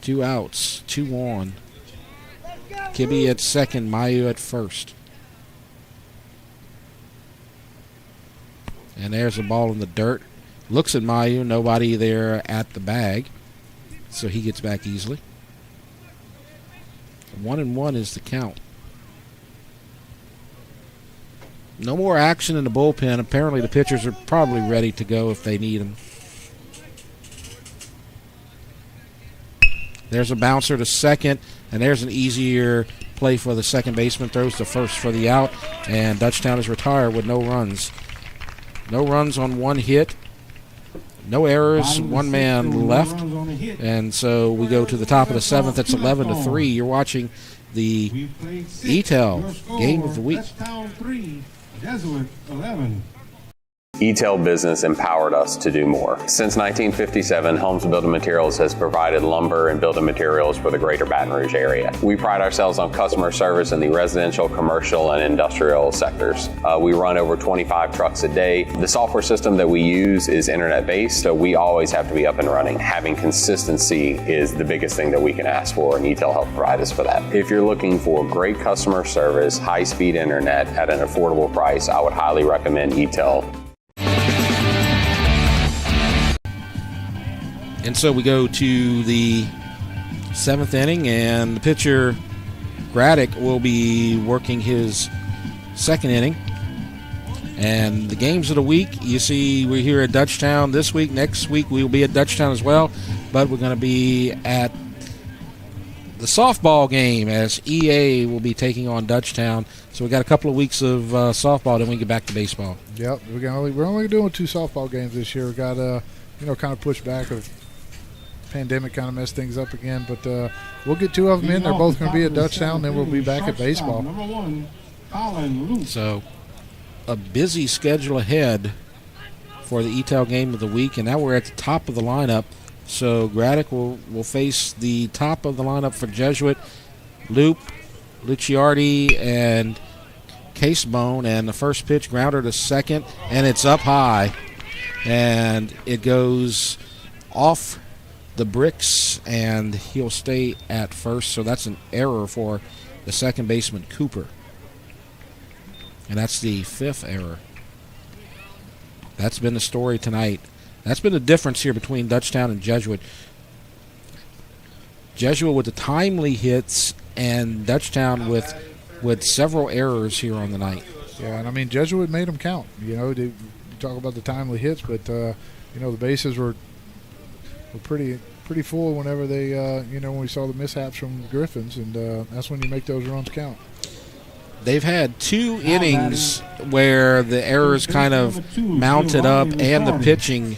Speaker 1: 2 outs, 2 on. Kibbe at second, Mayu at first. And there's a ball in the dirt. Looks at Mayu, nobody there at the bag, so he gets back easily. 1-1 is the count. No more action in the bullpen. Apparently the pitchers are probably ready to go if they need them. There's a bouncer to second, and there's an easier play for the second baseman. Throws to first for the out, and Dutchtown is retired with no runs. No runs on 1 hit. No errors, 1 man left. And so we go to the top of the 7th. It's 11-3. You're watching the ETEL Game of the Week.
Speaker 13: Jesuit 11.
Speaker 21: ETEL business empowered us to do more. Since 1957, Holmes Building Materials has provided lumber and building materials for the greater Baton Rouge area. We pride ourselves on customer service in the residential, commercial, and industrial sectors. We run over 25 trucks a day. The software system that we use is internet-based, so we always have to be up and running. Having consistency is the biggest thing that we can ask for, and ETEL helps provide us for that. If you're looking for great customer service, high-speed internet at an affordable price, I would highly recommend ETEL.
Speaker 1: And so we go to the 7th inning, and the pitcher Graddick will be working his second inning. And the games of the week, you see we're here at Dutchtown this week. Next week we will be at Dutchtown as well, but we're going to be at the softball game as EA will be taking on Dutchtown. So we got a couple of weeks of softball, then we get back to baseball.
Speaker 12: Yep, we're only doing 2 softball games this year. We got kind of pushed back. Of pandemic kind of messed things up again, but we'll get 2 of them in. They're both going to be at Dutchtown, then we'll be back at baseball.
Speaker 13: Number 1, Colin.
Speaker 1: So a busy schedule ahead for the ETAL game of the week, and now we're at the top of the lineup. So Graddick will face the top of the lineup for Jesuit, Loop, Luciardi, and Casebone. And the first pitch, grounder to second, and it's up high. And it goes off the bricks, and he'll stay at first. So that's an error for the second baseman, Cooper. And that's the 5th error. That's been the story tonight. That's been the difference here between Dutchtown and Jesuit. Jesuit with the timely hits and Dutchtown with several errors here on the night.
Speaker 12: Yeah, and I mean, Jesuit made them count. You talk about the timely hits, but, the bases were pretty full whenever they, when we saw the mishaps from the Griffins, and that's when you make those runs count.
Speaker 1: They've had 2 innings where the errors kind of mounted up, and the pitching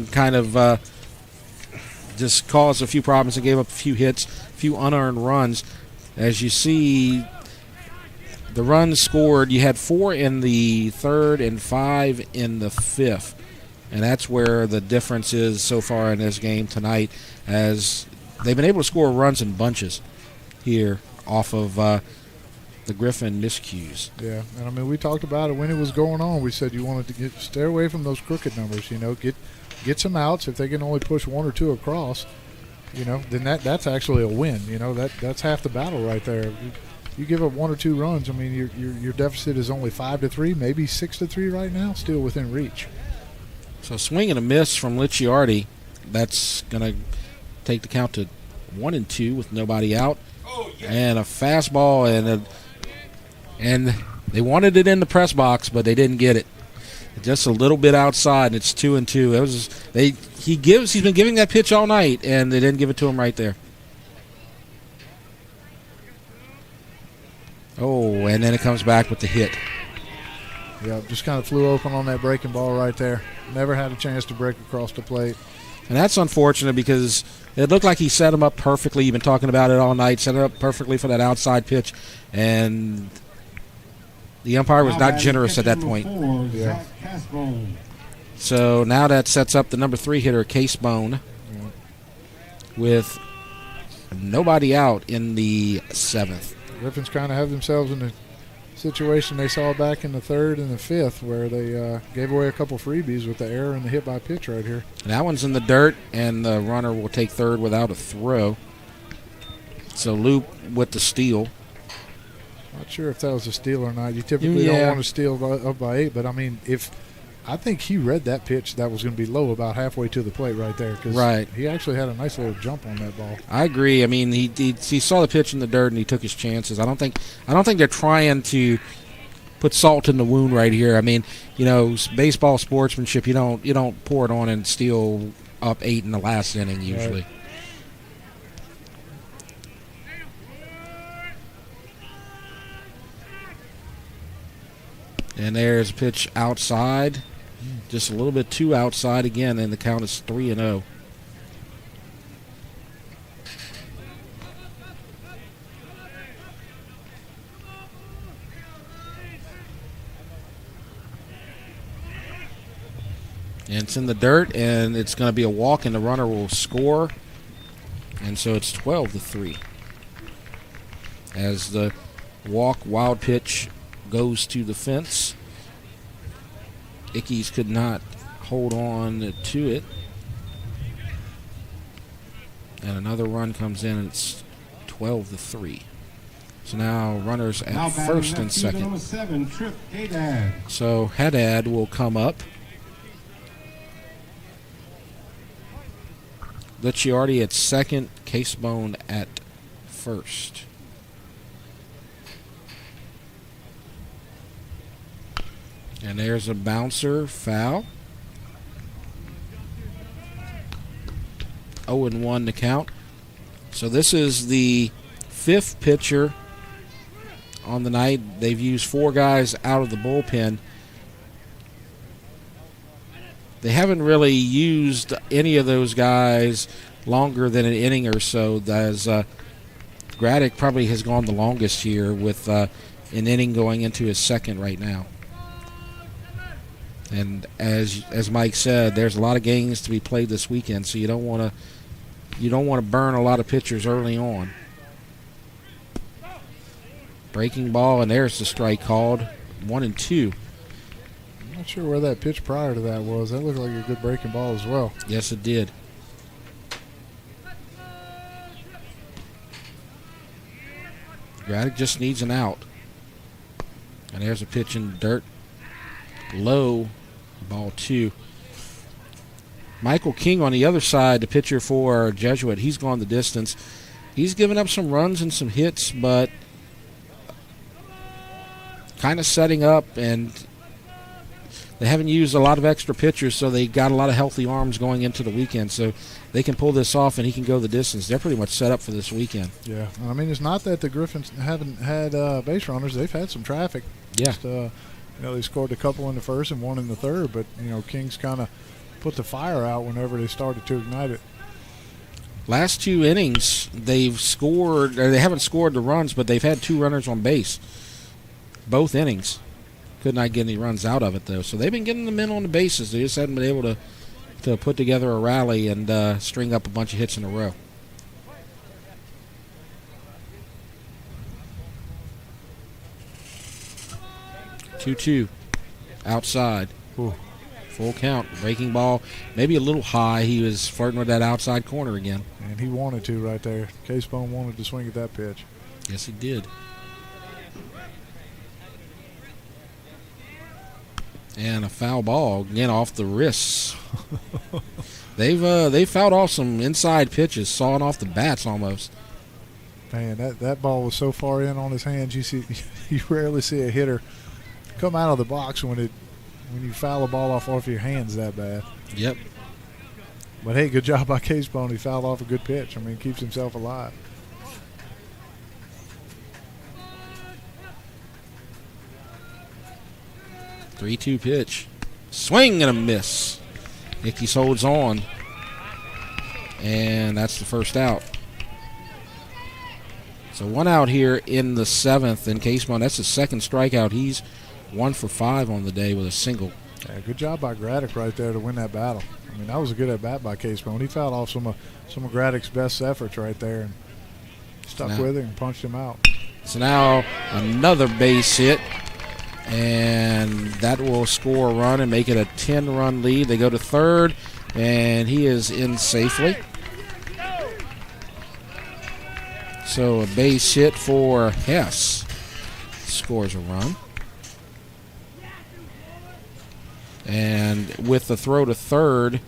Speaker 1: kind of just caused a few problems and gave up a few hits, a few unearned runs. As you see, the runs scored, you had 4 in the 3rd and 5 in the 5th. And that's where the difference is so far in this game tonight, as they've been able to score runs in bunches here off of the Griffin miscues.
Speaker 12: Yeah, and I mean, we talked about it when it was going on. We said you wanted to stay away from those crooked numbers. Get some outs. If they can only push 1 or 2 across, then that's actually a win. That's half the battle right there. You give up 1 or 2 runs. I mean, your deficit is only 5-3, maybe 6-3 right now, still within reach.
Speaker 1: So swing and a miss from Licciardi. That's going to take the count to 1-2 with nobody out. And a fastball, and they wanted it in the press box, but they didn't get it. Just a little bit outside, and it's 2-2. He's been giving that pitch all night, and they didn't give it to him right there. Oh, and then it comes back with the hit.
Speaker 12: Yeah, just kind of flew open on that breaking ball right there. Never had a chance to break across the plate.
Speaker 1: And that's unfortunate because it looked like he set him up perfectly. You've been talking about it all night. Set it up perfectly for that outside pitch. And the umpire was not generous at that point.
Speaker 12: Yeah.
Speaker 1: So now that sets up the number 3 hitter, Casebone, with nobody out in the 7th.
Speaker 12: Griffins kind of have themselves in a situation they saw back in the 3rd and the 5th where they gave away a couple freebies with the error and the hit by pitch right here.
Speaker 1: And that one's in the dirt, and the runner will take 3rd without a throw. So Loop with the steal.
Speaker 12: Not sure if that was a steal or not. You typically don't want to steal up by 8, but I mean, I think he read that pitch that was going to be low about halfway to the plate right there.
Speaker 1: Right.
Speaker 12: He actually had a nice little jump on that ball.
Speaker 1: I agree. I mean, he saw the pitch in the dirt and he took his chances. I don't think they're trying to put salt in the wound right here. I mean, baseball sportsmanship. You don't pour it on and steal up 8 in the last inning usually.
Speaker 12: Right.
Speaker 1: And there's a pitch outside. Just a little bit too outside again, and the count is 3-0. And it's in the dirt, and it's going to be a walk, and the runner will score. And so it's 12-3. As the walk wild pitch goes to the fence. Ickes could not hold on to it. And another run comes in, and it's 12-3. So now runners at first and second.
Speaker 13: Number 7, Trip Haddad.
Speaker 1: So Haddad will come up. Licciardi at second, Casebone at first. And there's a bouncer foul. 0-1 to count. So this is the 5th pitcher on the night. They've used 4 guys out of the bullpen. They haven't really used any of those guys longer than an inning or so, as Graddick probably has gone the longest here with an inning going into his 2nd right now. And as Mike said, there's a lot of games to be played this weekend, so you don't want to burn a lot of pitchers early on. Breaking ball, and there's the strike called. 1-2.
Speaker 12: I'm not sure where that pitch prior to that was. That looked like a good breaking ball as well.
Speaker 1: Yes, it did. Graddick just needs an out. And there's a pitch in the dirt. Low, ball 2. Michael King on the other side, the pitcher for Jesuit, he's gone the distance. He's given up some runs and some hits, but kind of setting up, and they haven't used a lot of extra pitchers, so they got a lot of healthy arms going into the weekend, so they can pull this off and he can go the distance. They're pretty much set up for this weekend.
Speaker 12: Yeah, I mean, it's not that the Griffins haven't had base runners. They've had some traffic.
Speaker 1: Yeah.
Speaker 12: Just, they scored a couple in the 1st and 1 in the 3rd, but, King's kind of put the fire out whenever they started to ignite it.
Speaker 1: Last 2 innings, they've scored, or they haven't scored the runs, but they've had 2 runners on base. Both innings. Could not get any runs out of it, though. So they've been getting them in on the bases. They just haven't been able to put together a rally and string up a bunch of hits in a row. Two outside.
Speaker 12: Ooh.
Speaker 1: Full count. Breaking ball. Maybe a little high. He was flirting with that outside corner again.
Speaker 12: And he wanted to right there. Casebone wanted to swing at that pitch.
Speaker 1: Yes, he did. And a foul ball again off the wrists. They've fouled off some inside pitches, sawing off the bats almost.
Speaker 12: Man, that ball was so far in on his hands. You rarely see a hitter come out of the box when you foul a ball off your hands that bad.
Speaker 1: Yep.
Speaker 12: But hey, good job by Casebone. He fouled off a good pitch. I mean, keeps himself alive.
Speaker 1: Three-two pitch. Swing and a miss. Ickes holds on. And that's the first out. So 1 out here in the 7th. And Casebone, that's his 2nd strikeout. He's 1 for 5 on the day with a single.
Speaker 12: Yeah, good job by Graddick right there to win that battle. I mean, that was a good at-bat by Casebone. He fouled off some of Graddick's best efforts right there and stuck with it and punched him out.
Speaker 1: So now another base hit. And that will score a run and make it a 10-run lead. They go to 3rd, and he is in safely. So a base hit for Hess scores a run. And with the throw to 3rd,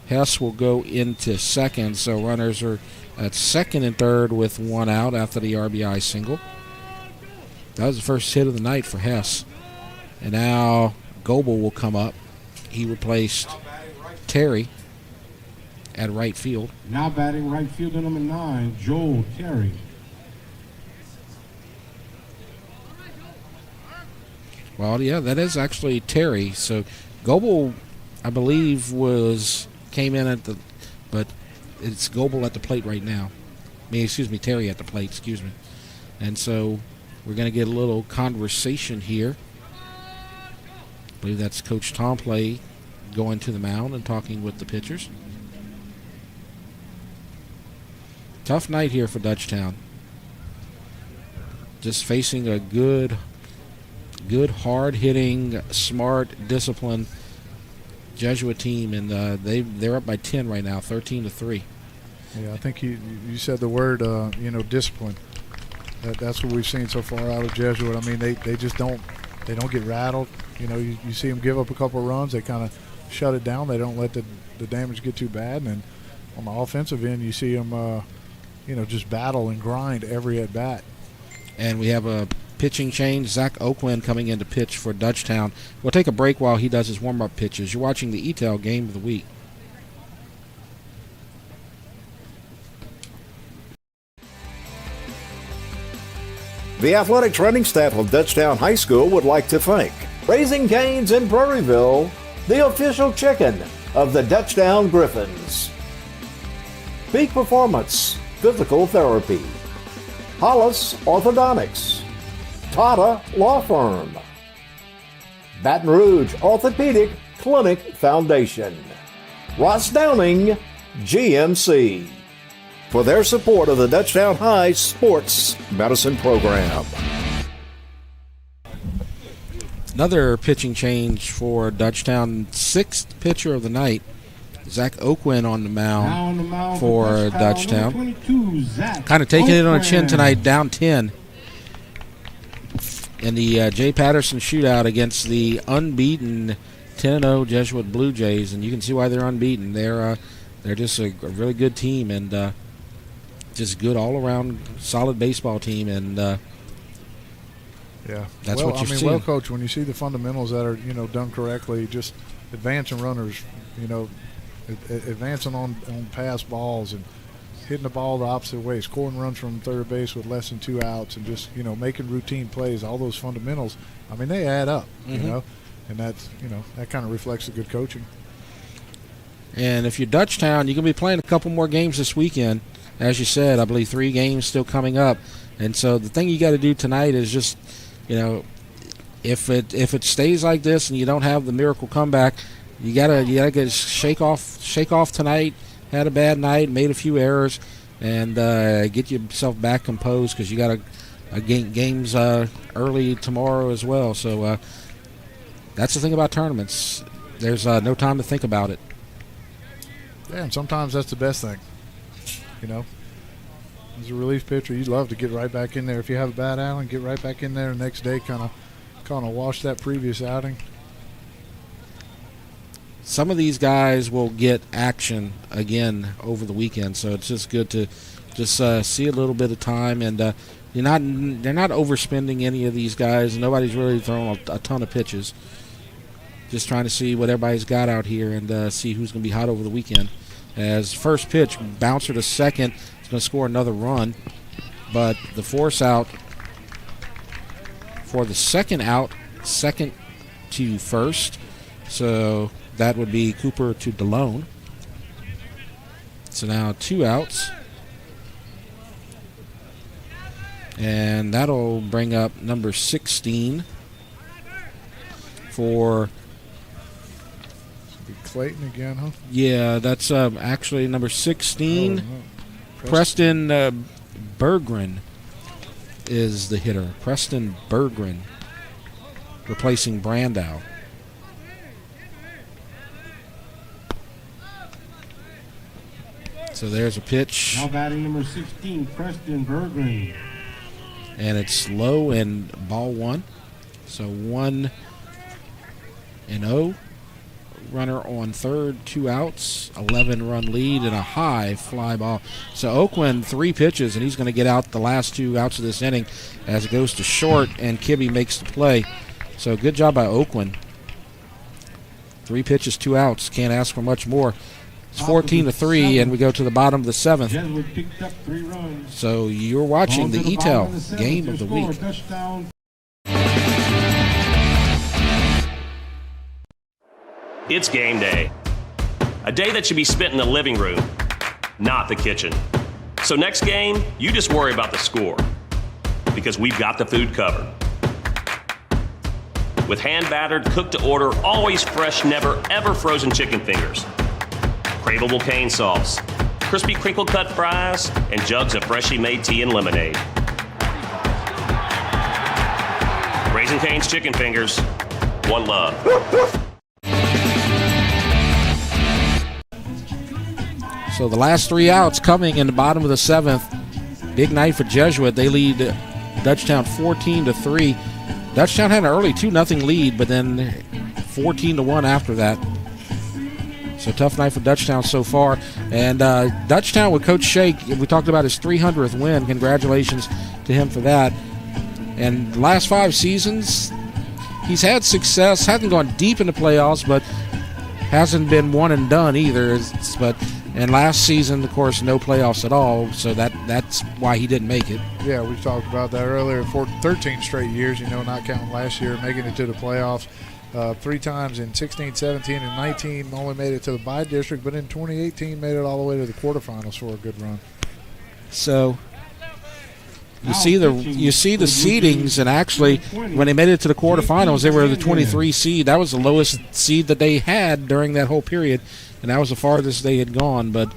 Speaker 1: Hess will go into 2nd. So runners are at 2nd and 3rd with 1 out after the RBI single. That was the first hit of the night for Hess. And now Goebel will come up. He replaced Terry at right field.
Speaker 13: Now batting right fielder number 9, Joel Terry.
Speaker 1: Well, yeah, that is actually Terry. So Goebel, I believe, came in at the, but it's Goebel at the plate right now. Terry at the plate, excuse me. And so we're going to get a little conversation here. I believe that's Coach Tomplay going to the mound and talking with the pitchers. Tough night here for Dutchtown. Just facing a good, hard-hitting, smart, disciplined Jesuit team, and they're up by 10 right now, 13-3.
Speaker 12: Yeah, I think you said the word, discipline. That's what we've seen so far out of Jesuit. I mean, they just don't get rattled. You see them give up a couple of runs. They kind of shut it down. They don't let the damage get too bad. And then on the offensive end, you see them just battle and grind every at bat.
Speaker 1: And we have a pitching change. Zach Oakland coming in to pitch for Dutchtown. We'll take a break while he does his warm-up pitches. You're watching the ETEL Game of the Week.
Speaker 14: The athletic training staff of Dutchtown High School would like to thank Raising Cane's in Prairieville, the official chicken of the Dutchtown Griffins. Peak Performance Physical Therapy, Hollis Orthodontics, Tata Law Firm, Baton Rouge Orthopedic Clinic Foundation, Ross Downing GMC, for their support of the Dutchtown High Sports Medicine Program.
Speaker 1: Another pitching change for Dutchtown. Sixth pitcher of the night, Zach Oakland on the mound for Dutchtown. Kind of taking it on the chin tonight, down 10 in the Jay Patterson shootout against the unbeaten 10-0 Jesuit Blue Jays, and you can see why they're unbeaten. They're just a really good team, and just good all-around solid baseball team, and that's what you're seeing.
Speaker 12: Well, Coach, when you see the fundamentals that are done correctly, just advancing runners, advancing on pass balls and hitting the ball the opposite way, scoring runs from third base with less than 2 outs, and just making routine plays, all those fundamentals. I mean, they add up, and that's that kind of reflects the good coaching.
Speaker 1: And if you're Dutchtown, you're gonna be playing a couple more games this weekend. As you said, I believe 3 games still coming up, and so the thing you got to do tonight is just, if it stays like this and you don't have the miracle comeback, you gotta get shake off tonight. Had a bad night, made a few errors, and get yourself back composed, because you got a games early tomorrow as well. So that's the thing about tournaments. There's no time to think about it.
Speaker 12: Yeah, and sometimes that's the best thing. As a relief pitcher, you'd love to get right back in there. If you have a bad outing, get right back in there the next day, kind of wash that previous outing.
Speaker 1: Some of these guys will get action again over the weekend, so it's just good to just see a little bit of time, and they're not overspending any of these guys. Nobody's really throwing a ton of pitches. Just trying to see what everybody's got out here and see who's going to be hot over the weekend. As first pitch, bouncer to second, is going to score another run, but the force out for the second out, second to first, so that would be Cooper to DeLone. So now 2 outs, and that'll bring up number 16 for
Speaker 12: Clayton again, huh?
Speaker 1: Yeah, that's actually number 16. Preston Berggren is the hitter. Preston Berggren replacing Brandow. So there's a pitch.
Speaker 13: Now batting number 16, Preston Berggren.
Speaker 1: And it's low and ball 1. So 1-0. Runner on third, 2 outs, 11-run lead, and a high fly ball. So Oakland, 3 pitches, and he's going to get out the last 2 outs of this inning as it goes to short, and Kibbe makes the play. So good job by Oakland. 3 pitches, 2 outs. Can't ask for much more. It's 14-3, and we go to the bottom of the 7th.
Speaker 13: Jesuit picked up 3 runs.
Speaker 1: So you're watching the ETEL Game of the Week.
Speaker 7: It's game day. A day that should be spent in the living room, not the kitchen. So next game, you just worry about the score, because we've got the food covered. With hand-battered, cooked-to-order, always fresh, never, ever frozen chicken fingers, craveable cane sauce, crispy crinkle-cut fries, and jugs of freshly made tea and lemonade. Raising Cane's Chicken Fingers, one love.
Speaker 1: So the last 3 outs coming in the bottom of the 7th. Big night for Jesuit. They lead Dutchtown 14-3. Dutchtown had an early 2-0 lead, but then 14-1 after that. So tough night for Dutchtown so far. And Dutchtown with Coach Shake, we talked about his 300th win. Congratulations to him for that. And the last 5 seasons, he's had success. Hasn't gone deep in the playoffs, but hasn't been one and done either. And last season, of course, no playoffs at all. So that's why he didn't make it.
Speaker 12: Yeah, we talked about that earlier. For 13 straight years, not counting last year, making it to the playoffs. 3 times in 16, 17, and 19 only made it to the bye district, but in 2018 made it all the way to the quarterfinals for a good run.
Speaker 1: So you see the seedings, and actually when they made it to the quarterfinals, they were the 23 seed. That was the lowest seed that they had during that whole period, and that was the farthest they had gone. But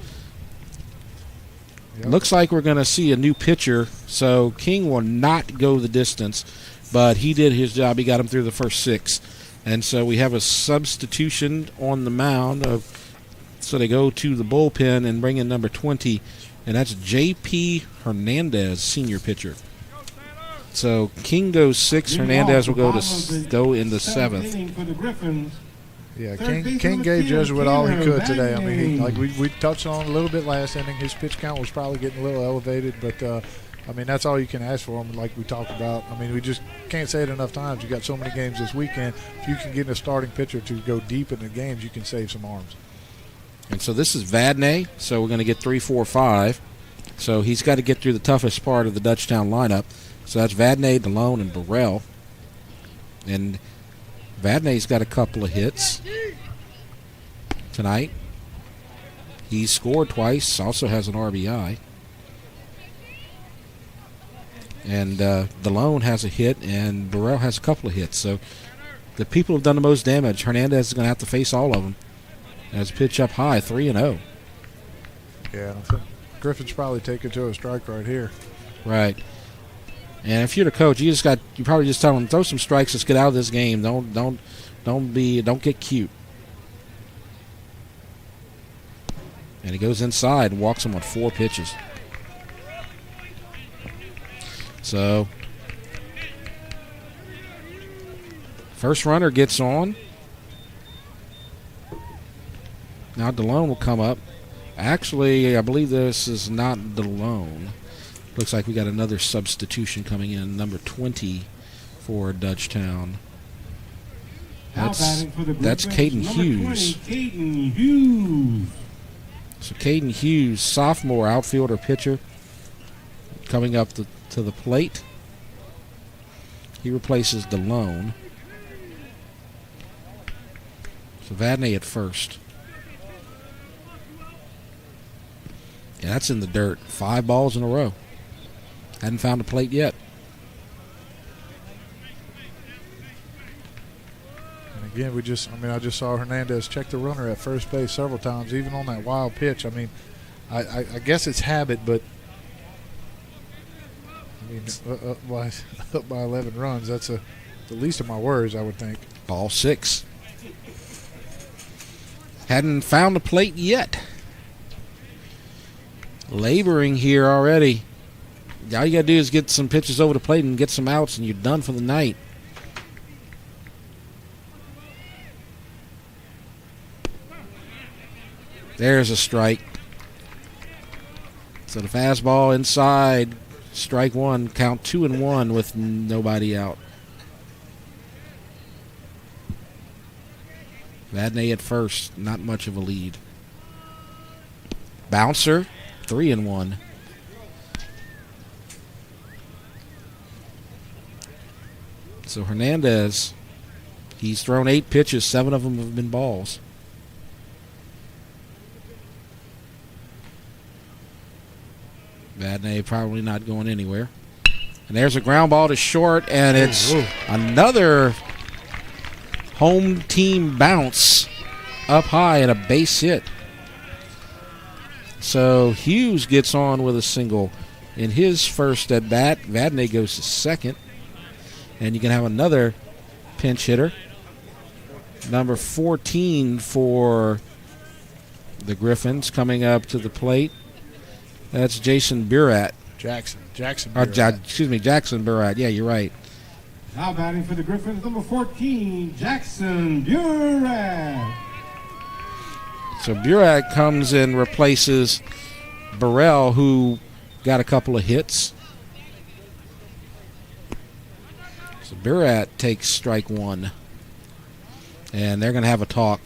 Speaker 1: it looks like we're going to see a new pitcher. So King will not go the distance, but he did his job. He got him through the first 6. And so we have a substitution on the mound. So they go to the bullpen and bring in number 20, and that's J.P. Hernandez, senior pitcher. So King goes 6. Hernandez will go in the 7th.
Speaker 12: Yeah, King gave Jesuit all he could today. I mean, like we touched on a little bit last inning. His pitch count was probably getting a little elevated, but that's all you can ask for him, like we talked about. I mean, we just can't say it enough times. You got so many games this weekend. If you can get a starting pitcher to go deep in the games, you can save some arms.
Speaker 1: And so this is Vadnais, so we're going to get 3, 4, 5. So he's got to get through the toughest part of the Dutchtown lineup. So that's Vadnais, DeLone, and Burrell. And Vadnais's got a couple of hits tonight. He's scored twice, also has an RBI. And DeLone has a hit, and Burrell has a couple of hits. So the people who have done the most damage, Hernandez is going to have to face all of them. As pitch up high, 3-0.
Speaker 12: Yeah, I think Griffin's probably taking to a strike right here.
Speaker 1: Right. And if you're the coach, you probably just tell him, throw some strikes, let's get out of this game. Don't get cute. And he goes inside and walks him on 4 pitches. So first runner gets on. Now DeLone will come up. Actually, I believe this is not DeLone. Looks like we got another substitution coming in, number 20 for Dutchtown. That's Caden Hughes. So Caden Hughes, sophomore outfielder pitcher, coming up to the plate. He replaces DeLone. So Vadnais at first. Yeah, that's in the dirt. 5 balls in a row. Hadn't found a plate yet.
Speaker 12: And again, I just saw Hernandez check the runner at first base several times, even on that wild pitch. I mean, I guess it's habit, but I mean, up by 11 runs, that's the least of my worries, I would think.
Speaker 1: Ball 6. Hadn't found a plate yet. Laboring here already. All you got to do is get some pitches over the plate and get some outs, and you're done for the night. There's a strike. So the fastball inside, strike 1, count 2-1 with nobody out. Vadnais at first, not much of a lead. Bouncer, 3-1. So Hernandez, he's thrown 8 pitches, 7 of them have been balls. Vadnais probably not going anywhere. And there's a ground ball to short, and it's another home team bounce up high and a base hit. So Hughes gets on with a single in his first at bat. Vadnais goes to second. And you can have another pinch hitter. Number 14 for the Griffins coming up to the plate. That's Jason Burat.
Speaker 12: Jackson
Speaker 1: Burat. Jackson Burat. Yeah, you're right.
Speaker 13: Now batting for the Griffins, number 14, Jackson Burat.
Speaker 1: So Burat comes and replaces Burrell, who got a couple of hits. So Burat takes strike one. And they're going to have a talk.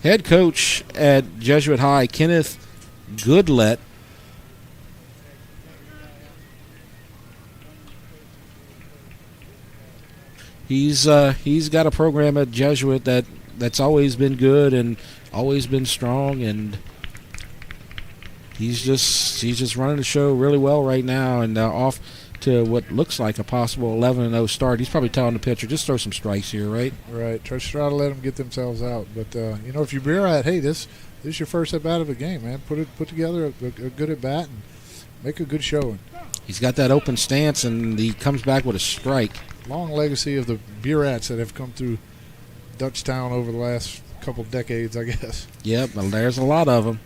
Speaker 1: Head coach at Jesuit High, Kenneth Goodlett, he's got a program at Jesuit that's always been good and always been strong, and he's just running the show really well right now, and off to what looks like a possible 11-0 start. He's probably telling the pitcher, just throw some strikes here, right?
Speaker 12: Right. Try to let them get themselves out. But if you beer at, hey, this is your first at bat of the game, man. Put together a good at bat and make a good showing.
Speaker 1: He's got that open stance, and he comes back with a strike.
Speaker 12: Long legacy of the Burats that have come through Dutchtown over the last couple decades, I guess.
Speaker 1: Yep, well, there's a lot of them.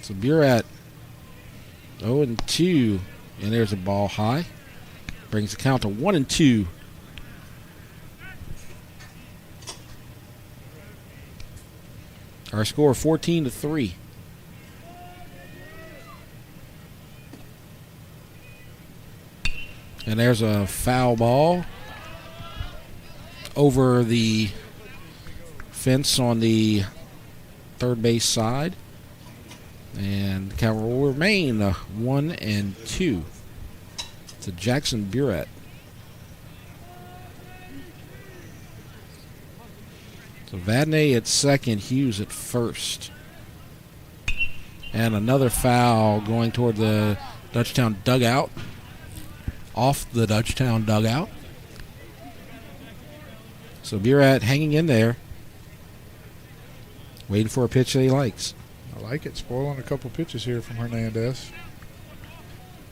Speaker 1: So Burat 0-2, and there's a ball high. Brings the count to 1-2. Our score 14-3. And there's a foul ball over the fence on the third base side. And the count will remain 1-2 to Jackson Burat. So Vadnais at second, Hughes at first. And another foul going toward the Dutchtown dugout. Off the Dutchtown dugout. So Burat hanging in there, waiting for a pitch that he likes.
Speaker 12: I like it. Spoiling a couple pitches here from Hernandez.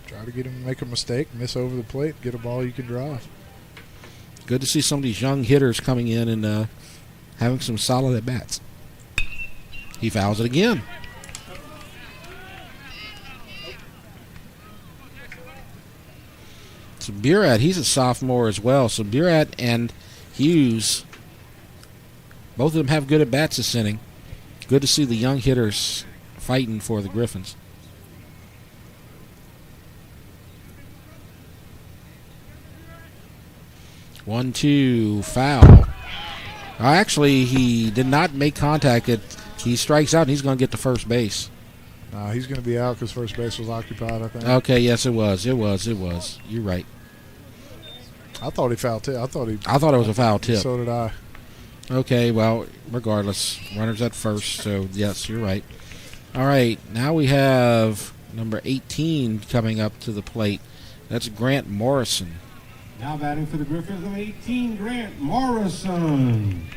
Speaker 12: Try to get him to make a mistake, miss over the plate, get a ball you can drive.
Speaker 1: Good to see some of these young hitters coming in and having some solid at-bats. He fouls it again. So Burat, he's a sophomore as well. So Burat and Hughes, both of them have good at-bats this inning. Good to see the young hitters fighting for the Griffins. One, two, foul. Actually, he did not make contact. He strikes out, and he's going to get to first base.
Speaker 12: He's going to be out because first base was occupied, I think.
Speaker 1: Okay, yes, it was. You're right.
Speaker 12: I thought he fouled tip. I thought
Speaker 1: it was a foul tip.
Speaker 12: So did I.
Speaker 1: Okay, well, regardless, runners at first, so yes, you're right. All right, now we have number 18 coming up to the plate. That's Grant Morrison.
Speaker 13: Now batting for the Griffins, number 18, Grant Morrison.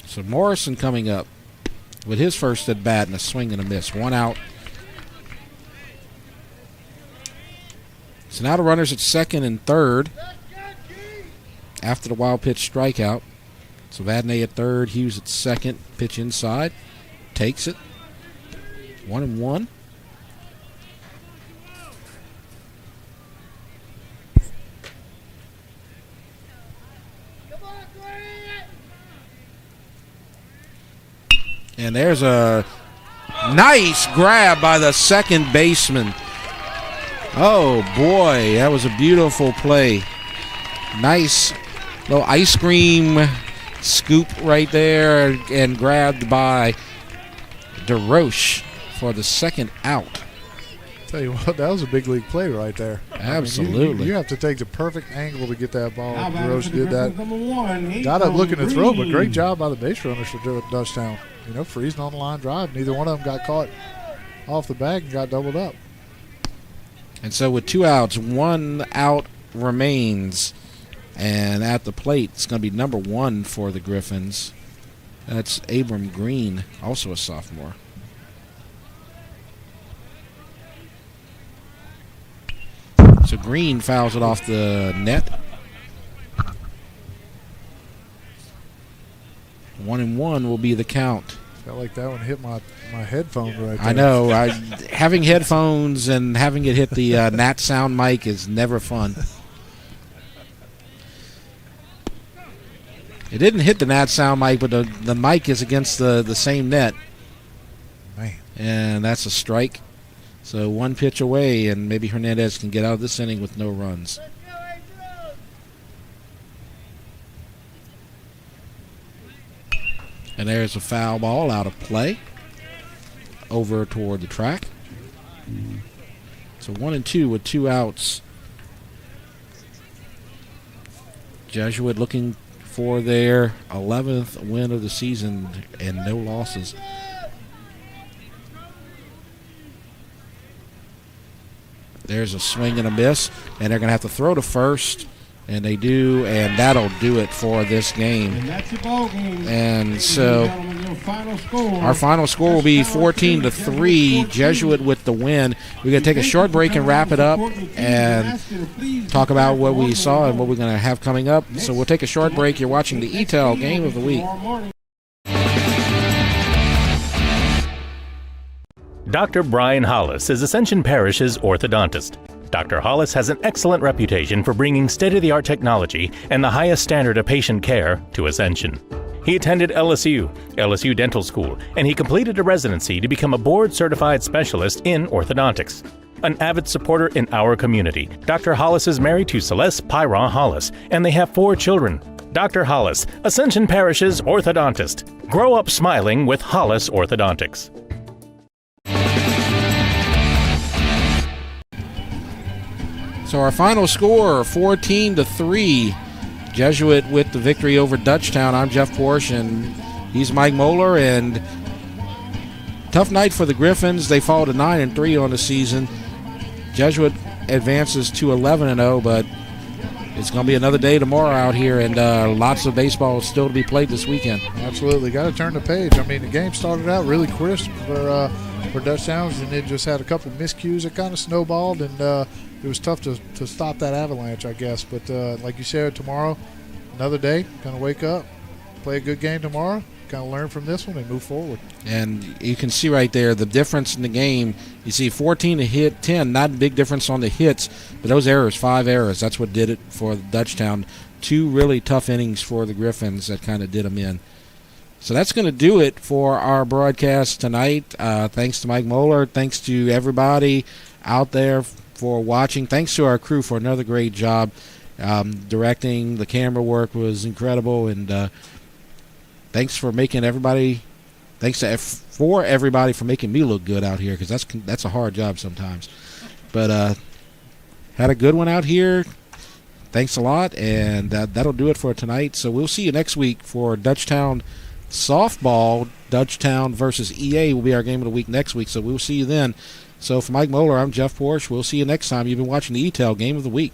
Speaker 1: So Morrison coming up with his first at bat and a swing and a miss. One out. So now the runners at second and third after the wild pitch strikeout. So Vadnais at third, Hughes at second, pitch inside, takes it. 1-1. And there's a nice grab by the second baseman. Oh, boy, that was a beautiful play. Nice little ice cream scoop right there and grabbed by DeRoche for the second out.
Speaker 12: Tell you what, that was a big league play right there.
Speaker 1: Absolutely.
Speaker 12: I mean, you have to take the perfect angle to get that ball. DeRoche did that. Got up looking to throw, but great job by the base runners for Dutchtown. You know, freezing on the line drive. Neither one of them got caught off the bag and got doubled up.
Speaker 1: And so with 2 outs, 1 out remains. And at the plate, it's going to be number 1 for the Griffins. That's Abram Green, also a sophomore. So Green fouls it off the net. 1-1 will be the count.
Speaker 12: Felt like that one hit my headphone right there.
Speaker 1: I know. Having headphones and having it hit the Nat Sound mic is never fun. It didn't hit the Nat Sound mic, but the mic is against the same net.
Speaker 12: Man.
Speaker 1: And that's a strike. So one pitch away, and maybe Hernandez can get out of this inning with no runs. And there's a foul ball out of play over toward the track. So 1-2 with 2 outs. Jesuit looking for their 11th win of the season and no losses. There's a swing and a miss, and they're going to have to throw to first. And they do, and that'll do it for this game.
Speaker 13: And that's your ball game.
Speaker 1: And so our final score will be 14-3. Jesuit with the win. We're going to take a short break and wrap it up and talk about what we saw and what we're going to have coming up. So we'll take a short break. You're watching the ETEL Game of the Week.
Speaker 5: Dr. Brian Hollis is Ascension Parish's orthodontist. Dr. Hollis has an excellent reputation for bringing state-of-the-art technology and the highest standard of patient care to Ascension. He attended LSU Dental School, and he completed a residency to become a board-certified specialist in orthodontics. An avid supporter in our community, Dr. Hollis is married to Celeste Pyron Hollis, and they have 4 children. Dr. Hollis, Ascension Parish's orthodontist. Grow up smiling with Hollis Orthodontics.
Speaker 1: So our final score, 14-3. Jesuit with the victory over Dutchtown. I'm Jeff Porsche, and he's Mike Moeller. And tough night for the Griffins. They fall to 9-3 on the season. Jesuit advances to 11-0, but it's going to be another day tomorrow out here, and lots of baseball still to be played this weekend.
Speaker 12: Absolutely. Got to turn the page. I mean, the game started out really crisp for Dutchtown, and it just had a couple miscues that kind of snowballed, and it was tough to stop that avalanche, I guess. But like you said, tomorrow, another day, kind of wake up, play a good game tomorrow, kind of learn from this one and move forward.
Speaker 1: And you can see right there the difference in the game. You see 14 to hit 10, not a big difference on the hits, but those errors, 5 errors, that's what did it for Dutchtown. 2 really tough innings for the Griffins that kind of did them in. So that's going to do it for our broadcast tonight. Thanks to Mike Moeller. Thanks to everybody out there for watching. Thanks to our crew for another great job. Directing, the camera work was incredible, and thanks for making everybody. Thanks for everybody for making me look good out here, because that's a hard job sometimes. But had a good one out here. Thanks a lot, and that'll do it for tonight. So we'll see you next week for Dutchtown softball. Dutchtown versus EA will be our game of the week next week, so we'll see you then. So for Mike Moeller, I'm Jeff Porsche. We'll see you next time. You've been watching the ETEL Game of the Week.